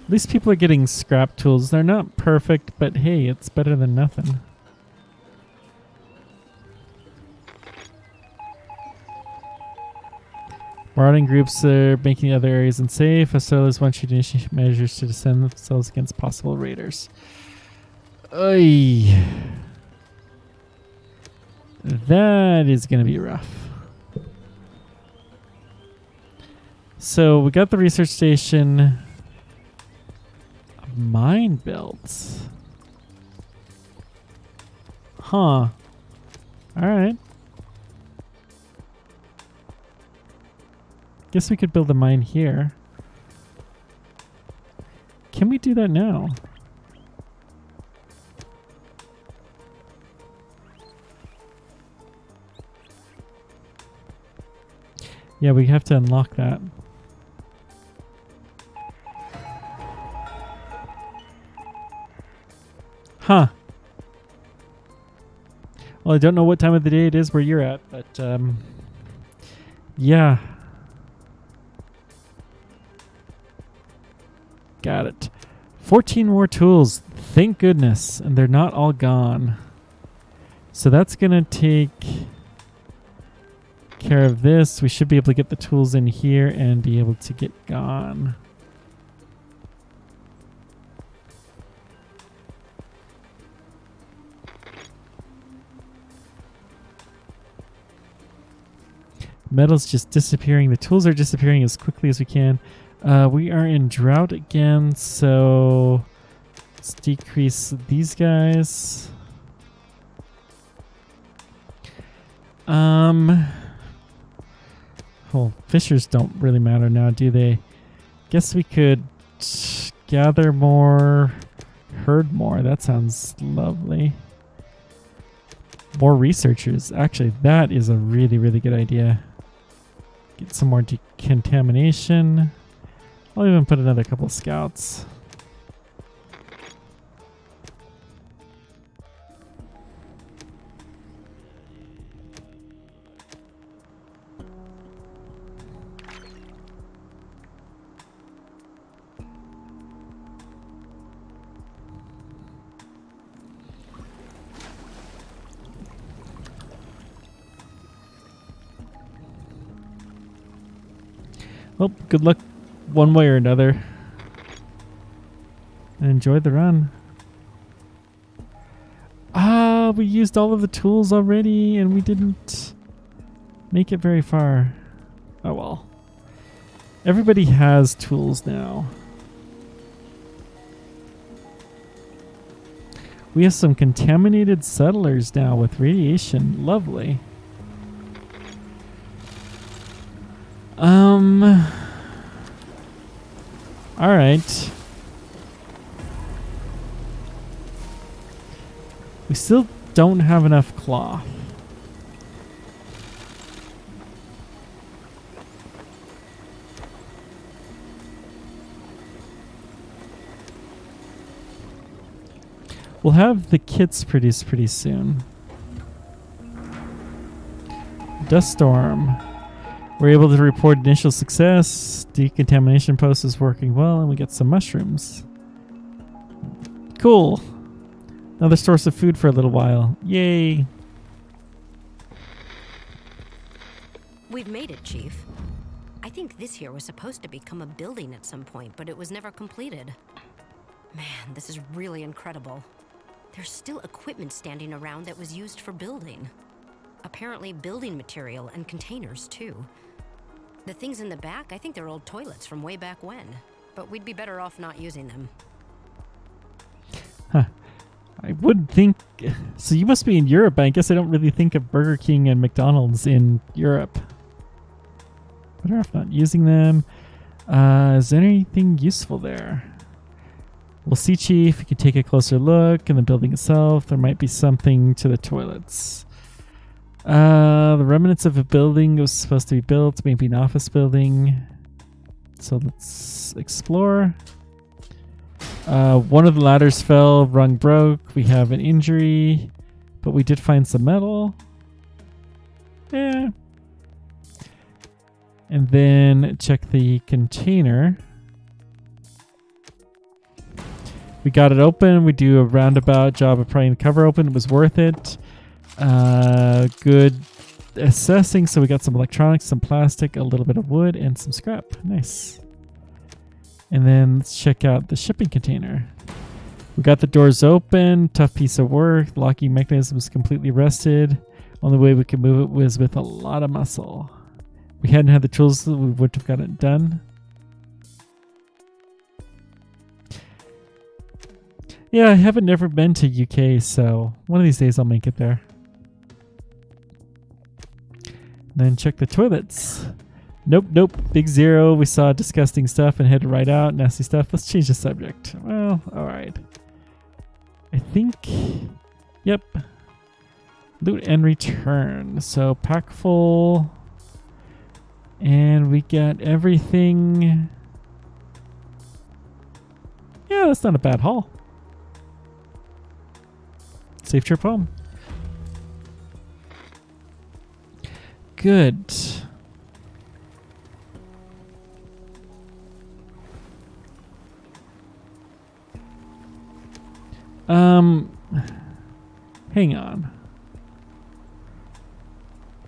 At least people are getting scrap tools. They're not perfect, but hey, it's better than nothing. Marauding groups are making other areas unsafe. Australians want you to initiate measures to defend themselves against possible raiders. Oy. That is going to be rough. So we got the research station. Mine built. Huh. Alright. Guess we could build a mine here. Can we do that now? Yeah, we have to unlock that. Huh. Well, I don't know what time of the day it is where you're at, but yeah. Got it. 14 more tools. Thank goodness. And they're not all gone. So that's going to take care of this. We should be able to get the tools in here and be able to get gone. Metal's just disappearing. The tools are disappearing as quickly as we can. We are in drought again, so let's decrease these guys. Well, fishers don't really matter now, do they? Guess we could gather more, herd more. That sounds lovely. More researchers. Actually, that is a really, really good idea. Get some more decontamination. I'll even put another couple scouts. Well, good luck one way or another. And enjoy the run. Ah, we used all of the tools already and we didn't make it very far. Oh well. Everybody has tools now. We have some contaminated settlers now with radiation. Lovely. All right. We still don't have enough cloth. We'll have the kits produced pretty soon. Dust storm. We're able to report initial success. Decontamination post is working well, and we get some mushrooms. Cool. Another source of food for a little while. Yay. We've made it, Chief. I think this here was supposed to become a building at some point, but it was never completed. Man, this is really incredible. There's still equipment standing around that was used for building. Apparently building material and containers, too. The things in the back, I think they're old toilets from way back when. But we'd be better off not using them. Huh. I would think... So you must be in Europe. I guess I don't really think of Burger King and McDonald's in Europe. Better off not using them. Is there anything useful there? We'll see, Chief. You can take a closer look in the building itself. There might be something to the toilets. The remnants of a building was supposed to be built. Maybe an office building. So let's explore. One of the ladders fell. Rung broke. We have an injury. But we did find some metal. Yeah. And then check the container. We got it open. We do a roundabout job of prying the cover open. It was worth it. Good assessing. So we got some electronics, some plastic, a little bit of wood, and some scrap. Nice. And then let's check out the shipping container. We got the doors open. Tough piece of work. Locking mechanism was completely rusted. Only way we could move it was with a lot of muscle. We hadn't had the tools, we would have got it done. Yeah, I haven't never been to UK, so one of these days I'll make it there. Then check the toilets. Nope. Big zero. We saw disgusting stuff and headed right out. Nasty stuff. Let's change the subject. Well, alright. I think... Yep. Loot and return. So, pack full... And we got everything. Yeah, that's not a bad haul. Safe trip home. Good. Hang on.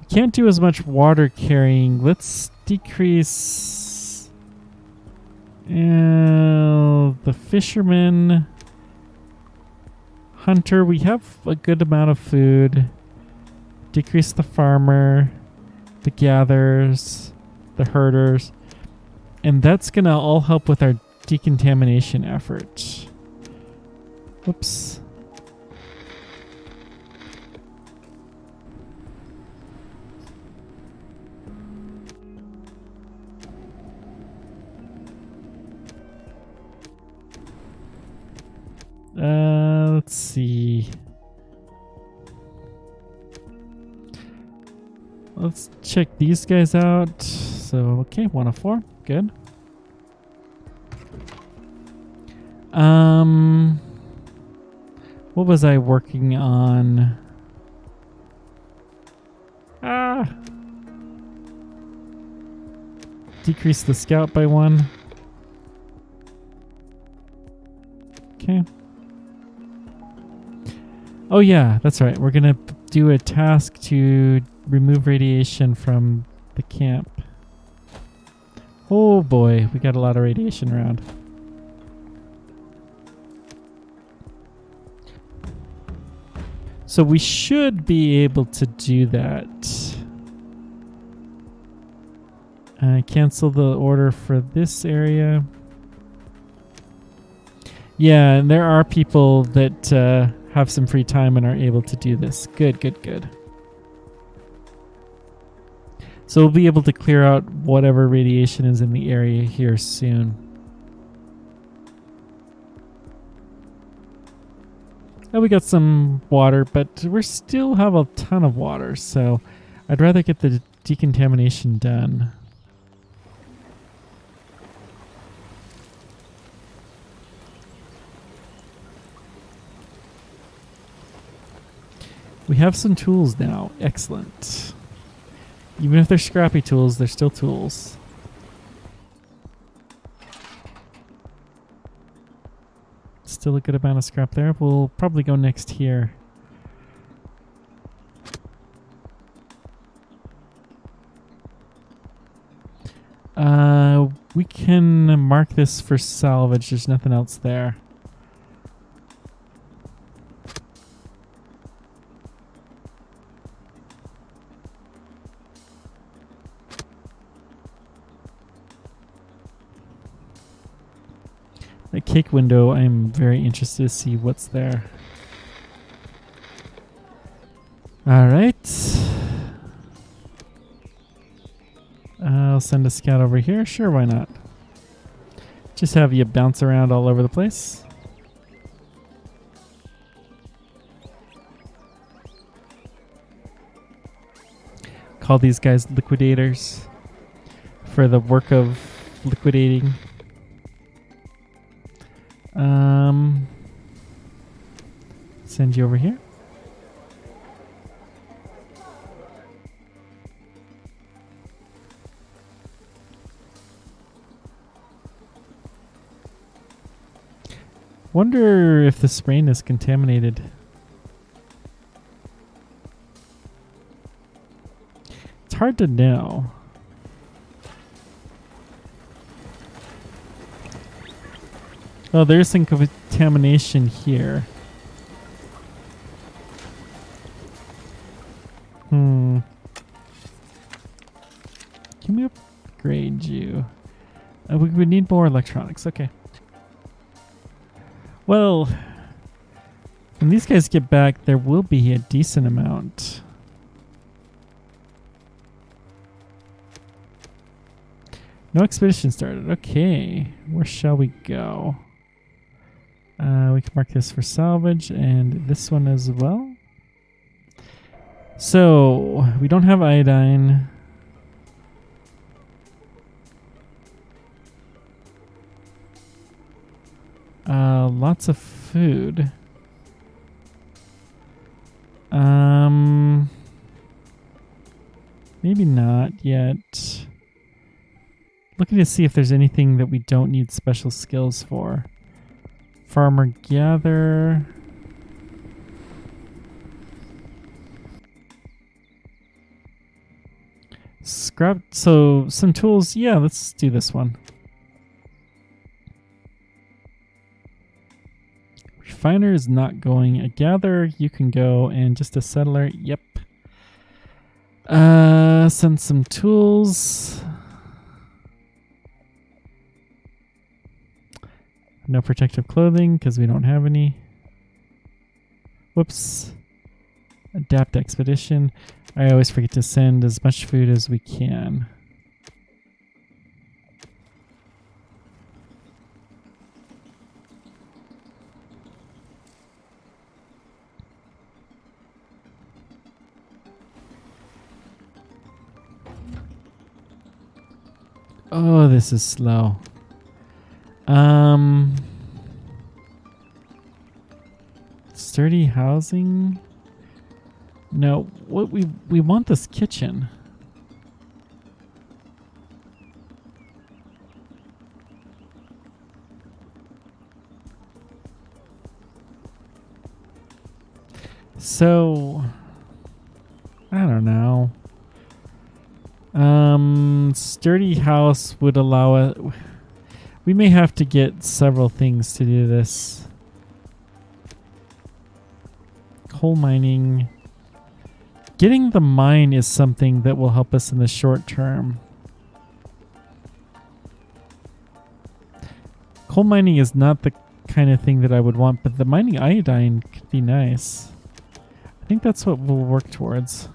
Can't do as much water carrying. Let's decrease the fisherman, hunter. We have a good amount of food. Decrease the farmer, the gatherers, the herders, and that's gonna all help with our decontamination effort. Whoops. Let's see. Let's check these guys out. So, okay, 1 of 4. Good. What was I working on? Decrease the scout by 1. Okay. Oh yeah, that's right. We're gonna do a task to remove radiation from the camp. Oh boy, we got a lot of radiation around. So we should be able to do that. Cancel the order for this area. Yeah, and there are people that have some free time and are able to do this. Good. So we'll be able to clear out whatever radiation is in the area here soon. Oh, we got some water, but we still have a ton of water, so I'd rather get the decontamination done. We have some tools now. Excellent. Even if they're scrappy tools, they're still tools. Still a good amount of scrap there. We'll probably go next here. We can mark this for salvage. There's nothing else there. The cake window, I'm very interested to see what's there. All right. I'll send a scout over here. Sure, why not? Just have you bounce around all over the place. Call these guys liquidators for the work of liquidating. Send you over here. Wonder if the sprain is contaminated. It's hard to know. Oh, there's some contamination here. Can we upgrade you? We would need more electronics. Okay. Well, when these guys get back, there will be a decent amount. No expedition started. Okay. Where shall we go? We can mark this for salvage and this one as well. So, we don't have iodine. Lots of food. Maybe not yet. Looking to see if there's anything that we don't need special skills for. Farmer gather. Scrap. So some tools. Yeah, let's do this one. Refiner is not going. A gather, you can go, and just a settler. Yep. Send some tools. No protective clothing because we don't have any. Whoops. Adapt expedition. I always forget to send as much food as we can. Oh, this is slow. Sturdy housing. No, what we want this kitchen. So I don't know. Sturdy house would allow it. We may have to get several things to do this. Coal mining. Getting the mine is something that will help us in the short term. Coal mining is not the kind of thing that I would want, but the mining iodine could be nice. I think that's what we'll work towards.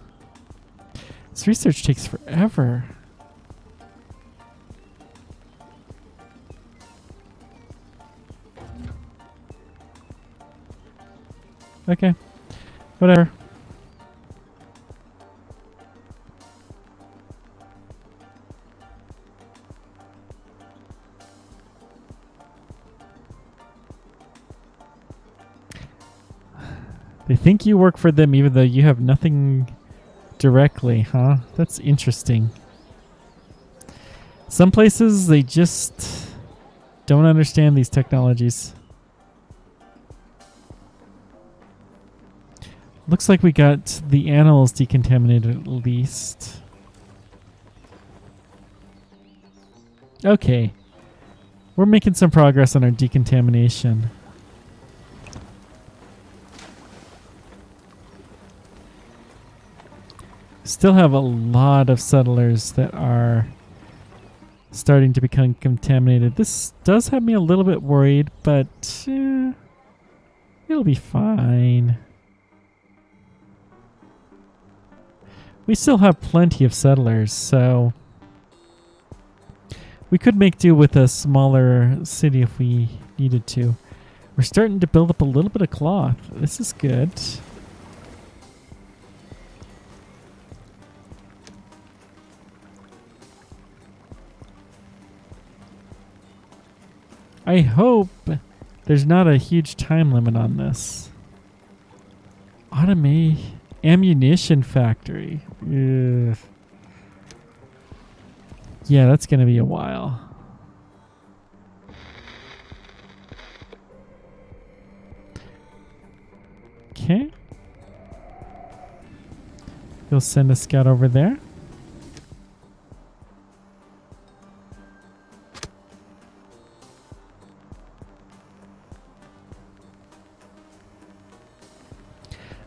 This research takes forever. Okay. Whatever. They think you work for them even though you have nothing directly, huh? That's interesting. Some places, they just don't understand these technologies. Looks like we got the animals decontaminated at least. Okay. We're making some progress on our decontamination. Still have a lot of settlers that are starting to become contaminated. This does have me a little bit worried, but it'll be fine. We still have plenty of settlers, so we could make do with a smaller city if we needed to. We're starting to build up a little bit of cloth. This is good. I hope there's not a huge time limit on this. Automate ammunition factory. Ugh. Yeah, that's going to be a while. Okay. You'll send a scout over there.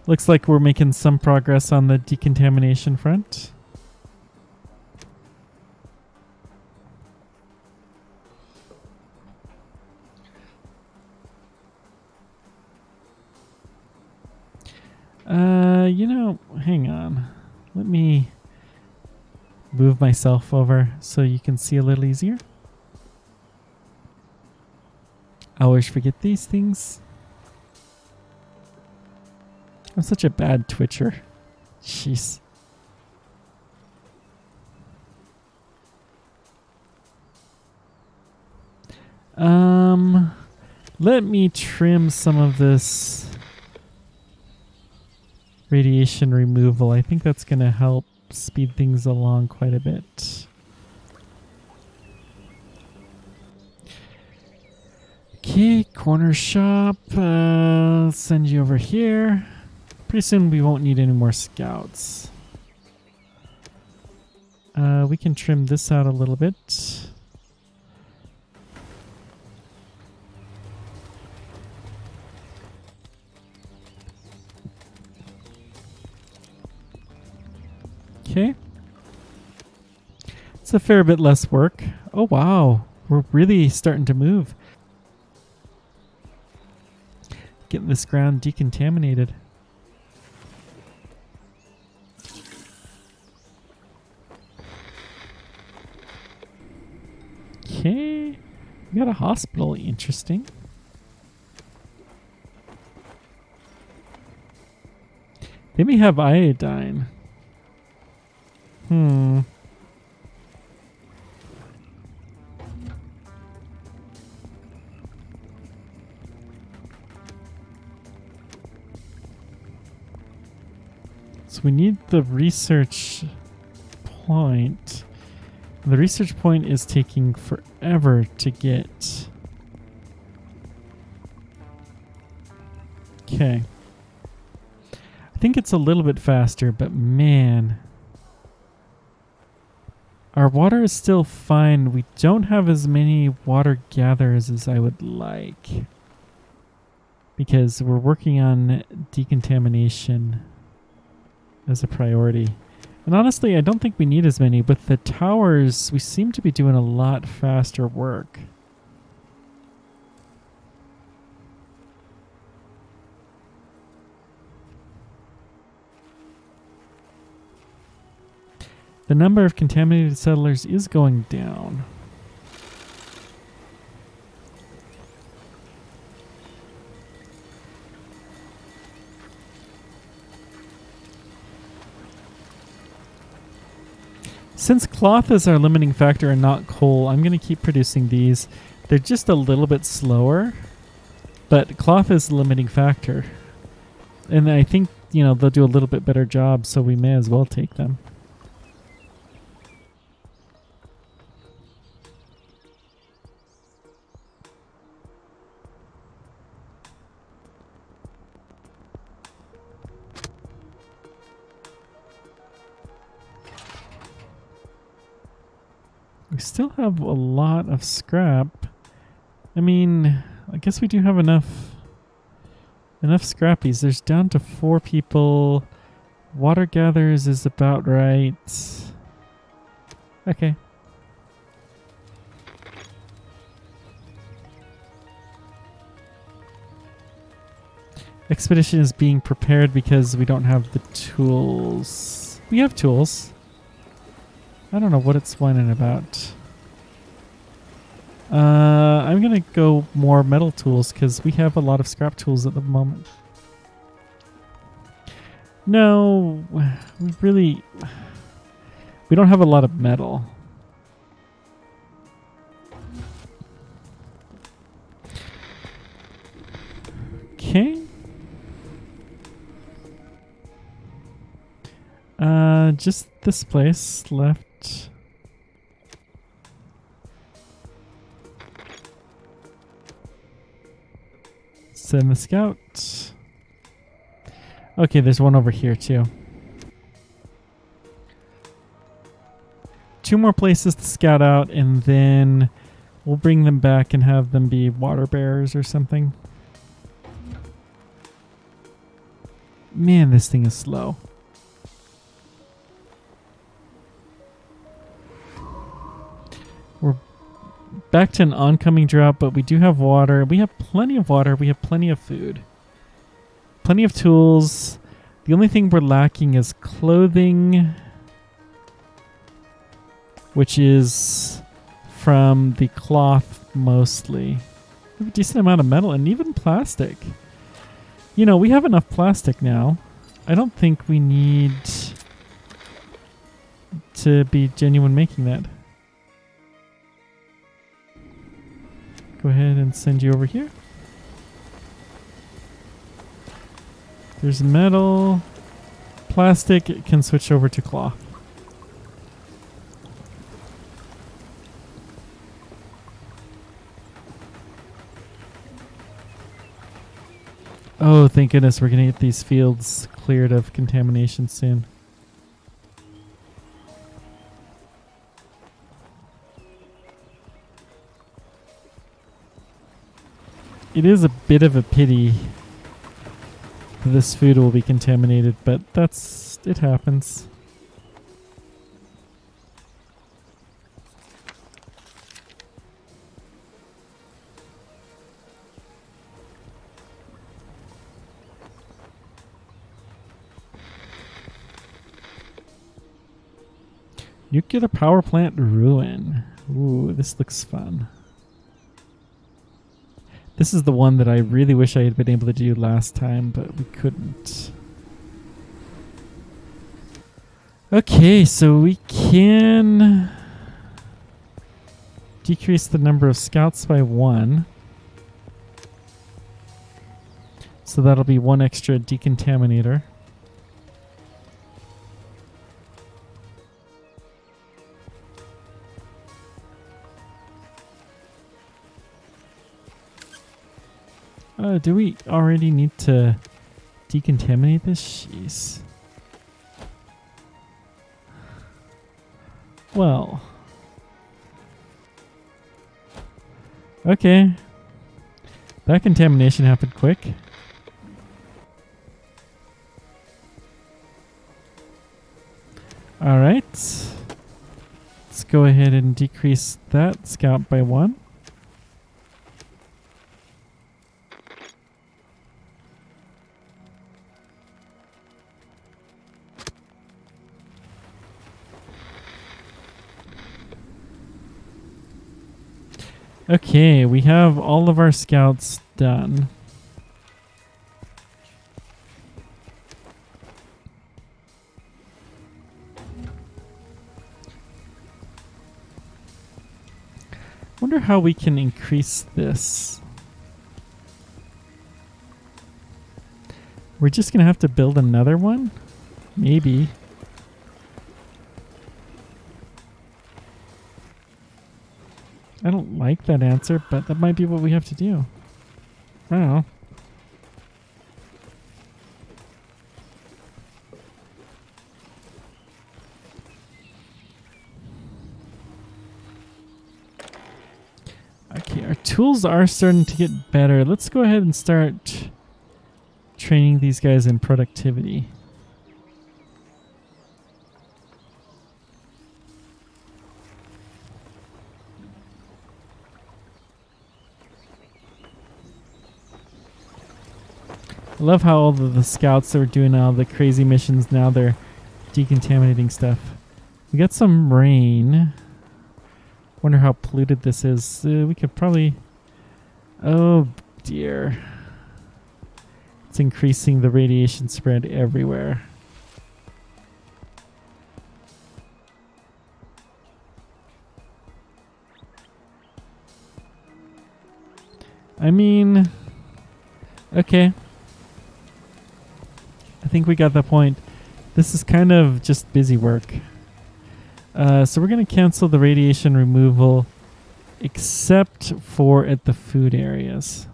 Looks like we're making some progress on the decontamination front. You know, hang on. Let me move myself over so you can see a little easier. I always forget these things. I'm such a bad Twitcher. Jeez. Let me trim some of this radiation removal. I think that's going to help speed things along quite a bit. Okay, corner shop. Send you over here. Pretty soon we won't need any more scouts. We can trim this out a little bit. Okay. It's a fair bit less work. Oh wow, we're really starting to move. Getting this ground decontaminated. Okay, we got a hospital. Interesting. They may have iodine. So we need the research point. The research point is taking forever to get. Okay. I think it's a little bit faster, but man. Our water is still fine. We don't have as many water gatherers as I would like. Because we're working on decontamination as a priority. And honestly, I don't think we need as many. With the towers, we seem to be doing a lot faster work. The number of contaminated settlers is going down. Since cloth is our limiting factor and not coal, I'm going to keep producing these. They're just a little bit slower, but cloth is the limiting factor. And I think, you know, they'll do a little bit better job, so we may as well take them. We still have a lot of scrap. I mean, I guess we do have enough scrappies. There's down to 4 people. Water gatherers is about right. Okay. Expedition is being prepared because we don't have the tools. We have tools. I don't know what it's whining about. I'm gonna go more metal tools because we have a lot of scrap tools at the moment. No, we don't have a lot of metal. Okay. Just this place left. Send the scout. Okay, there's one over here too. 2 more places to scout out, and then we'll bring them back and have them be water bearers or something. Man, this thing is slow. We're back to an oncoming drought, but we do have water. We have plenty of water. We have plenty of food. Plenty of tools. The only thing we're lacking is clothing, which is from the cloth mostly. We have a decent amount of metal and even plastic. You know, we have enough plastic now. I don't think we need to be genuine making that. Go ahead and send you over here. There's metal. Plastic, it can switch over to cloth. Oh, thank goodness we're going to get these fields cleared of contamination soon. It is a bit of a pity that this food will be contaminated, but it happens. Nuclear power plant ruin. Ooh, this looks fun. This is the one that I really wish I had been able to do last time, but we couldn't. Okay, so we can decrease the number of scouts by 1. So that'll be 1 extra decontaminator. Do we already need to decontaminate this? Jeez. Well. Okay. That contamination happened quick. Alright. Let's go ahead and decrease that scout by 1. Okay, we have all of our scouts done. Wonder how we can increase this. We're just gonna have to build another one? Maybe. I don't like that answer, but that might be what we have to do. I don't know. Okay, our tools are starting to get better. Let's go ahead and start training these guys in productivity. I love how all of the scouts that were doing all the crazy missions now they're decontaminating stuff. We got some rain. Wonder how polluted this is. We could probably... Oh dear. It's increasing the radiation spread everywhere. I mean... Okay. I think we got the point. This is kind of just busy work. So we're going to cancel the radiation removal except for at the food areas.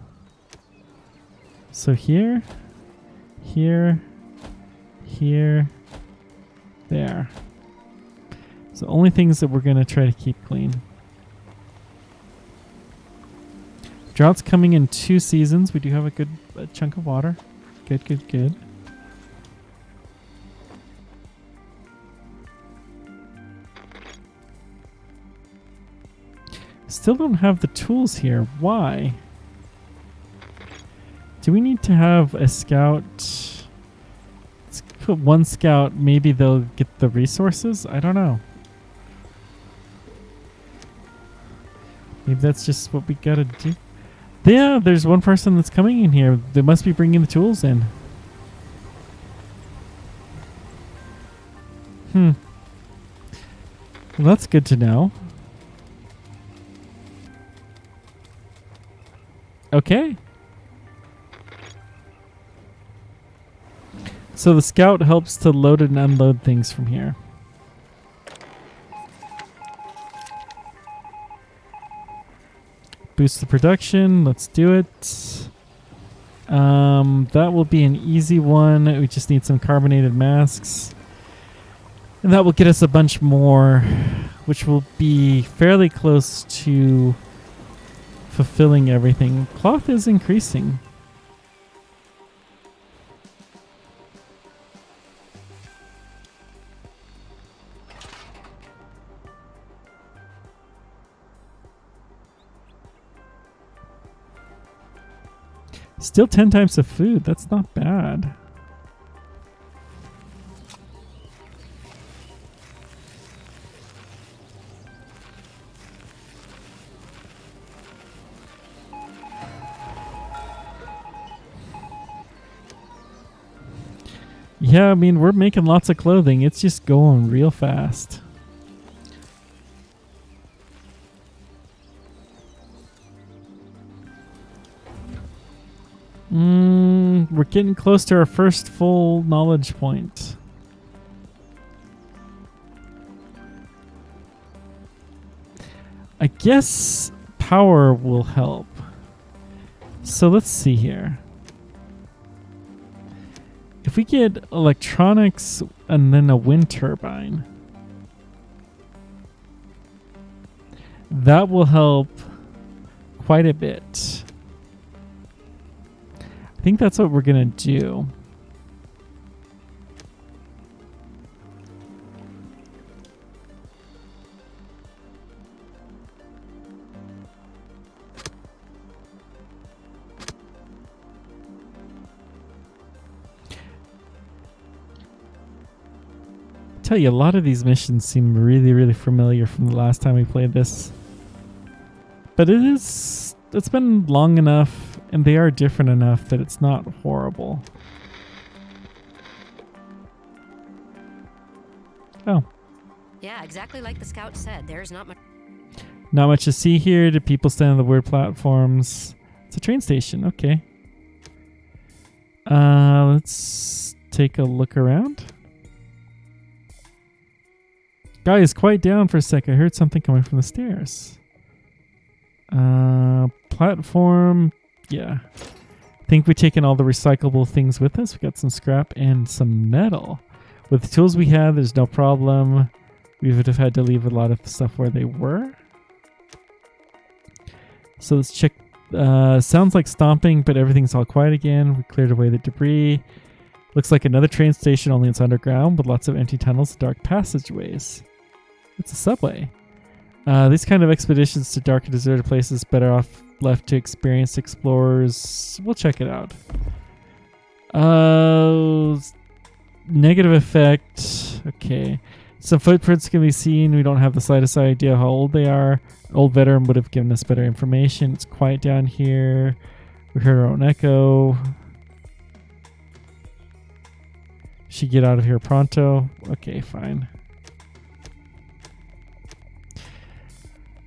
So here, here, here, there. So only things that we're going to try to keep clean. Drought's coming in 2 seasons. We do have a good chunk of water. Good, good, good. Still don't have the tools here. Why? Do we need to have a scout? Let's put 1 scout. Maybe they'll get the resources. I don't know. Maybe that's just what we gotta do. Yeah, there's 1 person that's coming in here. They must be bringing the tools in. Well, that's good to know. Okay. So the scout helps to load and unload things from here. Boost the production. Let's do it. That will be an easy one. We just need some carbonated masks. And that will get us a bunch more, which will be fairly close to fulfilling everything. Cloth is increasing. Still 10 types of food. That's not bad. Yeah, I mean, we're making lots of clothing. It's just going real fast. We're getting close to our first full knowledge point. I guess power will help. So let's see here. If we get electronics and then a wind turbine, that will help quite a bit. I think that's what we're gonna do. Tell you, a lot of these missions seem really, really familiar from the last time we played this. But it's been long enough, and they are different enough that it's not horrible. Oh. Yeah, exactly like the scout said. There's not much. Not much to see here. Do people stand on the weird platforms? It's a train station. Okay. Let's take a look around. Guys, quiet down for a sec. I heard something coming from the stairs. Platform. Yeah. I think we've taken all the recyclable things with us. We got some scrap and some metal. With the tools we have, there's no problem. We would have had to leave a lot of stuff where they were. So let's check. Sounds like stomping, but everything's all quiet again. We cleared away the debris. Looks like another train station, only it's underground, with lots of empty tunnels and dark passageways. It's a subway. These kind of expeditions to dark and deserted places better off left to experienced explorers. We'll check it out. Negative effect. Okay. Some footprints can be seen. We don't have the slightest idea how old they are. An old veteran would have given us better information. It's quiet down here. We heard our own echo. Should get out of here pronto. Okay, fine.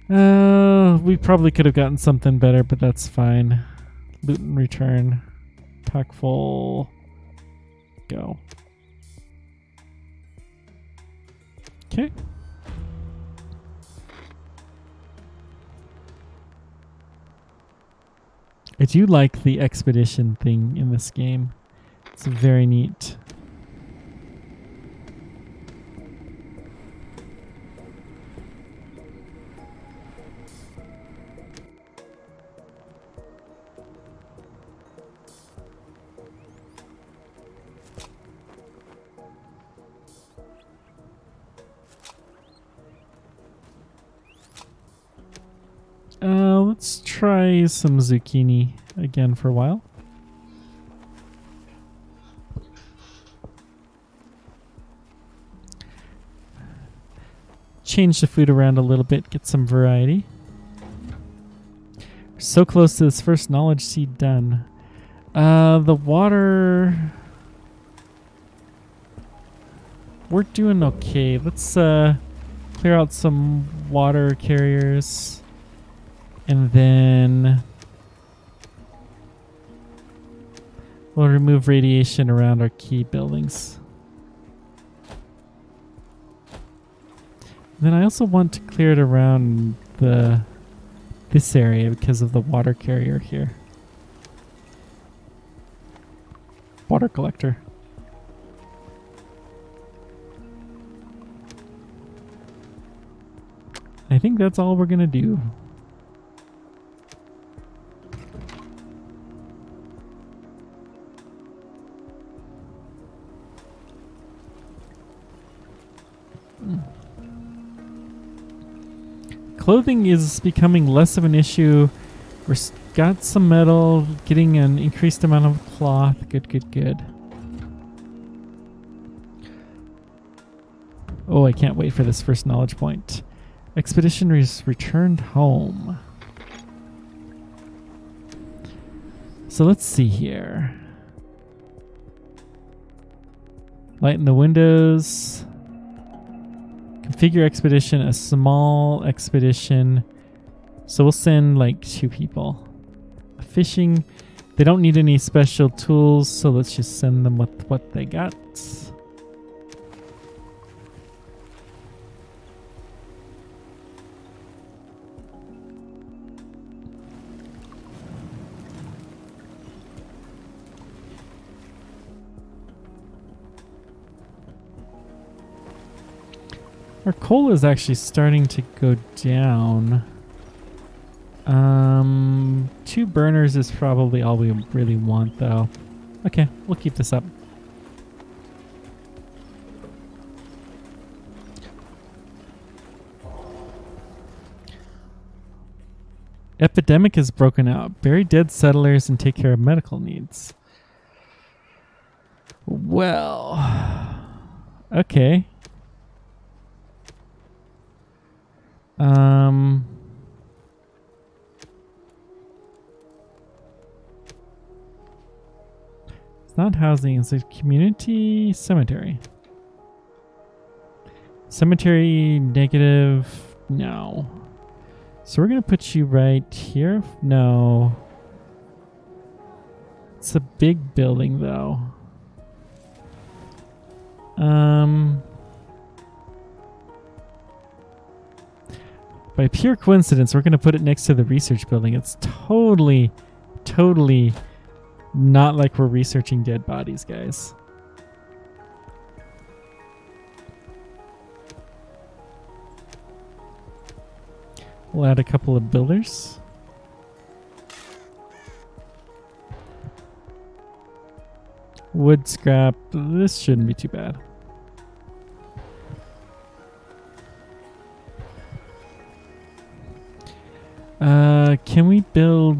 We probably could have gotten something better, but that's fine. Loot and return. Pack full. Go. Okay. I do like the expedition thing in this game. It's very neat. Let's try some zucchini again for a while. Change the food around a little bit, get some variety. We're so close to this first knowledge seed done. The water... We're doing okay. Let's clear out some water carriers. And then we'll remove radiation around our key buildings. And then I also want to clear it around this area because of the water carrier here. Water collector. I think that's all we're gonna do. Clothing is becoming less of an issue. We've got some metal, getting an increased amount of cloth. Good, good, good. Oh, I can't wait for this first knowledge point. Expedition is returned home. So let's see here. Lighten the windows. Configure expedition, a small expedition. So we'll send like 2 people. Fishing, they don't need any special tools, so let's just send them with what they got. Our coal is actually starting to go down. 2 burners is probably all we really want, though. Okay, we'll keep this up. Epidemic has broken out. Bury dead settlers and take care of medical needs. Well, okay. It's not housing, it's a community cemetery. Cemetery negative, no. So we're gonna put you right here. No. It's a big building though. By pure coincidence, we're going to put it next to the research building. It's totally not like we're researching dead bodies, guys. We'll add a couple of builders. Wood scrap. This shouldn't be too bad. Can we build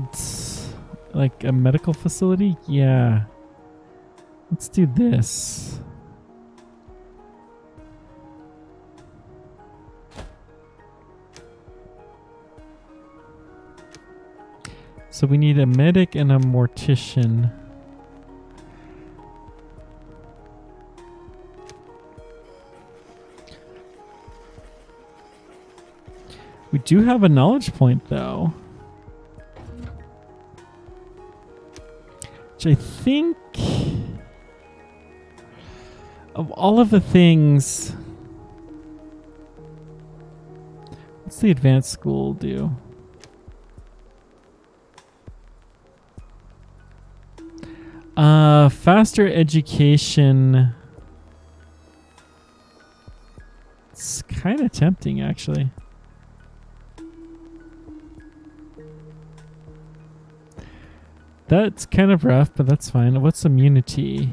like a medical facility? Yeah. Let's do this. So we need a medic and a mortician. We do have a knowledge point, though. Which I think... of all of the things... what's the advanced school do? Faster education. It's kind of tempting, actually. That's kind of rough, but that's fine. What's immunity?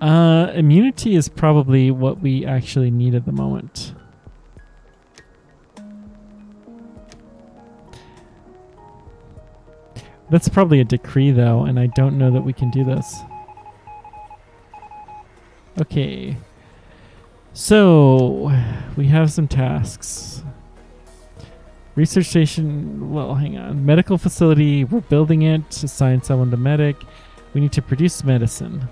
Immunity is probably what we actually need at the moment. That's probably a decree, though, and I don't know that we can do this. Okay. So, we have some tasks. Research station, well, hang on. Medical facility, we're building it. Assign someone to medic. We need to produce medicine.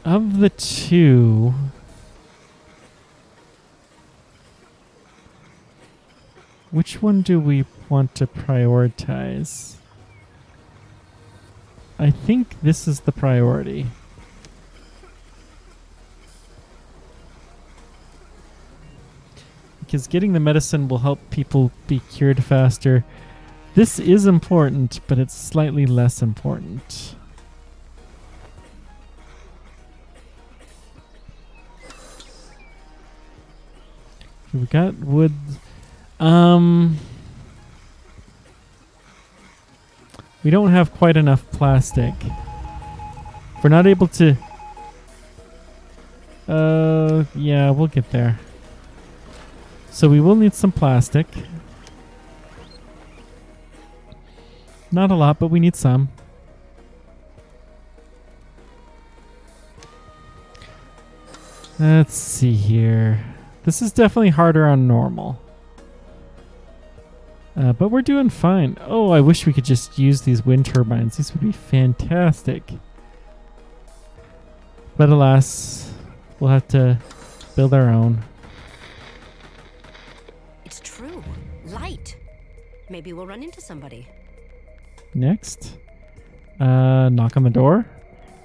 Of the two, which one do we want to prioritize? I think this is the priority. Because getting the medicine will help people be cured faster. This is important, but it's slightly less important. We got wood. We don't have quite enough plastic. We're not able to... yeah, we'll get there. So we will need some plastic. Not a lot, but we need some. Let's see here. This is definitely harder on normal. But we're doing fine. Oh, I wish we could just use these wind turbines. These would be fantastic. But alas, we'll have to build our own. It's true. Light. Maybe we'll run into somebody. Next. Knock on the door.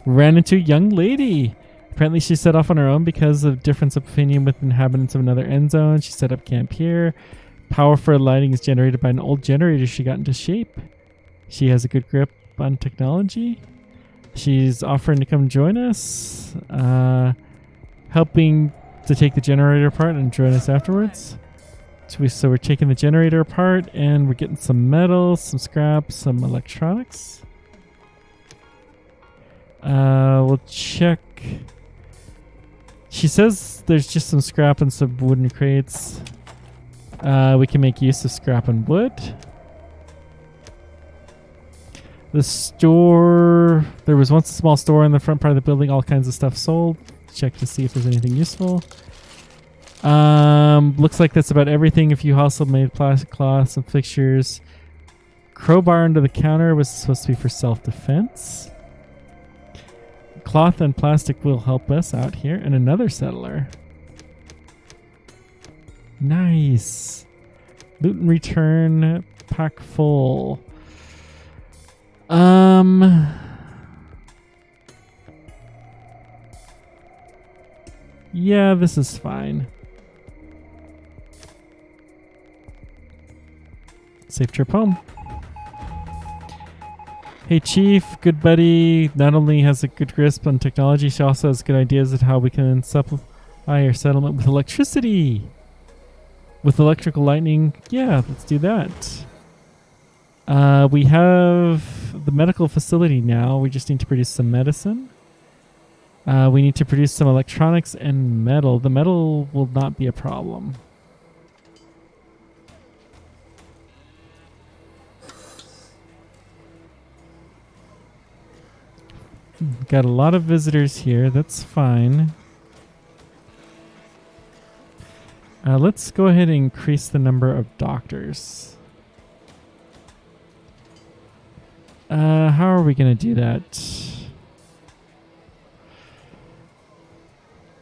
Ran into a young lady. Apparently she set off on her own because of difference of opinion with inhabitants of another end zone. She set up camp here. Power for lighting is generated by an old generator she got into shape. She has a good grip on technology. She's offering to come join us. Helping to take the generator apart and join us afterwards. So we're taking the generator apart and we're getting some metal, some scrap, some electronics. We'll check. She says there's just some scrap and some wooden crates. We can make use of scrap and wood. The store, there was once a small store in the front part of the building, all kinds of stuff sold. Check to see if there's anything useful. Looks like that's about everything. A few household made plastic cloths and fixtures. Crowbar under the counter was supposed to be for self-defense. Cloth and plastic will help us out here. And another settler. Nice. Loot and return. Pack full. Yeah, this is fine. Safe trip home. Hey Chief, good buddy. Not only has a good grasp on technology, she also has good ideas of how we can supply our settlement with electricity. With electrical lightning, yeah, let's do that. We have the medical facility now. We just need to produce some medicine. We need to produce some electronics and metal. The metal will not be a problem. got a lot of visitors here. That's fine. Let's go ahead and increase the number of doctors. How are we going to do that?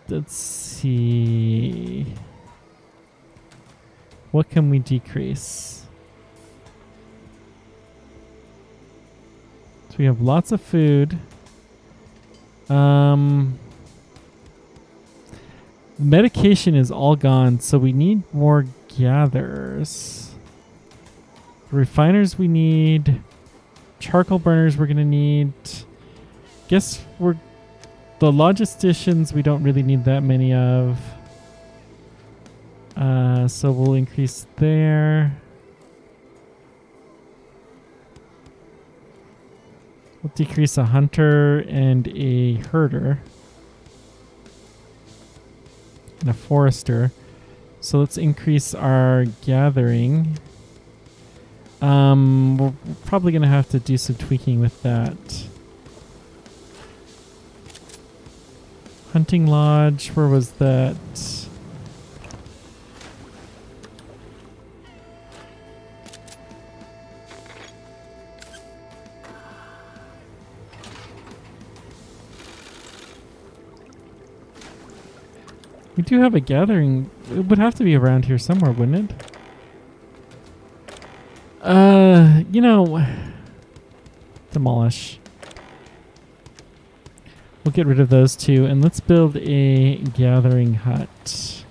Let's see. What can we decrease? So we have lots of food. Medication is all gone, so we need more gatherers. Refiners we need. Charcoal burners we're gonna need. Guess we're the logisticians we don't really need that many of. So we'll increase there. We'll decrease a hunter and a herder. And a forester. So let's increase our gathering. We're probably going to have to do some tweaking with that. Hunting lodge, where was that? We do have a gathering. It would have to be around here somewhere, wouldn't it? You know, demolish. We'll get rid of those two, and let's build a gathering hut.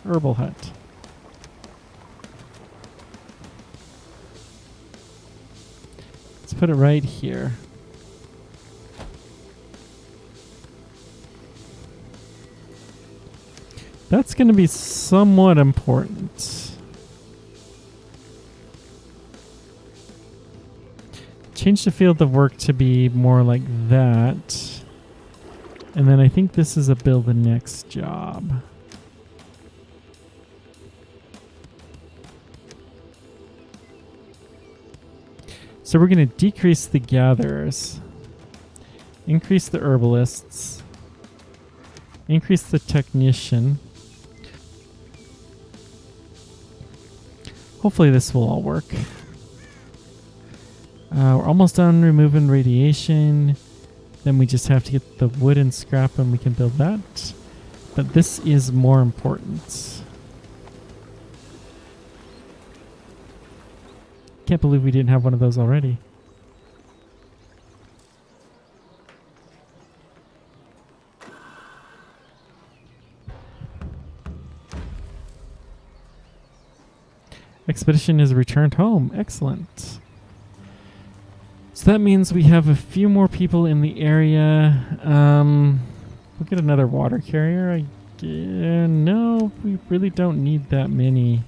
Herbal hut. Let's put it right here. That's going to be somewhat important. Change the field of work to be more like that. And then I think this is a build the next job. So we're going to decrease the gatherers. Increase the herbalists. Increase the technician. Hopefully this will all work. We're almost done removing radiation. Then we just have to get the wood and scrap and we can build that. But this is more important. Can't believe we didn't have one of those already. Expedition is returned home. Excellent. So that means we have a few more people in the area. We'll get another water carrier. No, we really don't need that many.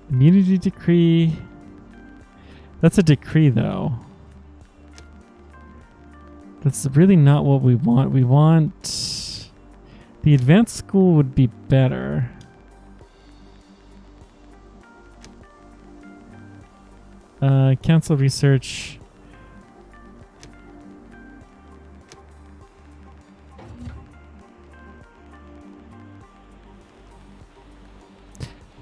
Immunity decree. That's a decree, though. That's really not what we want. We want... The advanced school would be better. Cancel research.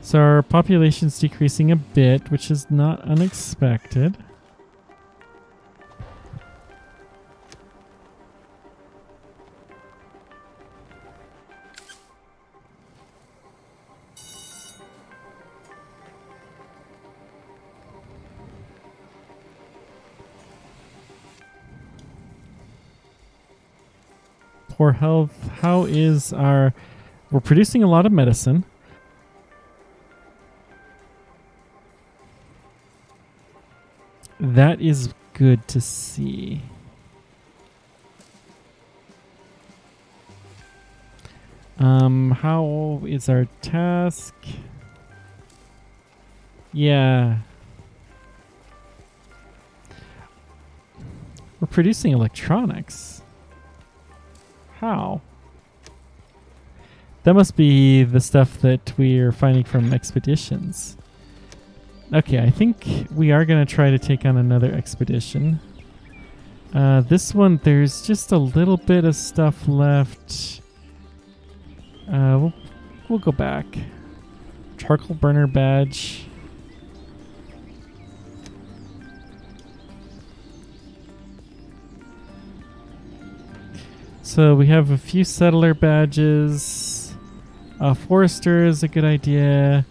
So our population's decreasing a bit, which is not unexpected. Poor health. How is our... We're producing a lot of medicine. That is good to see. How is our task? Yeah. We're producing electronics. How? That must be the stuff that we're finding from expeditions. Okay, I think we are going to try to take on another expedition. This one, there's just a little bit of stuff left. We'll go back. Charcoal burner badge. So we have a few settler badges. Forester is a good idea.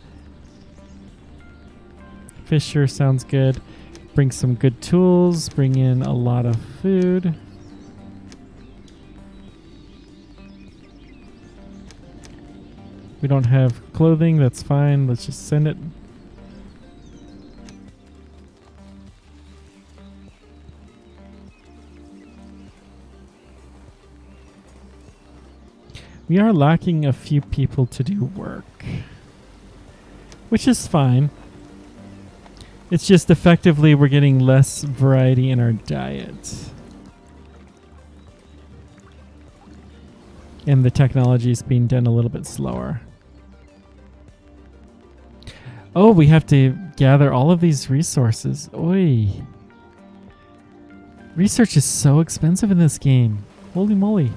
Fisher sounds good. Bring some good tools. Bring in a lot of food. We don't have clothing. That's fine. Let's just send it. We are lacking a few people to do work, which is fine. It's just effectively we're getting less variety in our diet. And the technology is being done a little bit slower. Oh, we have to gather all of these resources. Oi. Research is so expensive in this game. Holy moly.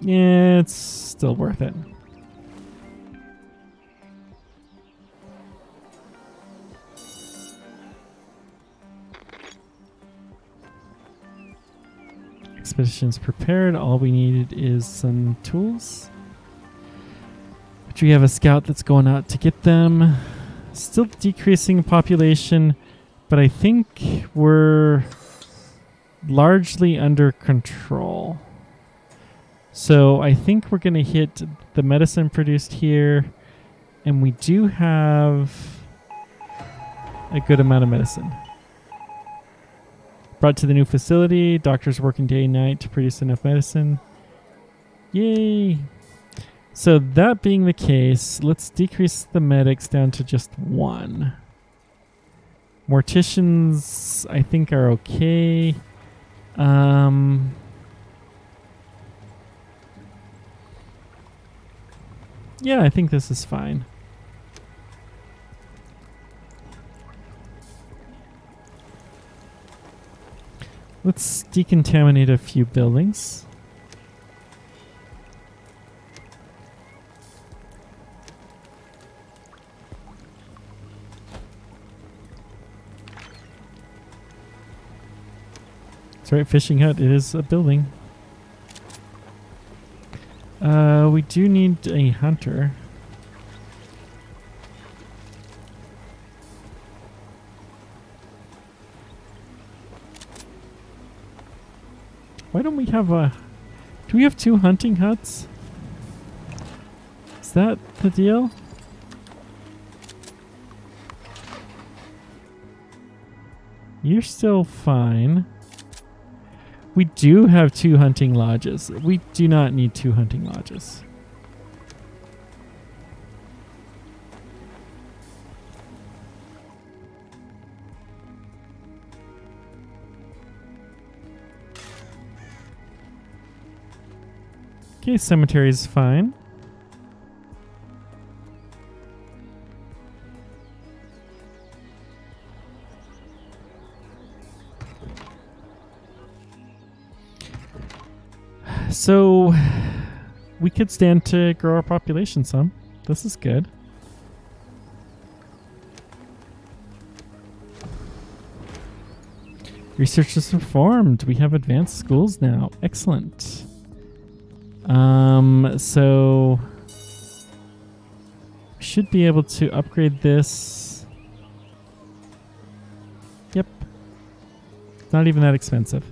Yeah, it's still worth it. Expedition's prepared. All we needed is some tools. Which we have a scout that's going out to get them. Still decreasing population, but I think we're largely under control. So I think we're going to hit the medicine produced here, and we do have a good amount of medicine. Brought to the new facility. Doctors working day and night to produce enough medicine. Yay! So that being the case, let's decrease the medics down to just 1. Morticians, I think, are okay. Yeah, I think this is fine. Let's decontaminate a few buildings. That's right, fishing hut is a building. We do need a hunter. Why don't we have a... Do we have 2 hunting huts? Is that the deal? You're still fine. We do have 2 hunting lodges. We do not need 2 hunting lodges. Okay, cemetery is fine. So we could stand to grow our population some. This is good. Research is performed. We have advanced schools now. Excellent. So we should be able to upgrade this. Yep. It's not even that expensive.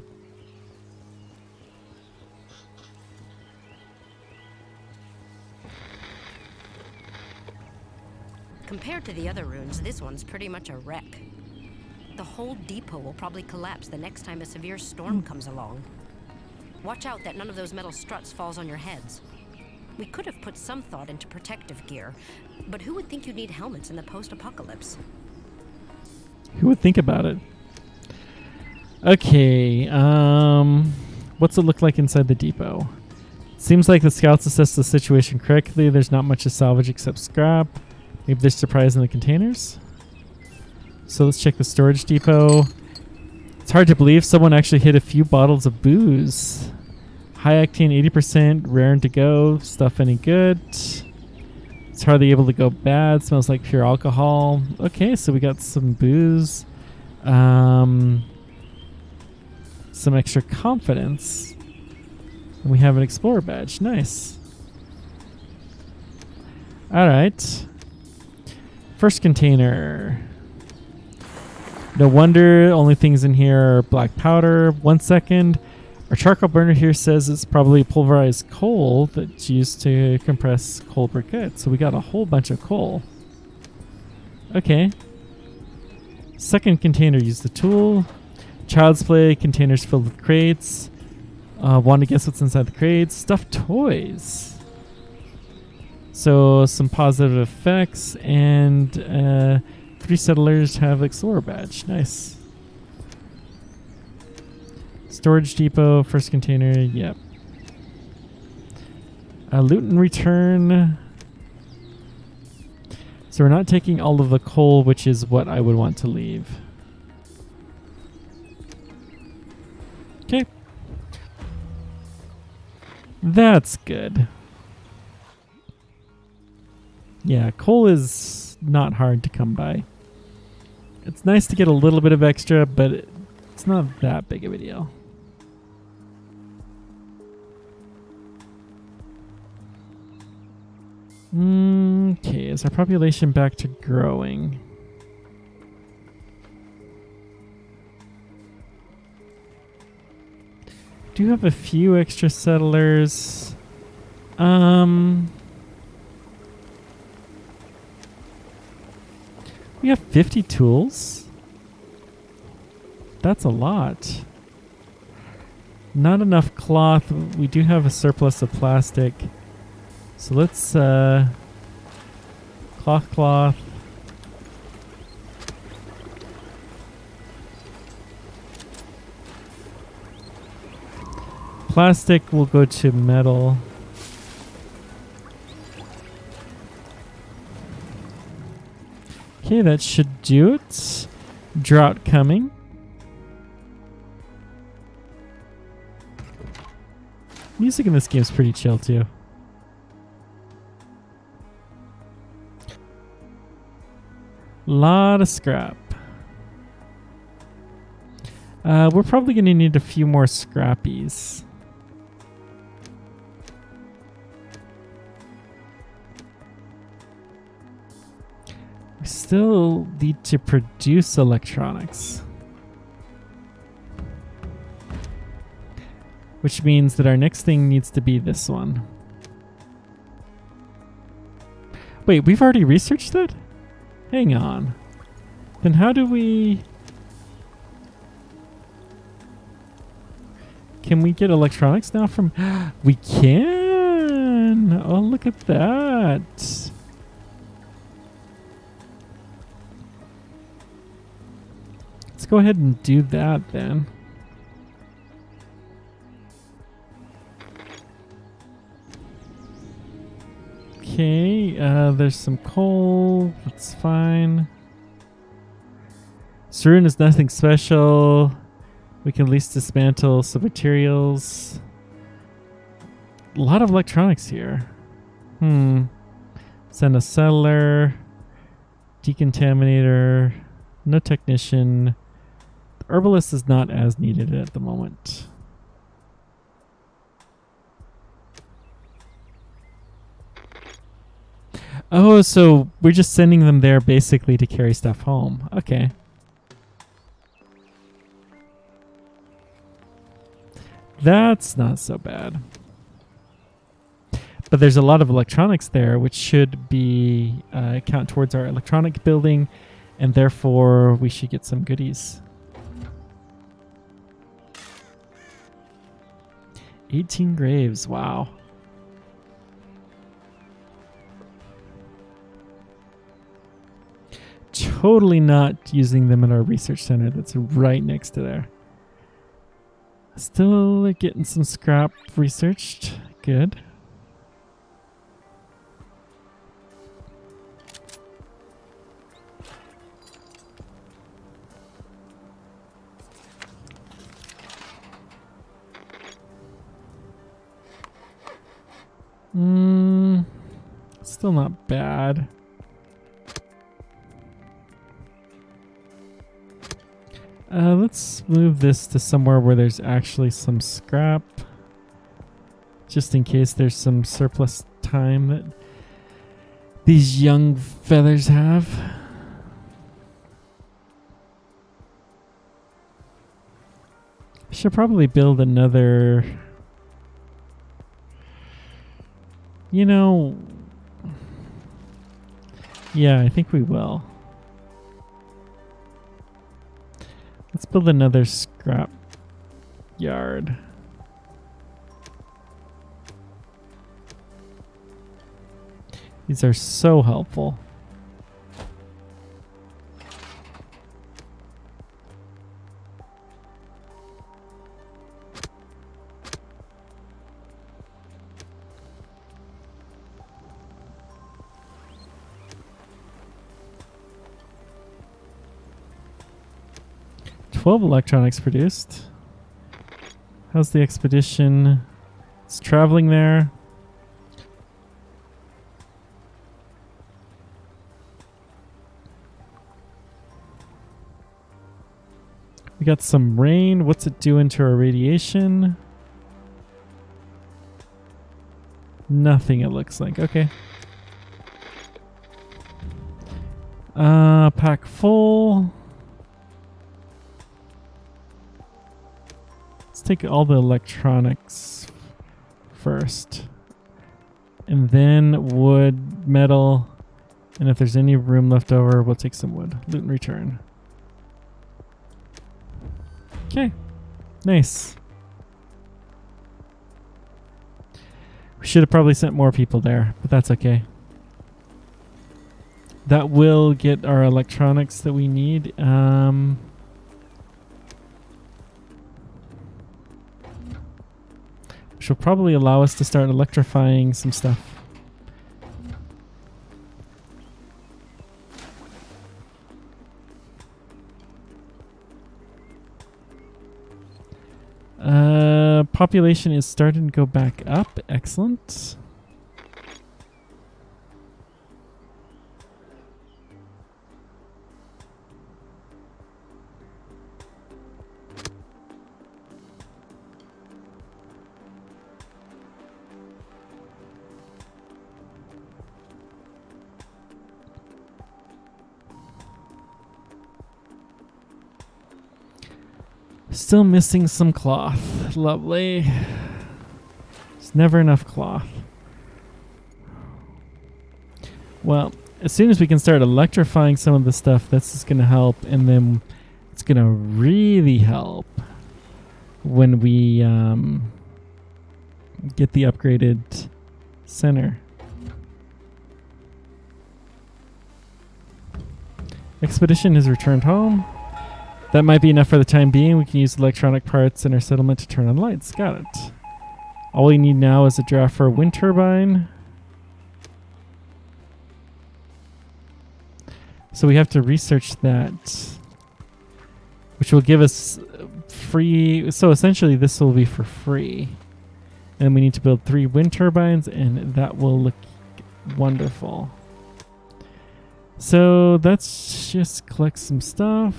Compared to the other ruins, this one's pretty much a wreck. The whole depot will probably collapse the next time a severe storm comes along. Watch out that none of those metal struts falls on your heads. We could have put some thought into protective gear, but who would think you'd need helmets in the post-apocalypse? Who would think about it? Okay, what's it look like inside the depot? Seems like the scouts assessed the situation correctly. There's not much to salvage except scrap. Maybe there's surprise in the containers. So let's check the storage depot. It's hard to believe someone actually hid a few bottles of booze. High octane, 80%, raring to go. Stuff any good? It's hardly able to go bad. Smells like pure alcohol. Okay, so we got some booze. Some extra confidence. And we have an explorer badge. Nice. Alright. First container. No wonder only things in here are black powder. 1 second. Our charcoal burner here says it's probably pulverized coal that's used to compress coal briquette. So we got a whole bunch of coal. Okay. Second container, use the tool. Child's play, containers filled with crates. Want to guess what's inside the crates? Stuffed toys. So some positive effects, and 3 settlers have explorer badge. Nice. Storage depot, first container, yep. Loot and return. So we're not taking all of the coal, which is what I would want to leave. Okay. That's good. Yeah, coal is not hard to come by. It's nice to get a little bit of extra, but it's not that big of a deal. Okay, is our population back to growing? Do have a few extra settlers. We have 50 tools. That's a lot. Not enough cloth. We do have a surplus of plastic. So let's cloth. Plastic will go to metal. Okay, that should do it. Drought coming. Music in this game is pretty chill too. Lot of scrap. We're probably going to need a few more scrappies. We still need to produce electronics. Which means that our next thing needs to be this one. Wait, we've already researched that? Hang on. Then how do we... Can we get electronics now from... We can! Oh, look at that. Let's go ahead and do that then. Okay, there's some coal. That's fine. Saroon is nothing special. We can at least dismantle some materials. A lot of electronics here. Send a settler. Decontaminator. No technician. The herbalist is not as needed at the moment. Oh, so we're just sending them there basically to carry stuff home. Okay. That's not so bad. But there's a lot of electronics there, which should be count towards our electronic building, and therefore we should get some goodies. 18 graves, wow. totally not using them in our research center that's right next to there. Still getting some scrap researched. Good. Still not bad. Let's move this to somewhere where there's actually some scrap. Just in case there's some surplus time that these young feathers have. Should probably build another... You know... Yeah, I think we will. Let's build another scrap yard. These are so helpful. "12 electronics produced." How's the expedition? It's traveling there. We got some rain. What's it doing to our radiation? Nothing, it looks like. Okay. Pack full. Let's take all the electronics first. And then wood, metal, and if there's any room left over, we'll take some wood. Loot and return. Okay, nice. We should have probably sent more people there, but that's okay. That will get our electronics that we need. Which will probably allow us to start electrifying some stuff. Population is starting to go back up. Excellent. Still missing some cloth. Lovely. There's never enough cloth. Well, as soon as we can start electrifying some of the stuff, this is going to help. And then it's going to really help when we get the upgraded center. Expedition has returned home. That might be enough for the time being. We can use electronic parts in our settlement to turn on lights. Got it. All we need now is a draft for a wind turbine. So we have to research that, which will give us free. So essentially this will be for free. And we need to build 3 wind turbines, and that will look wonderful. So let's just collect some stuff.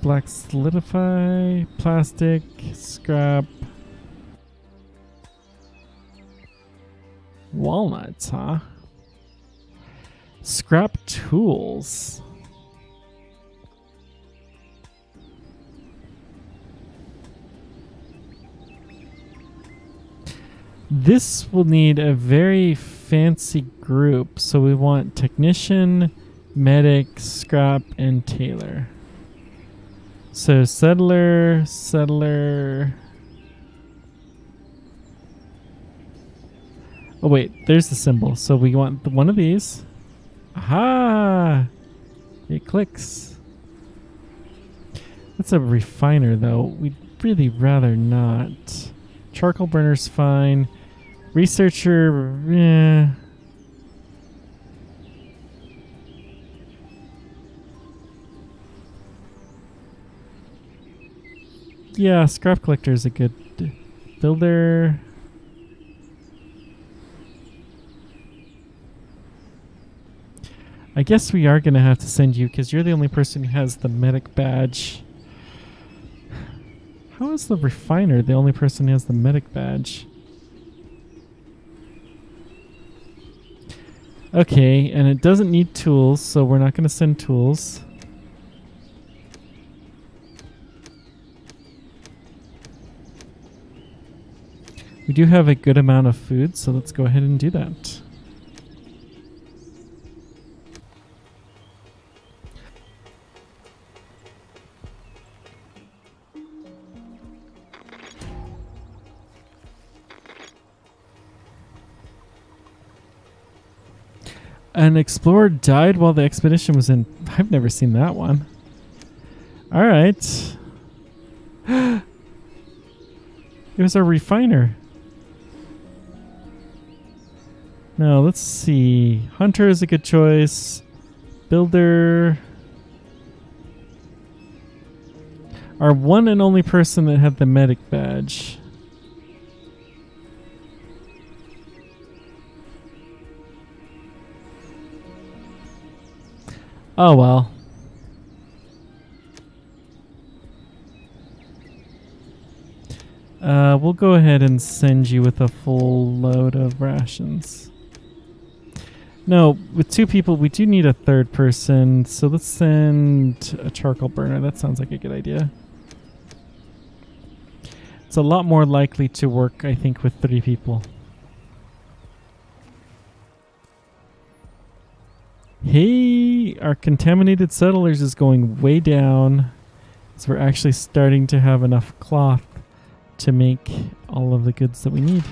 Black solidify, plastic, scrap, walnuts, huh? Scrap tools. This will need a very fancy group, so we want technician, medic, scrap, and tailor. So settler. Oh wait, there's the symbol. So we want one of these. Aha! It clicks. That's a refiner, though. We'd really rather not. Charcoal burner's fine. Researcher, eh. Yeah, scrap collector is a good builder. I guess we are going to have to send you because you're the only person who has the medic badge. How is the refiner the only person who has the medic badge? Okay, and it doesn't need tools, so we're not going to send tools. We do have a good amount of food, so let's go ahead and do that. An explorer died while the expedition was in... I've never seen that one. Alright. It was a refiner. No, let's see. Hunter is a good choice. Builder. Our one and only person that had the medic badge. Oh well. We'll go ahead and send you with a full load of rations. No, with two people, we do need a third person, so let's send a charcoal burner. That sounds like a good idea. It's a lot more likely to work, I think, with 3 people. Hey, our contaminated settlers is going way down. So we're actually starting to have enough cloth to make all of the goods that we need.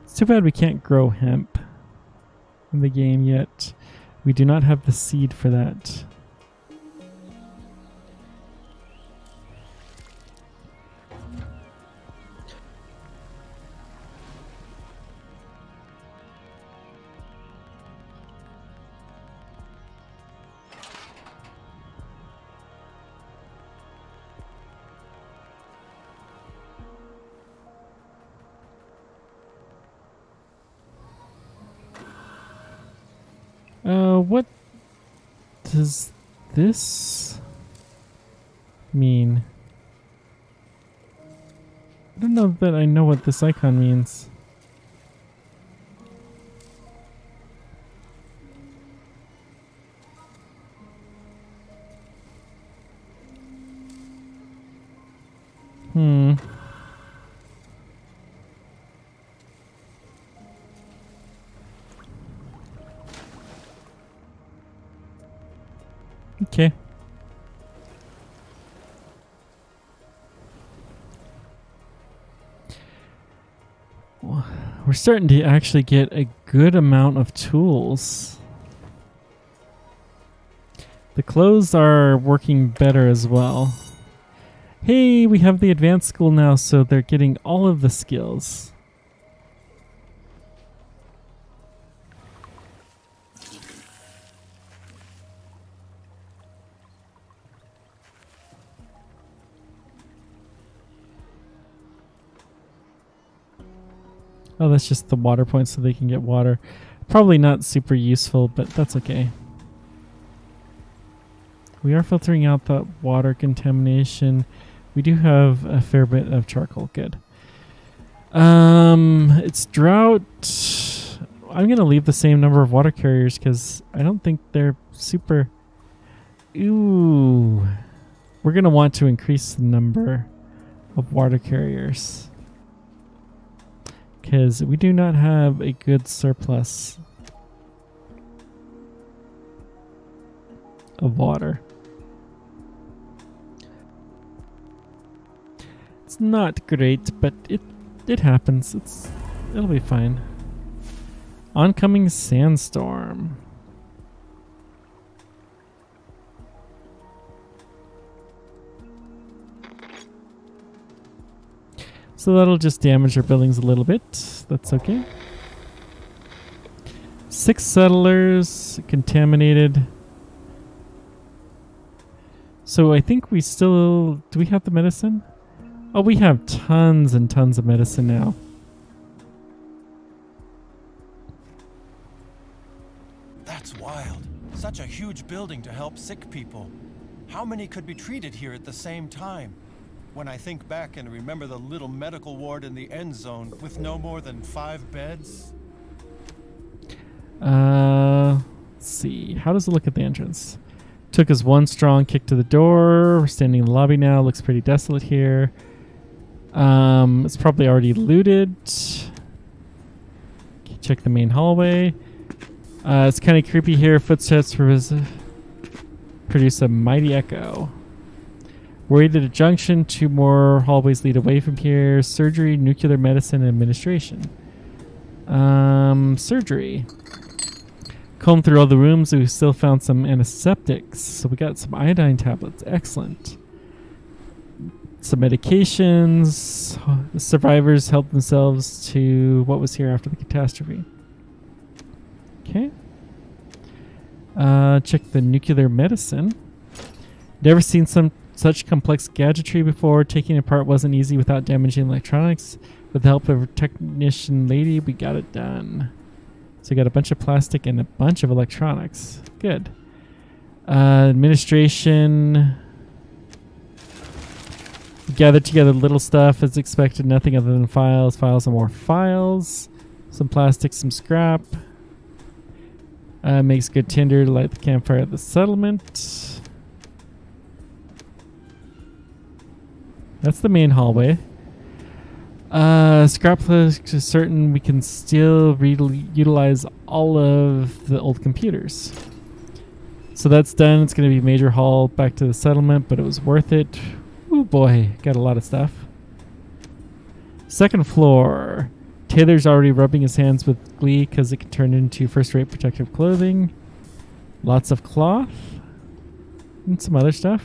It's too bad we can't grow hemp in the game yet. We do not have the seed for that. What does this mean? I don't know that I know what this icon means. Okay. We're starting to actually get a good amount of tools. The clothes are working better as well. Hey, we have the advanced school now, so they're getting all of the skills. Oh, that's just the water points so they can get water. Probably not super useful, but that's okay. We are filtering out the water contamination. We do have a fair bit of charcoal. Good. It's drought. I'm going to leave the same number of water carriers because I don't think they're super... Ooh. We're going to want to increase the number of water carriers, because we do not have a good surplus of water. It's not great, but it happens. It'll be fine. Oncoming sandstorm. So that'll just damage our buildings a little bit. That's okay. 6 settlers contaminated. So I think we still... Do we have the medicine? Oh, we have tons and tons of medicine now. That's wild. Such a huge building to help sick people. How many could be treated here at the same time? When I think back and remember the little medical ward in the end zone with no more than 5 beds. Let's see. How does it look at the entrance? Took us 1 strong kick to the door. We're standing in the lobby now. Looks pretty desolate here. It's probably already looted. Okay, check the main hallway. It's kind of creepy here. Footsteps produce a mighty echo. Worried at a junction. 2 more hallways lead away from here. Surgery, nuclear medicine, and administration. Surgery. Combed through all the rooms. We still found some antiseptics. So we got some iodine tablets. Excellent. Some medications. The survivors helped themselves to what was here after the catastrophe. Okay. Check the nuclear medicine. Never seen such complex gadgetry before. Taking it apart wasn't easy without damaging electronics. With the help of a technician lady, we got it done. So we got a bunch of plastic and a bunch of electronics. Good. Administration. Gathered together little stuff as expected. Nothing other than files. Files and more files. Some plastic, some scrap. Makes good tinder to light the campfire at the settlement. That's the main hallway. Scrap list is certain we can still utilize all of the old computers. So that's done. It's going to be major haul back to the settlement, but it was worth it. Oh boy, got a lot of stuff. 2nd floor. Taylor's already rubbing his hands with glee because it can turn into first-rate protective clothing. Lots of cloth. And some other stuff.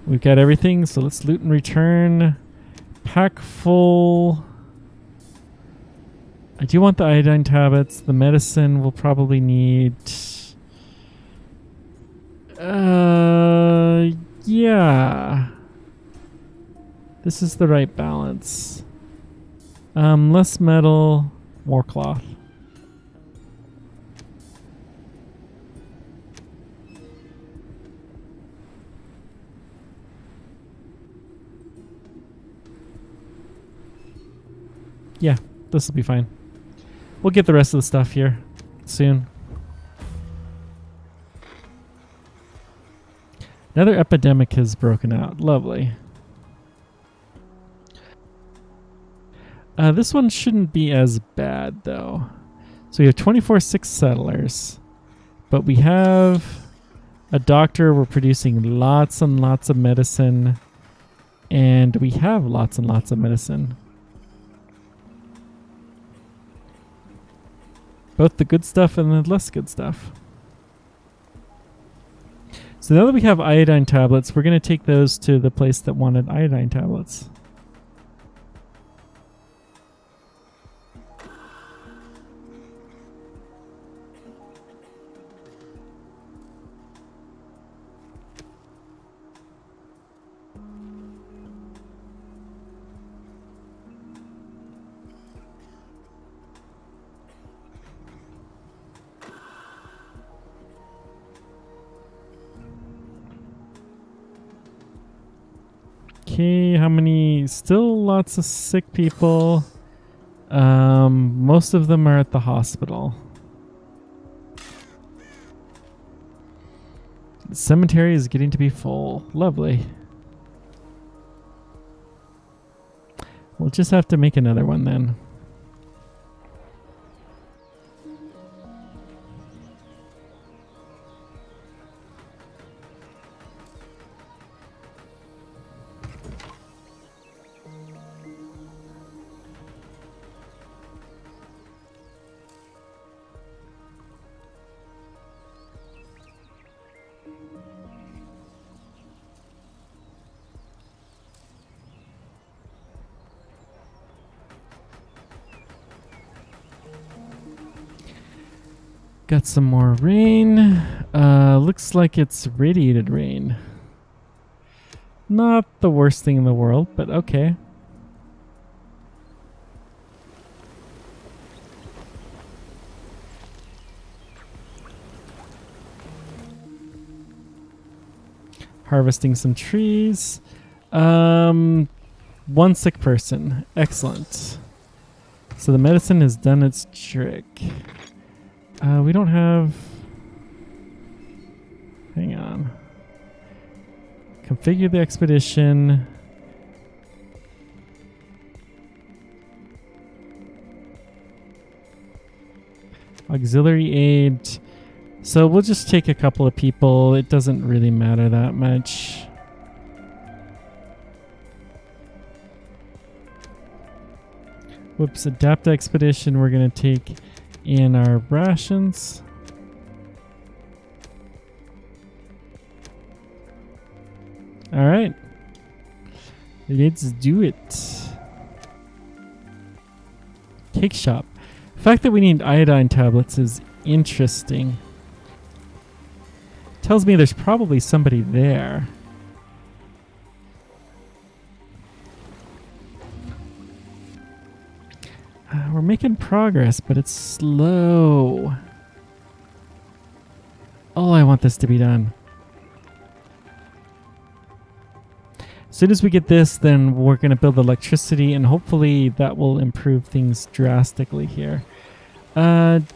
We've got everything, so let's loot and return. Pack full. I do want the iodine tablets. The medicine we'll probably need. Yeah. This is the right balance. Less metal, more cloth. Yeah, this will be fine. We'll get the rest of the stuff here soon. Another epidemic has broken out. Lovely. This one shouldn't be as bad, though. So we have 24/6 settlers. But we have a doctor. We're producing lots and lots of medicine. And we have lots and lots of medicine. Both the good stuff and the less good stuff. So now that we have iodine tablets, we're going to take those to the place that wanted iodine tablets. Okay, how many? Still lots of sick people. Most of them are at the hospital. The cemetery is getting to be full. Lovely. We'll just have to make another one then. Got some more rain. Looks like it's radiated rain. Not the worst thing in the world, but okay. Harvesting some trees. One sick person. Excellent. So the medicine has done its trick. We don't have... Hang on. Configure the expedition. Auxiliary aid. So we'll just take a couple of people. It doesn't really matter that much. Whoops, adapt expedition. We're going to take in our rations. All right. Let's do it. Cake shop. The fact that we need iodine tablets is interesting. Tells me there's probably somebody there. We're making progress, but it's slow. Oh, I want this to be done. As soon as we get this, then we're going to build electricity, and hopefully that will improve things drastically here. Can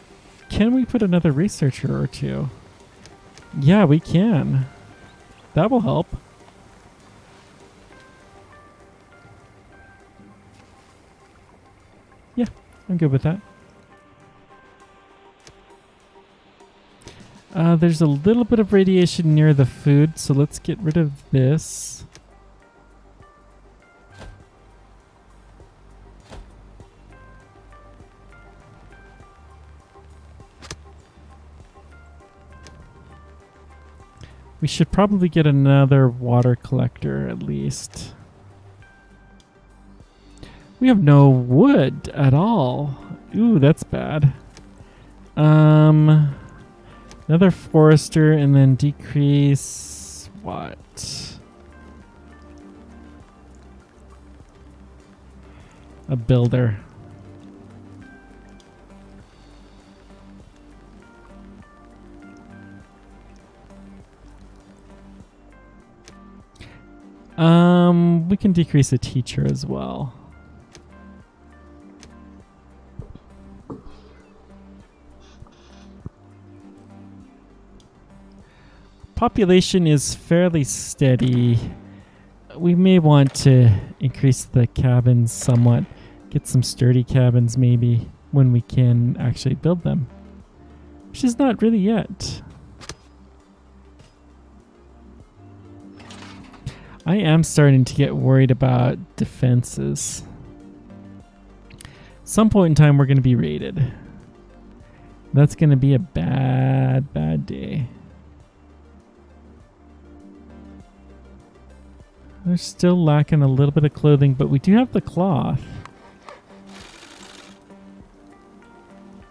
we put another researcher or two? Yeah, we can. That will help. Yeah, I'm good with that. There's a little bit of radiation near the food, so let's get rid of this. We should probably get another water collector at least. We have no wood at all. Ooh, that's bad. Another forester and then decrease what? A builder. We can decrease a teacher as well. Population is fairly steady. We may want to increase the cabins somewhat. Get some sturdy cabins maybe when we can actually build them. Which is not really yet. I am starting to get worried about defenses. Some point in time we're going to be raided. That's going to be a bad, bad day. They're still lacking a little bit of clothing, but we do have the cloth.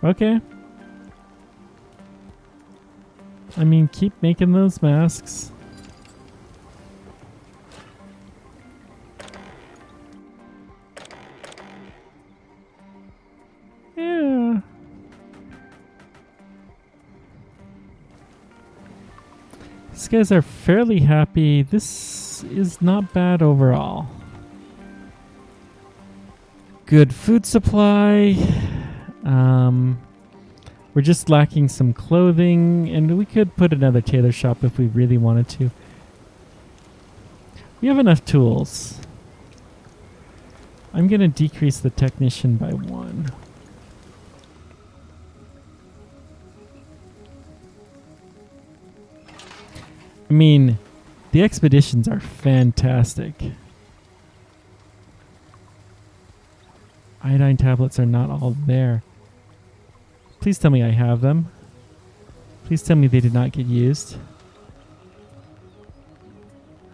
Okay. I mean, keep making those masks. Yeah. These guys are fairly happy. This is not bad overall. Good food supply. We're just lacking some clothing, and we could put another tailor shop if we really wanted to. We have enough tools. I'm going to decrease the technician by 1. I mean, the expeditions are fantastic. Iodine tablets are not all there. Please tell me I have them. Please tell me they did not get used.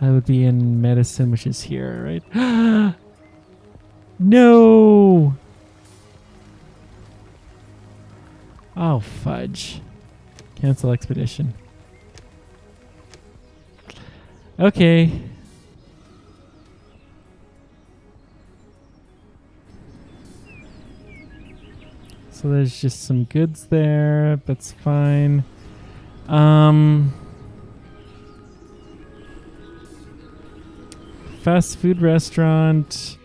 I would be in medicine, which is here, right? No! Oh, fudge. Cancel expedition. Okay. So there's just some goods there. That's fine. Fast food restaurant.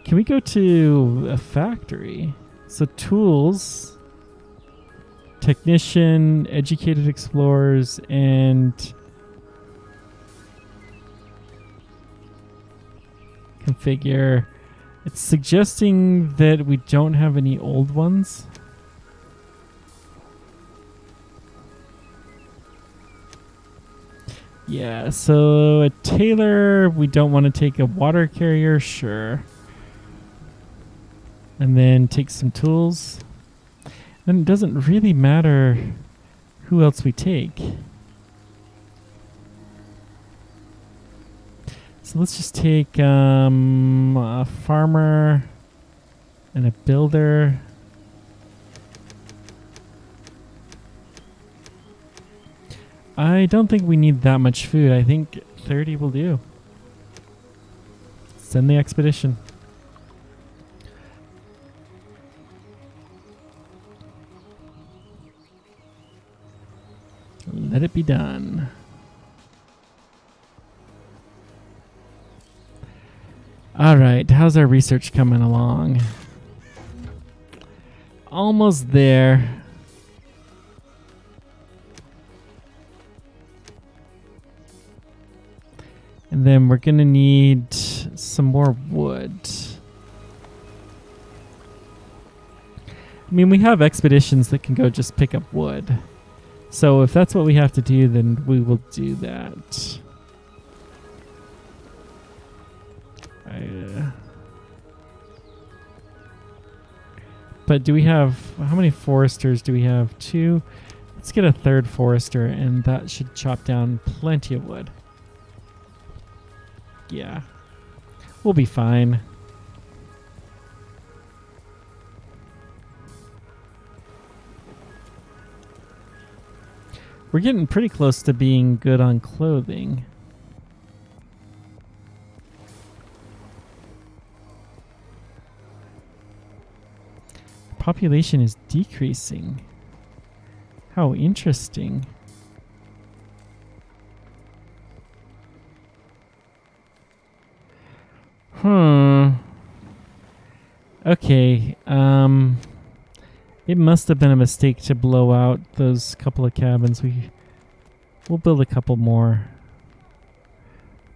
Can we go to a factory? So tools, technician, educated explorers, and configure. It's suggesting that we don't have any old ones. Yeah, so a tailor, we don't want to take a water carrier, sure. And then take some tools. Then it doesn't really matter who else we take. So let's just take a farmer and a builder. I don't think we need that much food. I think 30 will do. Send the expedition. Let it be done. All right, how's our research coming along? Almost there. And then we're gonna need some more wood. I mean, we have expeditions that can go just pick up wood. So if that's what we have to do, then we will do that. But do we have, how many foresters do we have? 2. Let's get a 3rd forester, and that should chop down plenty of wood. Yeah, we'll be fine. We're getting pretty close to being good on clothing. Population is decreasing. How interesting. Okay, it must have been a mistake to blow out those couple of cabins. We'll build a couple more.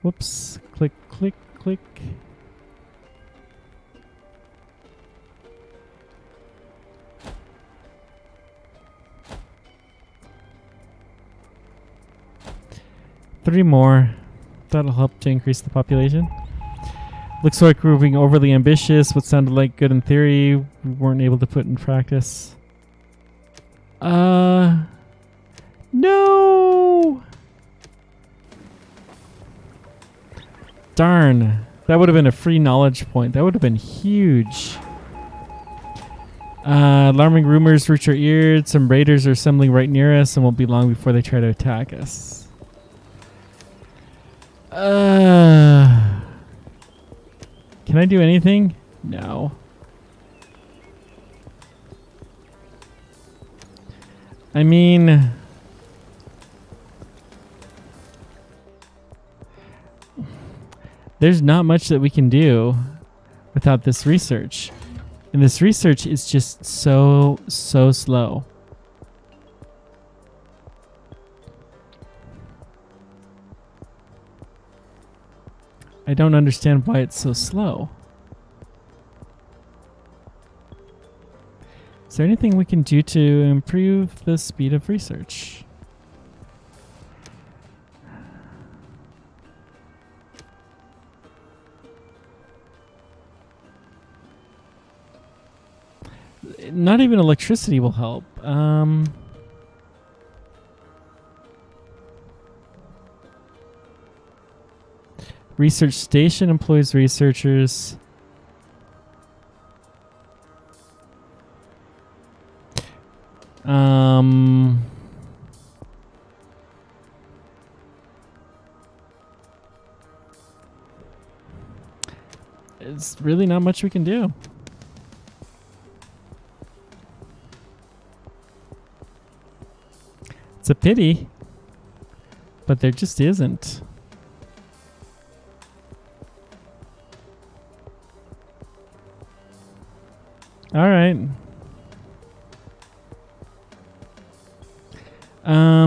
Whoops, click, click, click. Three more. That'll help to increase the population. Looks like we're being overly ambitious. What sounded like good in theory, we weren't able to put in practice. No! Darn. That would have been a free knowledge point. That would have been huge. Alarming rumors reach our ears. Some raiders are assembling right near us and won't be long before they try to attack us. Can I do anything? No. I mean, there's not much that we can do without this research. And this research is just so slow. I don't understand why it's so slow. Is there anything we can do to improve the speed of research? Not even electricity will help. Research station employs researchers. there's really not much we can do. It's a pity, but there just isn't. All right.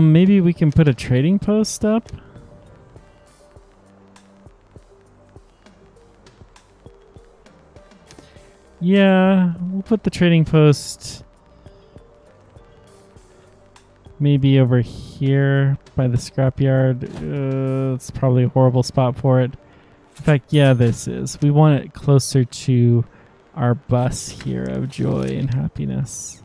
Maybe we can put a trading post up. Yeah, we'll put the trading post maybe over here by the scrapyard. It's probably a horrible spot for it. In fact, yeah, this is. We want it closer to our bus here of joy and happiness.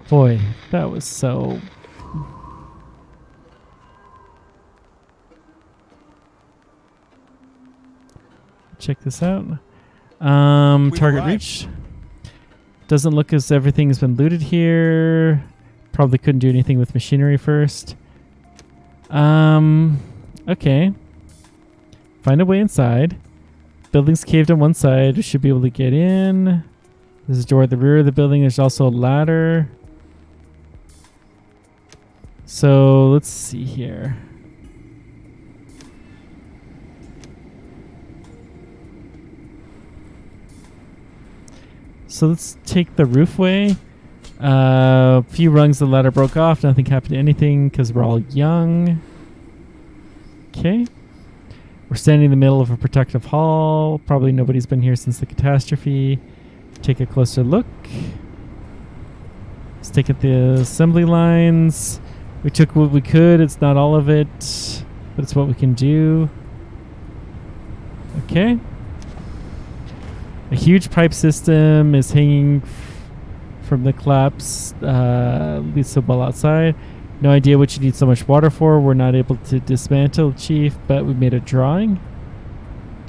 Boy, that was so... Check this out. Target arrived. reach. Doesn't look as everything's been looted here. Probably couldn't do anything with machinery first. Okay. Find a way inside. Building's caved on one side. We should be able to get in. There's a door at the rear of the building. There's also a ladder. So let's see here. So let's take the roofway. A few rungs of the ladder broke off. Nothing happened to anything because we're all young. Okay. We're standing in the middle of a protective hall. Probably nobody's been here since the catastrophe. Take a closer look. Let's take at the assembly lines. We took what we could. It's not all of it, but it's what we can do. Okay. A huge pipe system is hanging from the collapse. Leads to a well outside. No idea what you need so much water for. We're not able to dismantle, Chief, but we made a drawing.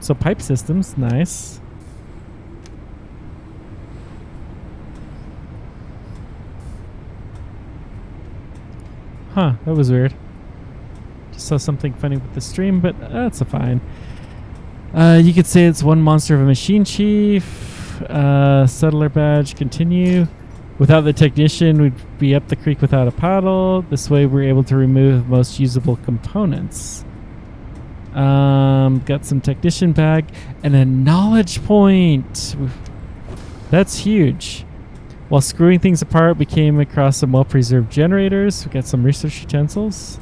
So pipe systems, nice. Huh, that was weird. Just saw something funny with the stream, but that's fine. You could say it's one monster of a machine, Chief. Settler badge, continue. Without the technician, we'd be up the creek without a paddle. This way we're able to remove most usable components. Got some technician bag and a knowledge point. That's huge. While screwing things apart, we came across some well-preserved generators. We got some research utensils.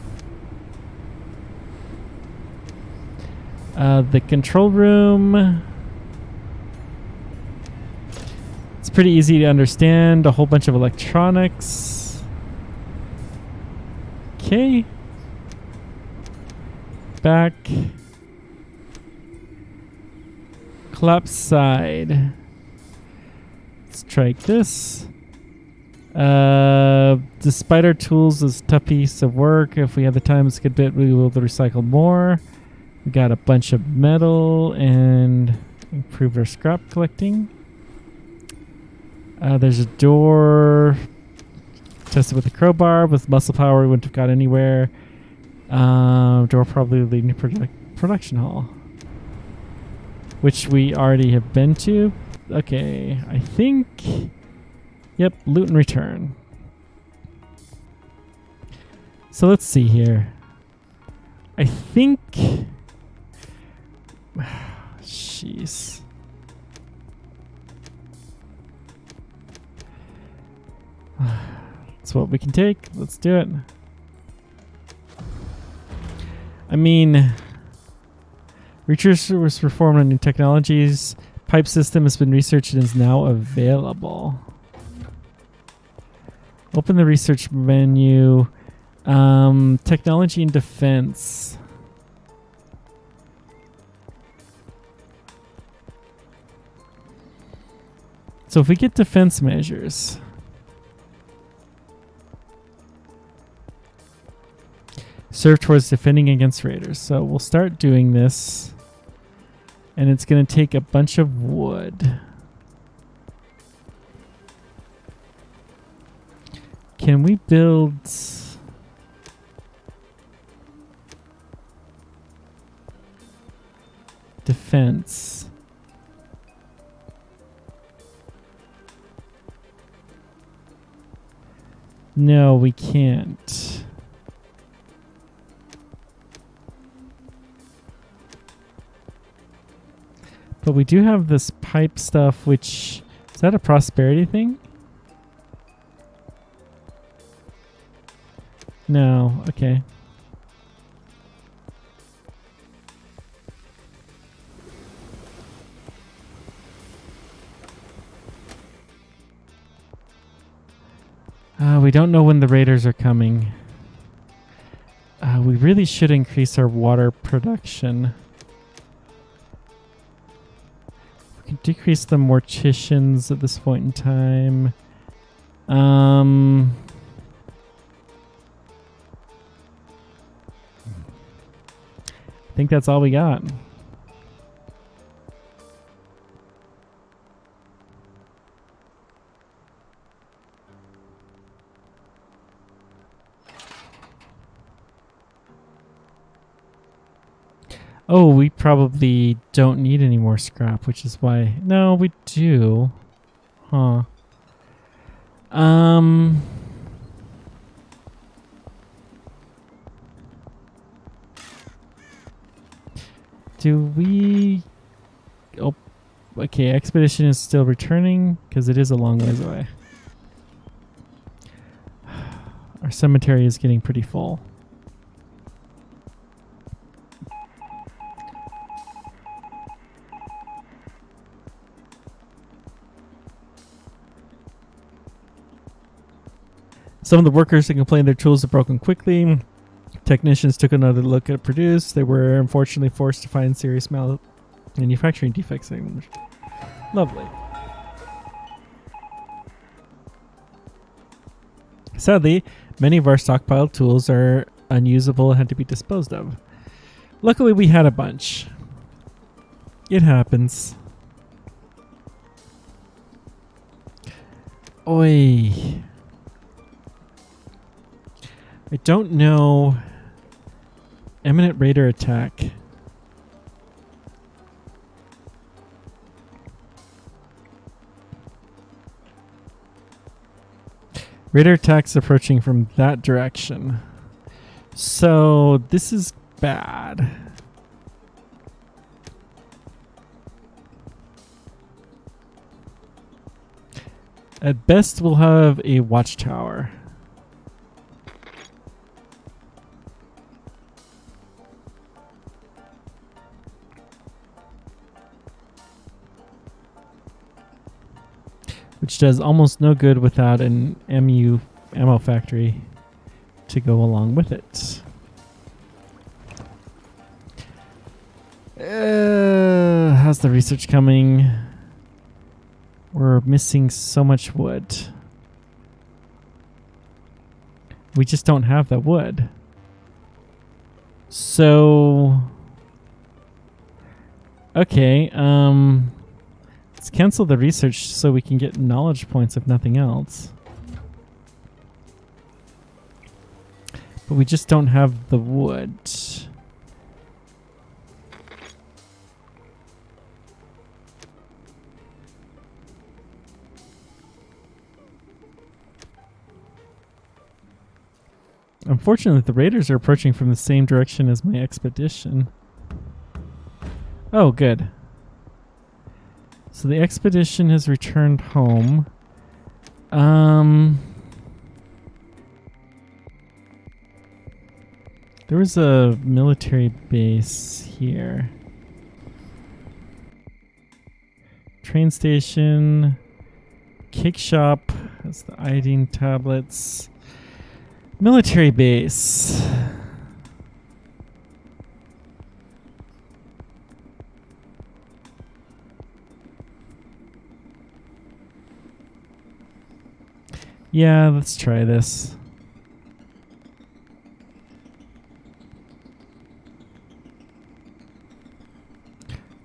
The control room. It's pretty easy to understand. A whole bunch of electronics. Okay. Back. Collapse side. Let's try this. Despite our tools, it's a tough piece of work. If we have the time, it's a good bit. We will recycle more. We got a bunch of metal and improved our scrap collecting. There's a door. Tested with a crowbar. With muscle power, we wouldn't have got anywhere. Door probably leading to production hall, which we already have been to. Okay, I think... Yep, loot and return. So let's see here. I think... Jeez. That's what we can take. Let's do it. I mean... Research was performed on new technologies. Pipe system has been researched and is now available. Open the research menu. Technology and defense. So if we get defense measures. Serve towards defending against raiders. So we'll start doing this. And it's going to take a bunch of wood. Can we build... defense. No, we can't. But we do have this pipe stuff, which... Is that a prosperity thing? No, okay. We don't know when the raiders are coming. We really should increase our water production. We can decrease the morticians at this point in time. I think that's all we got. Oh, we probably don't need any more scrap, which is why... No, we do. Huh. Do we... Oh, okay, expedition is still returning, because it is a long ways away. Our cemetery is getting pretty full. Some of the workers had complained their tools had broken quickly. Technicians took another look at produce. They were unfortunately forced to find serious manufacturing defects. Lovely. Sadly, many of our stockpiled tools are unusable and had to be disposed of. Luckily, we had a bunch. It happens. Oi. I don't know. Imminent raider attack. Raider attacks approaching from that direction. So this is bad. At best, we'll have a watchtower. Which does almost no good without an ammo factory to go along with it. How's the research coming? We're missing so much wood. We just don't have that wood. So... Okay, let's cancel the research so we can get knowledge points if nothing else. But we just don't have the wood. Unfortunately, the raiders are approaching from the same direction as my expedition. Oh, good. So the expedition has returned home. There was a military base here. Train station. Cake shop. That's the iodine tablets. Military base. Yeah, let's try this.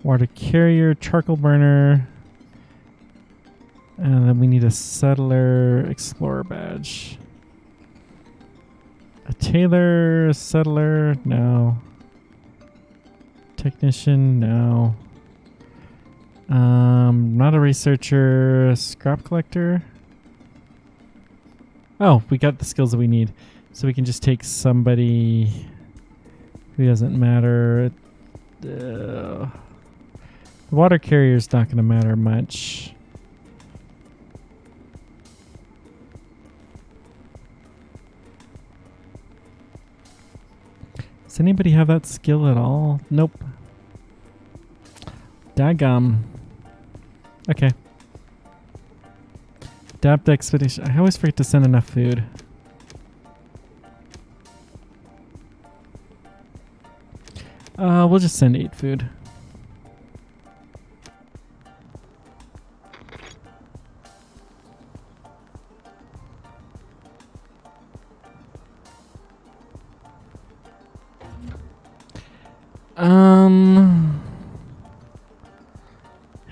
Water carrier, charcoal burner. And then we need a settler explorer badge. A tailor, settler, no. Technician, no. Not a researcher, scrap collector. Oh, we got the skills that we need. So we can just take somebody who doesn't matter. The water carrier is not going to matter much. Does anybody have that skill at all? Nope. Daggum. Okay. Adapt expedition. I always forget to send enough food. We'll just send 8 food.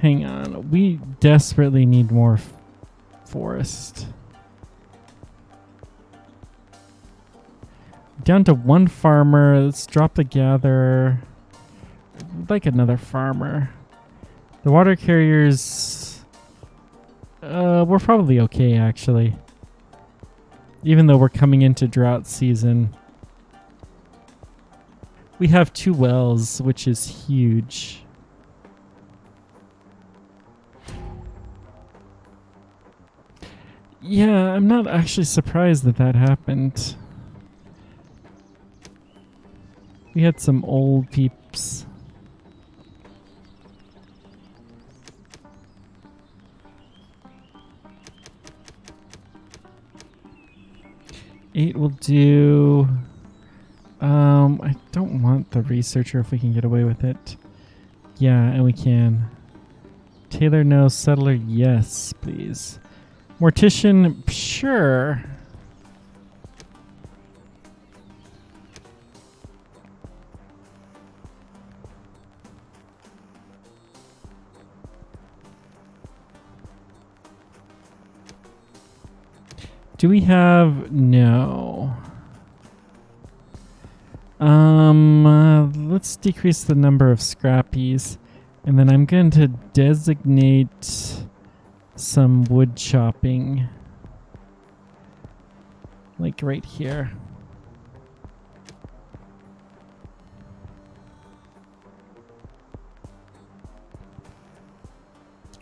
Hang on. We desperately need more forest. Down to 1 farmer. Let's drop the gather. I'd like another farmer. The water carriers. We're probably okay, actually. Even though we're coming into drought season. We have 2 wells, which is huge. Yeah, I'm not actually surprised that that happened. We had some old peeps. Eight will do. I don't want the researcher if we can get away with it. Yeah, and we can. Tailor, no. Settler, yes, please. Mortician, sure. Do we have... No. Let's decrease the number of scrappies. And then I'm going to designate some wood chopping. Like right here.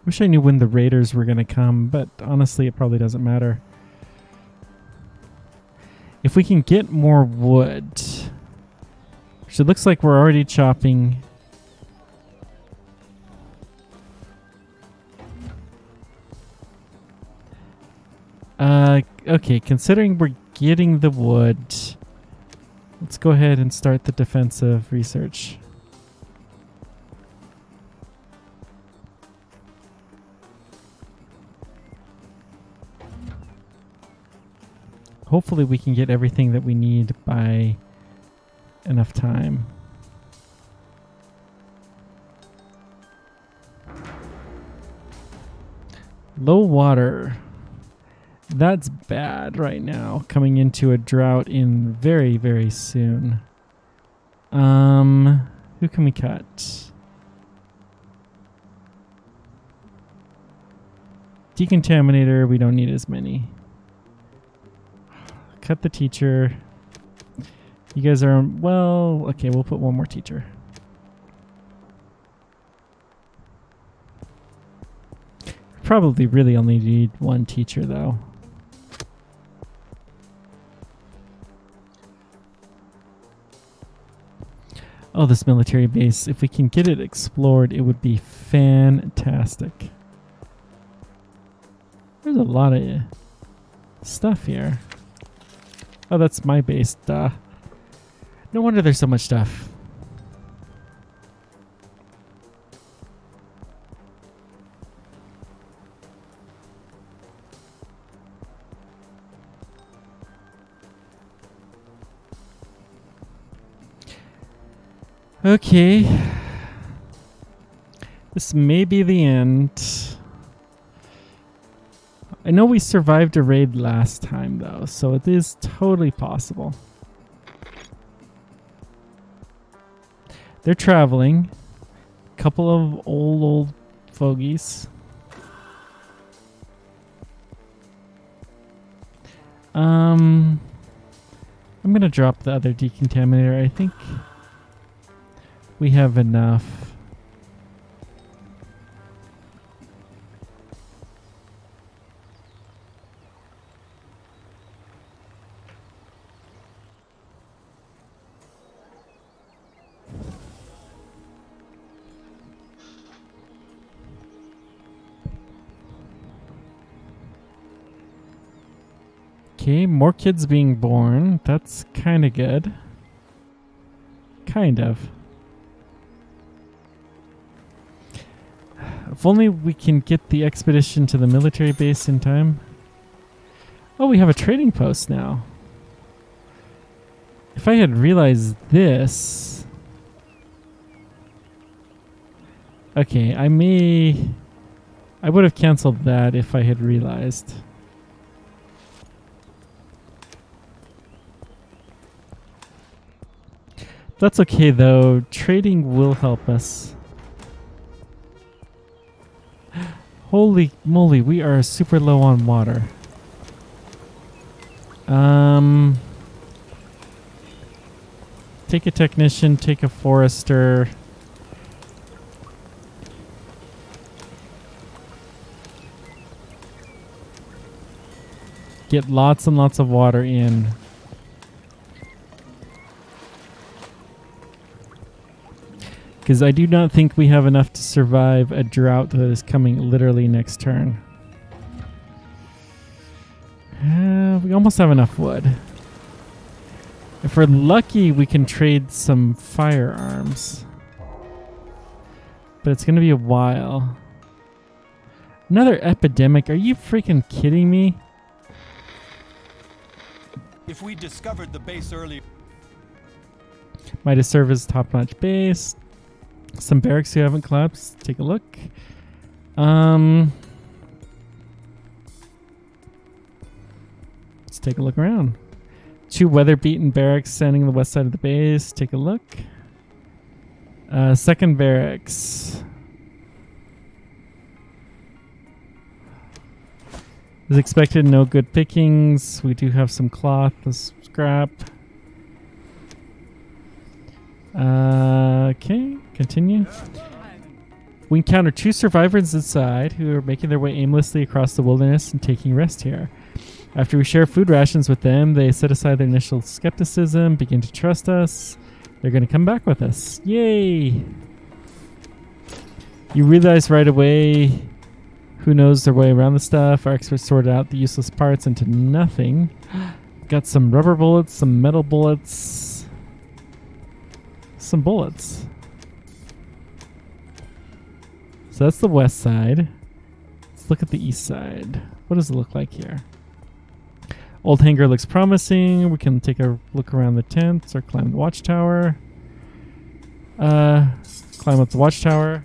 Wish I knew when the raiders were going to come, but honestly it probably doesn't matter. If we can get more wood, which it looks like we're already chopping. Okay, considering we're getting the wood, let's go ahead and start the defensive research. Hopefully we can get everything that we need by enough time. Low water. That's bad right now. Coming into a drought in very, very soon. Who can we cut? Decontaminator, we don't need as many. Cut the teacher. You guys are, well, okay, we'll put 1 more teacher. Probably really only need 1 teacher though. Oh, this military base. If we can get it explored, it would be fantastic. There's a lot of stuff here. Oh, that's my base. Duh. No wonder there's so much stuff. Okay. This may be the end. I know we survived a raid last time, though, so it is totally possible. They're traveling. A couple of old fogies. I'm gonna drop the other decontaminator. I think we have enough. Okay, more kids being born. That's kind of good. Kind of. If only we can get the expedition to the military base in time. Oh, we have a trading post now. If I had realized this... Okay, I would have canceled that if I had realized. That's okay though. Trading will help us. Holy moly, we are super low on water. Take a technician, take a forester. Get lots and lots of water in. Because I do not think we have enough to survive a drought that is coming literally next turn. We almost have enough wood. If we're lucky, we can trade some firearms. But it's going to be a while. Another epidemic? Are you freaking kidding me? If we discovered the base earlier... Might have served as top-notch base. Some barracks who haven't collapsed. Take a look. Let's take a look around. 2 weather-beaten barracks standing on the west side of the base. Take a look. Second barracks. As expected, no good pickings. We do have some cloth, scrap. Okay, continue. We encounter 2 survivors inside who are making their way aimlessly across the wilderness and taking rest here. After we share food rations with them, they set aside their initial skepticism, begin to trust us. They're going to come back with us. Yay! You realize right away who knows their way around the stuff. Our experts sorted out the useless parts into nothing. Got some rubber bullets, some metal bullets, some bullets. So that's the west side. Let's look at the east side. What does it look like here? Old hangar looks promising. We can take a look around the tents or climb the watchtower. Climb up the watchtower.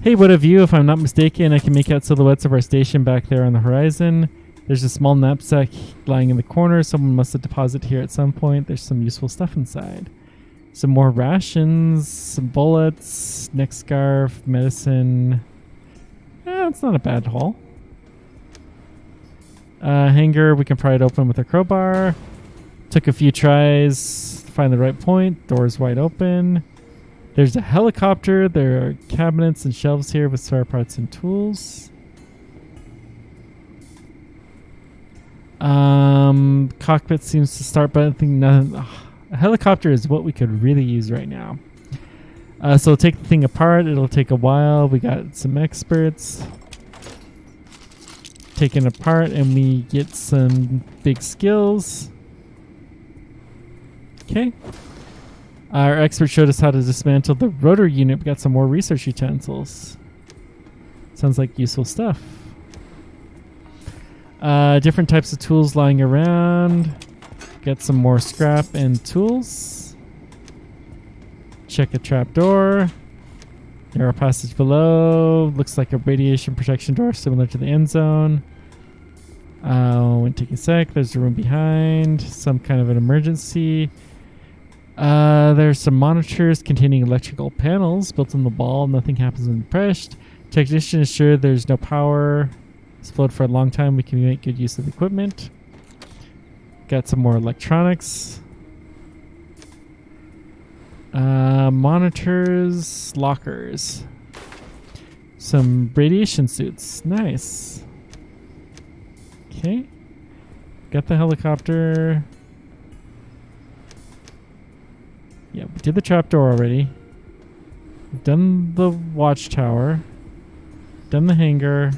Hey, what a view. If I'm not mistaken, I can make out silhouettes of our station back there on the horizon. There's a small knapsack lying in the corner. Someone must have deposited here at some point. There's some useful stuff inside. Some more rations, some bullets, neck scarf, medicine. It's not a bad haul. Hangar, we can pry it open with a crowbar. Took a few tries to find the right point. Doors wide open. There's a helicopter. There are cabinets and shelves here with spare parts and tools. Cockpit seems to start, but I think nothing. A helicopter is what we could really use right now. So take the thing apart. It'll take a while. We got some experts taken apart, and we get some big skills. Okay. Our expert showed us how to dismantle the rotor unit. We got some more research utensils. Sounds like useful stuff. Different types of tools lying around. Get some more scrap and tools. Check a trapdoor. Narrow passage below. Looks like a radiation protection door similar to the end zone. Won't take a sec. There's a room behind. Some kind of an emergency. There's some monitors containing electrical panels built in the ball. Nothing happens when pressed. Technician is sure there's no power. It's flowed for a long time. We can make good use of the equipment. Got some more electronics. Monitors, lockers. Some radiation suits. Nice. Okay. Got the helicopter. Yeah, we did the trapdoor already. We've done the watchtower. Done the hangar.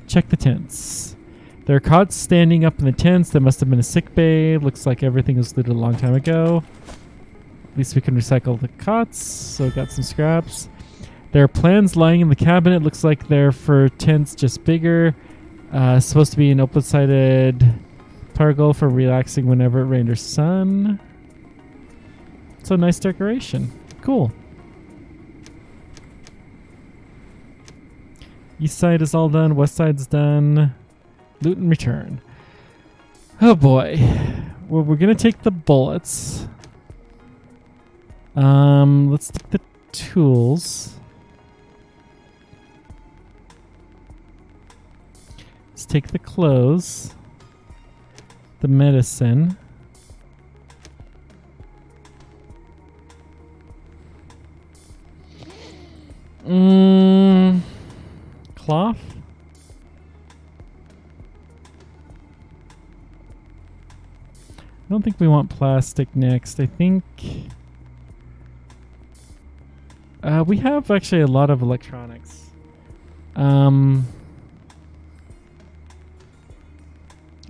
Check the tents. There are cots standing up in the tents. There must have been a sick bay. Looks like everything was looted a long time ago. At least we can recycle the cots. So we got some scraps. There are plans lying in the cabinet. Looks like they're for tents, just bigger. Supposed to be an open-sided pergola for relaxing whenever it rained or sun. It's a nice decoration. Cool. East side is all done. West side's done. Loot and return. Oh boy. Well, we're gonna take the bullets. Let's take the tools. Let's take the clothes. The medicine. Cloth. I don't think we want plastic next. I think we have actually a lot of electronics. I'll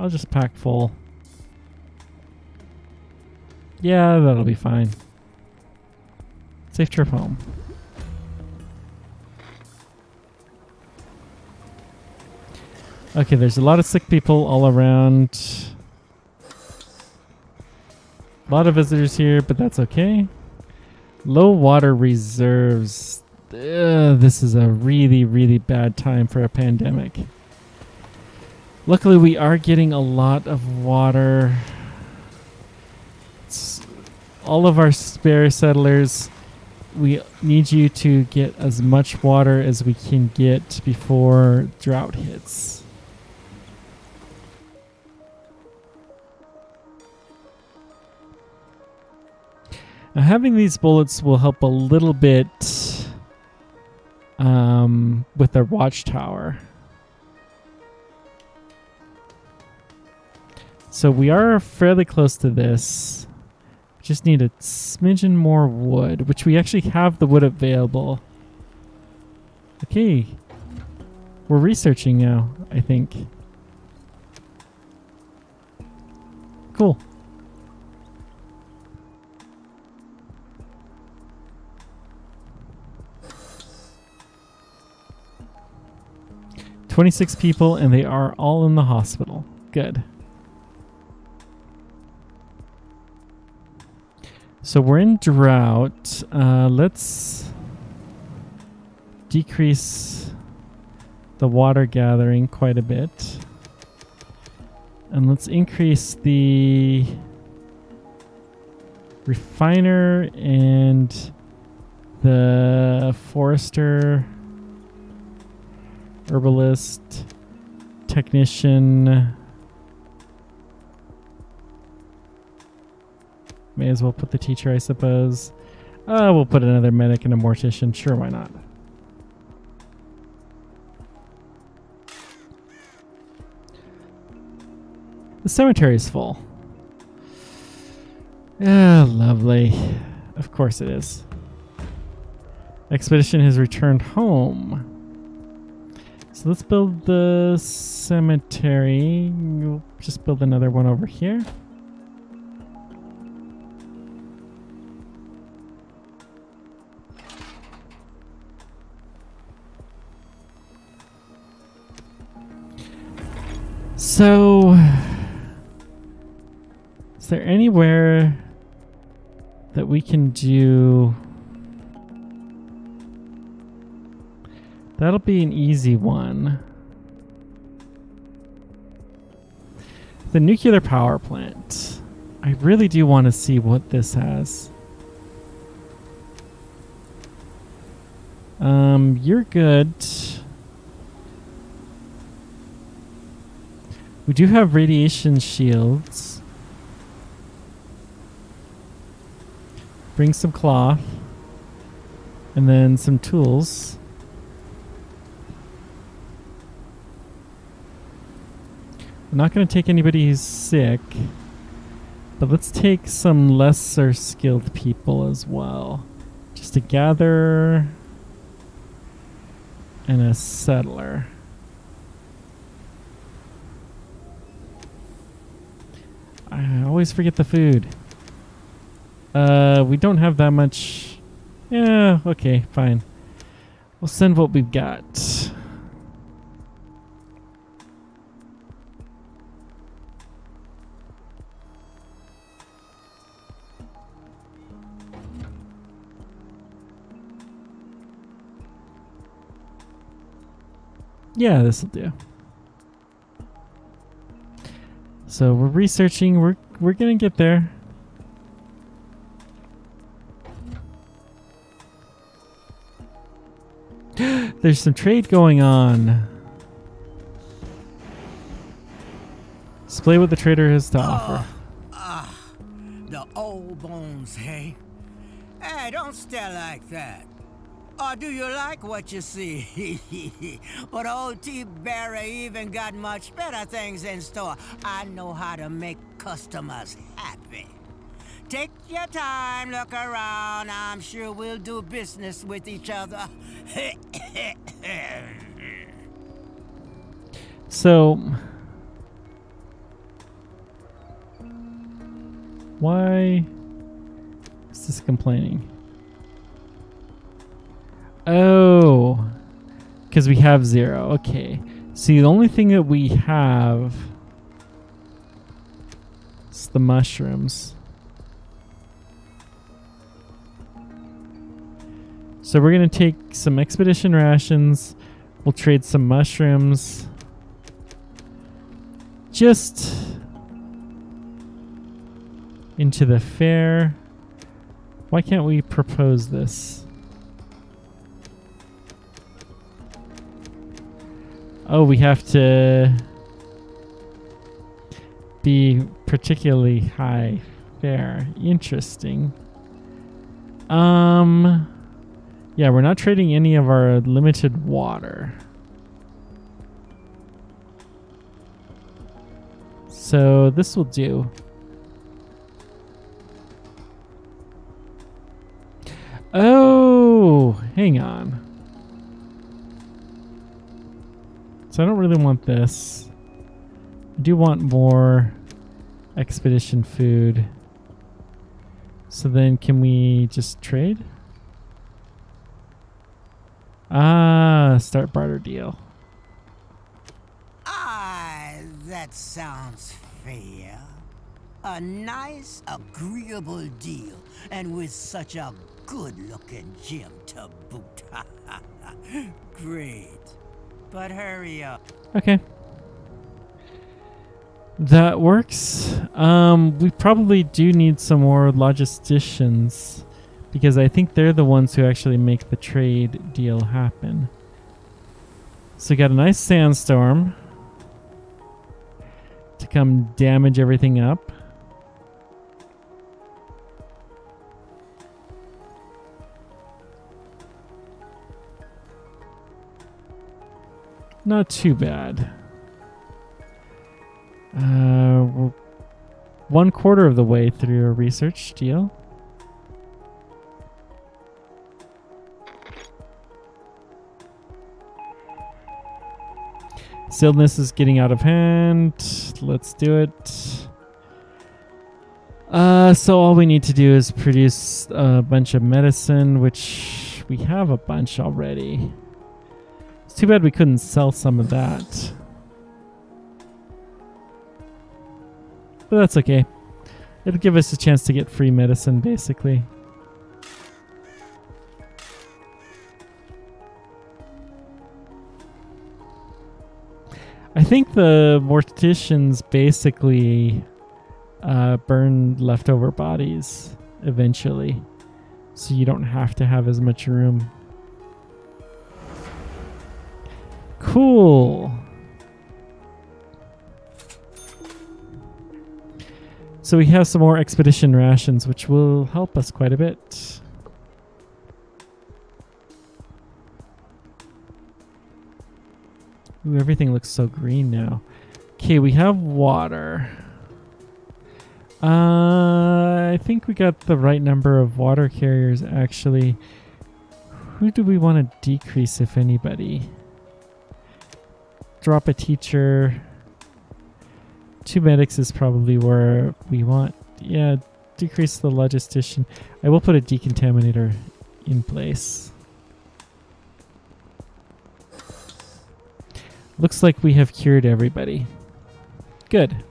just pack full. Yeah, that'll be fine. Safe trip home. Okay, there's a lot of sick people all around. A lot of visitors here, but that's okay. Low water reserves. This is a really, really bad time for a pandemic. Luckily, we are getting a lot of water. All of our spare settlers, we need you to get as much water as we can get before drought hits. Now, having these bullets will help a little bit with our watchtower. So we are fairly close to this. Just need a smidgen more wood, which we actually have the wood available. Okay. We're researching now, I think. Cool. $26 people, and they are all in the hospital. Good. So we're in drought. Let's decrease the water gathering quite a bit. And let's increase the refiner and the forester, herbalist, technician. May as well put the teacher, I suppose. We'll put another medic and a mortician. Sure, why not? The cemetery is full. Ah, lovely. Of course it is. Expedition has returned home. So let's build the cemetery. We'll just build another one over here. So, is there anywhere that we can do? That'll be an easy one. The nuclear power plant. I really do want to see what this has. You're good. We do have radiation shields. Bring some cloth. And then some tools. I'm not going to take anybody who's sick. But let's take some lesser skilled people as well. Just a gatherer and a settler. I always forget the food. We don't have that much. Yeah, okay, fine. We'll send what we've got. Yeah, this'll do. So we're researching. We're gonna get there. There's some trade going on. Display what the trader has to offer. The old bones, hey? Hey, don't stare like that. Or do you like what you see? But old T. Barry even got much better things in store. I know how to make customers happy. Take your time, look around. I'm sure we'll do business with each other. So, why is this complaining? Oh, because we have 0. Okay. See, the only thing that we have is the mushrooms. So we're going to take some expedition rations. We'll trade some mushrooms. Just into the fair. Why can't we propose this? Oh, we have to be particularly high fare. Interesting. Yeah, we're not trading any of our limited water. So this will do. Oh, hang on. So I don't really want this. I do want more expedition food. So then can we just trade? Start barter deal. That sounds fair. A nice, agreeable deal, and with such a good-looking gem to boot. Great. But hurry up. Okay. That works. We probably do need some more logisticians because I think they're the ones who actually make the trade deal happen. So we got a nice sandstorm to come damage everything up. Not too bad. We're 1/4 of the way through a research deal. Sealedness is getting out of hand. Let's do it. So all we need to do is produce a bunch of medicine, which we have a bunch already. It's too bad we couldn't sell some of that. But that's okay. It'll give us a chance to get free medicine, basically. I think the morticians basically burn leftover bodies eventually, so you don't have to have as much room. Cool. So we have some more expedition rations, which will help us quite a bit. Ooh, everything looks so green now. Okay, we have water. I think we got the right number of water carriers, actually. Who do we want to decrease, if anybody? Drop a teacher. 2 medics is probably where we want. Yeah, decrease the logistician. I will put a decontaminator in place. Looks like we have cured everybody. Good.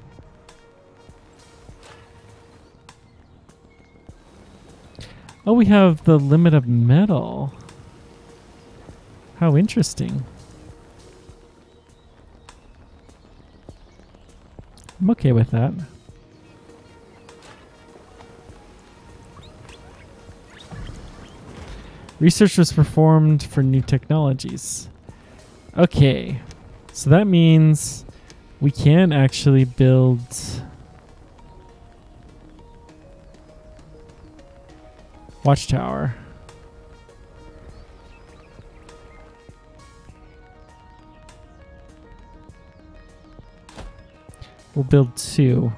Oh, we have the limit of metal. How interesting. I'm okay with that. Research was performed for new technologies. Okay, so that means we can actually build watchtower. We'll build 2.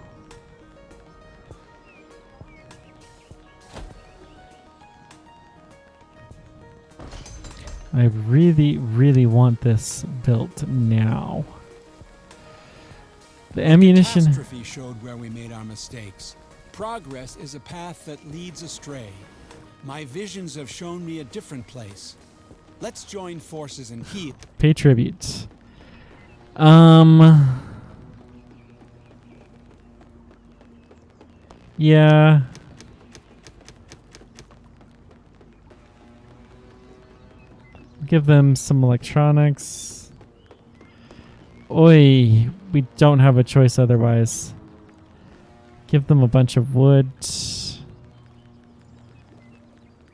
I really, really want this built now. The ammunition. Catastrophe showed where we made our mistakes. Progress is a path that leads astray. My visions have shown me a different place. Let's join forces and heal. Pay tribute. Yeah. Give them some electronics. Oi, we don't have a choice otherwise. Give them a bunch of wood.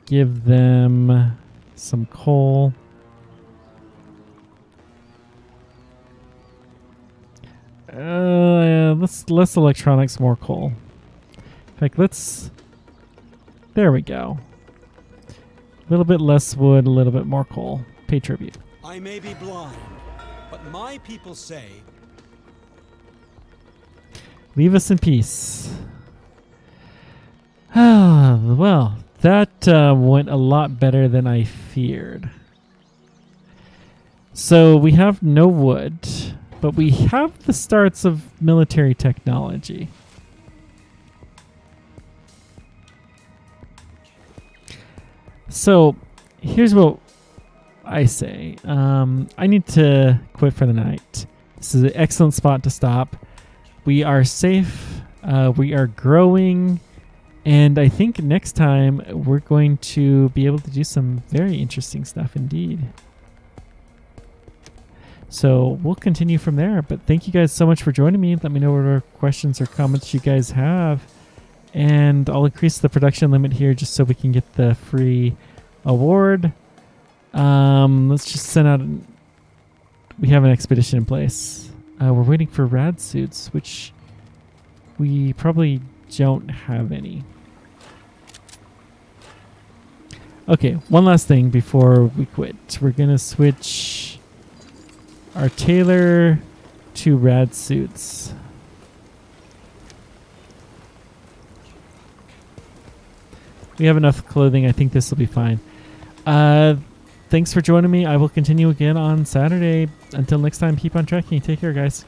Give them some coal. Less electronics, more coal. In fact, there we go. A little bit less wood, a little bit more coal. Pay tribute. I may be blind, but my people say... Leave us in peace. Well, that went a lot better than I feared. So we have no wood, but we have the starts of military technology. So here's what I say. I need to quit for the night. This is an excellent spot to stop. We are safe. We are growing. And I think next time we're going to be able to do some very interesting stuff indeed. So we'll continue from there. But thank you guys so much for joining me. Let me know what questions or comments you guys have. And I'll increase the production limit here just so we can get the free award. Let's just send out... We have an expedition in place. We're waiting for rad suits, which we probably don't have any. Okay, one last thing before we quit. We're going to switch our tailor to rad suits. We have enough clothing. I think this will be fine. Thanks for joining me. I will continue again on Saturday. Until next time, keep on trekking. Take care, guys.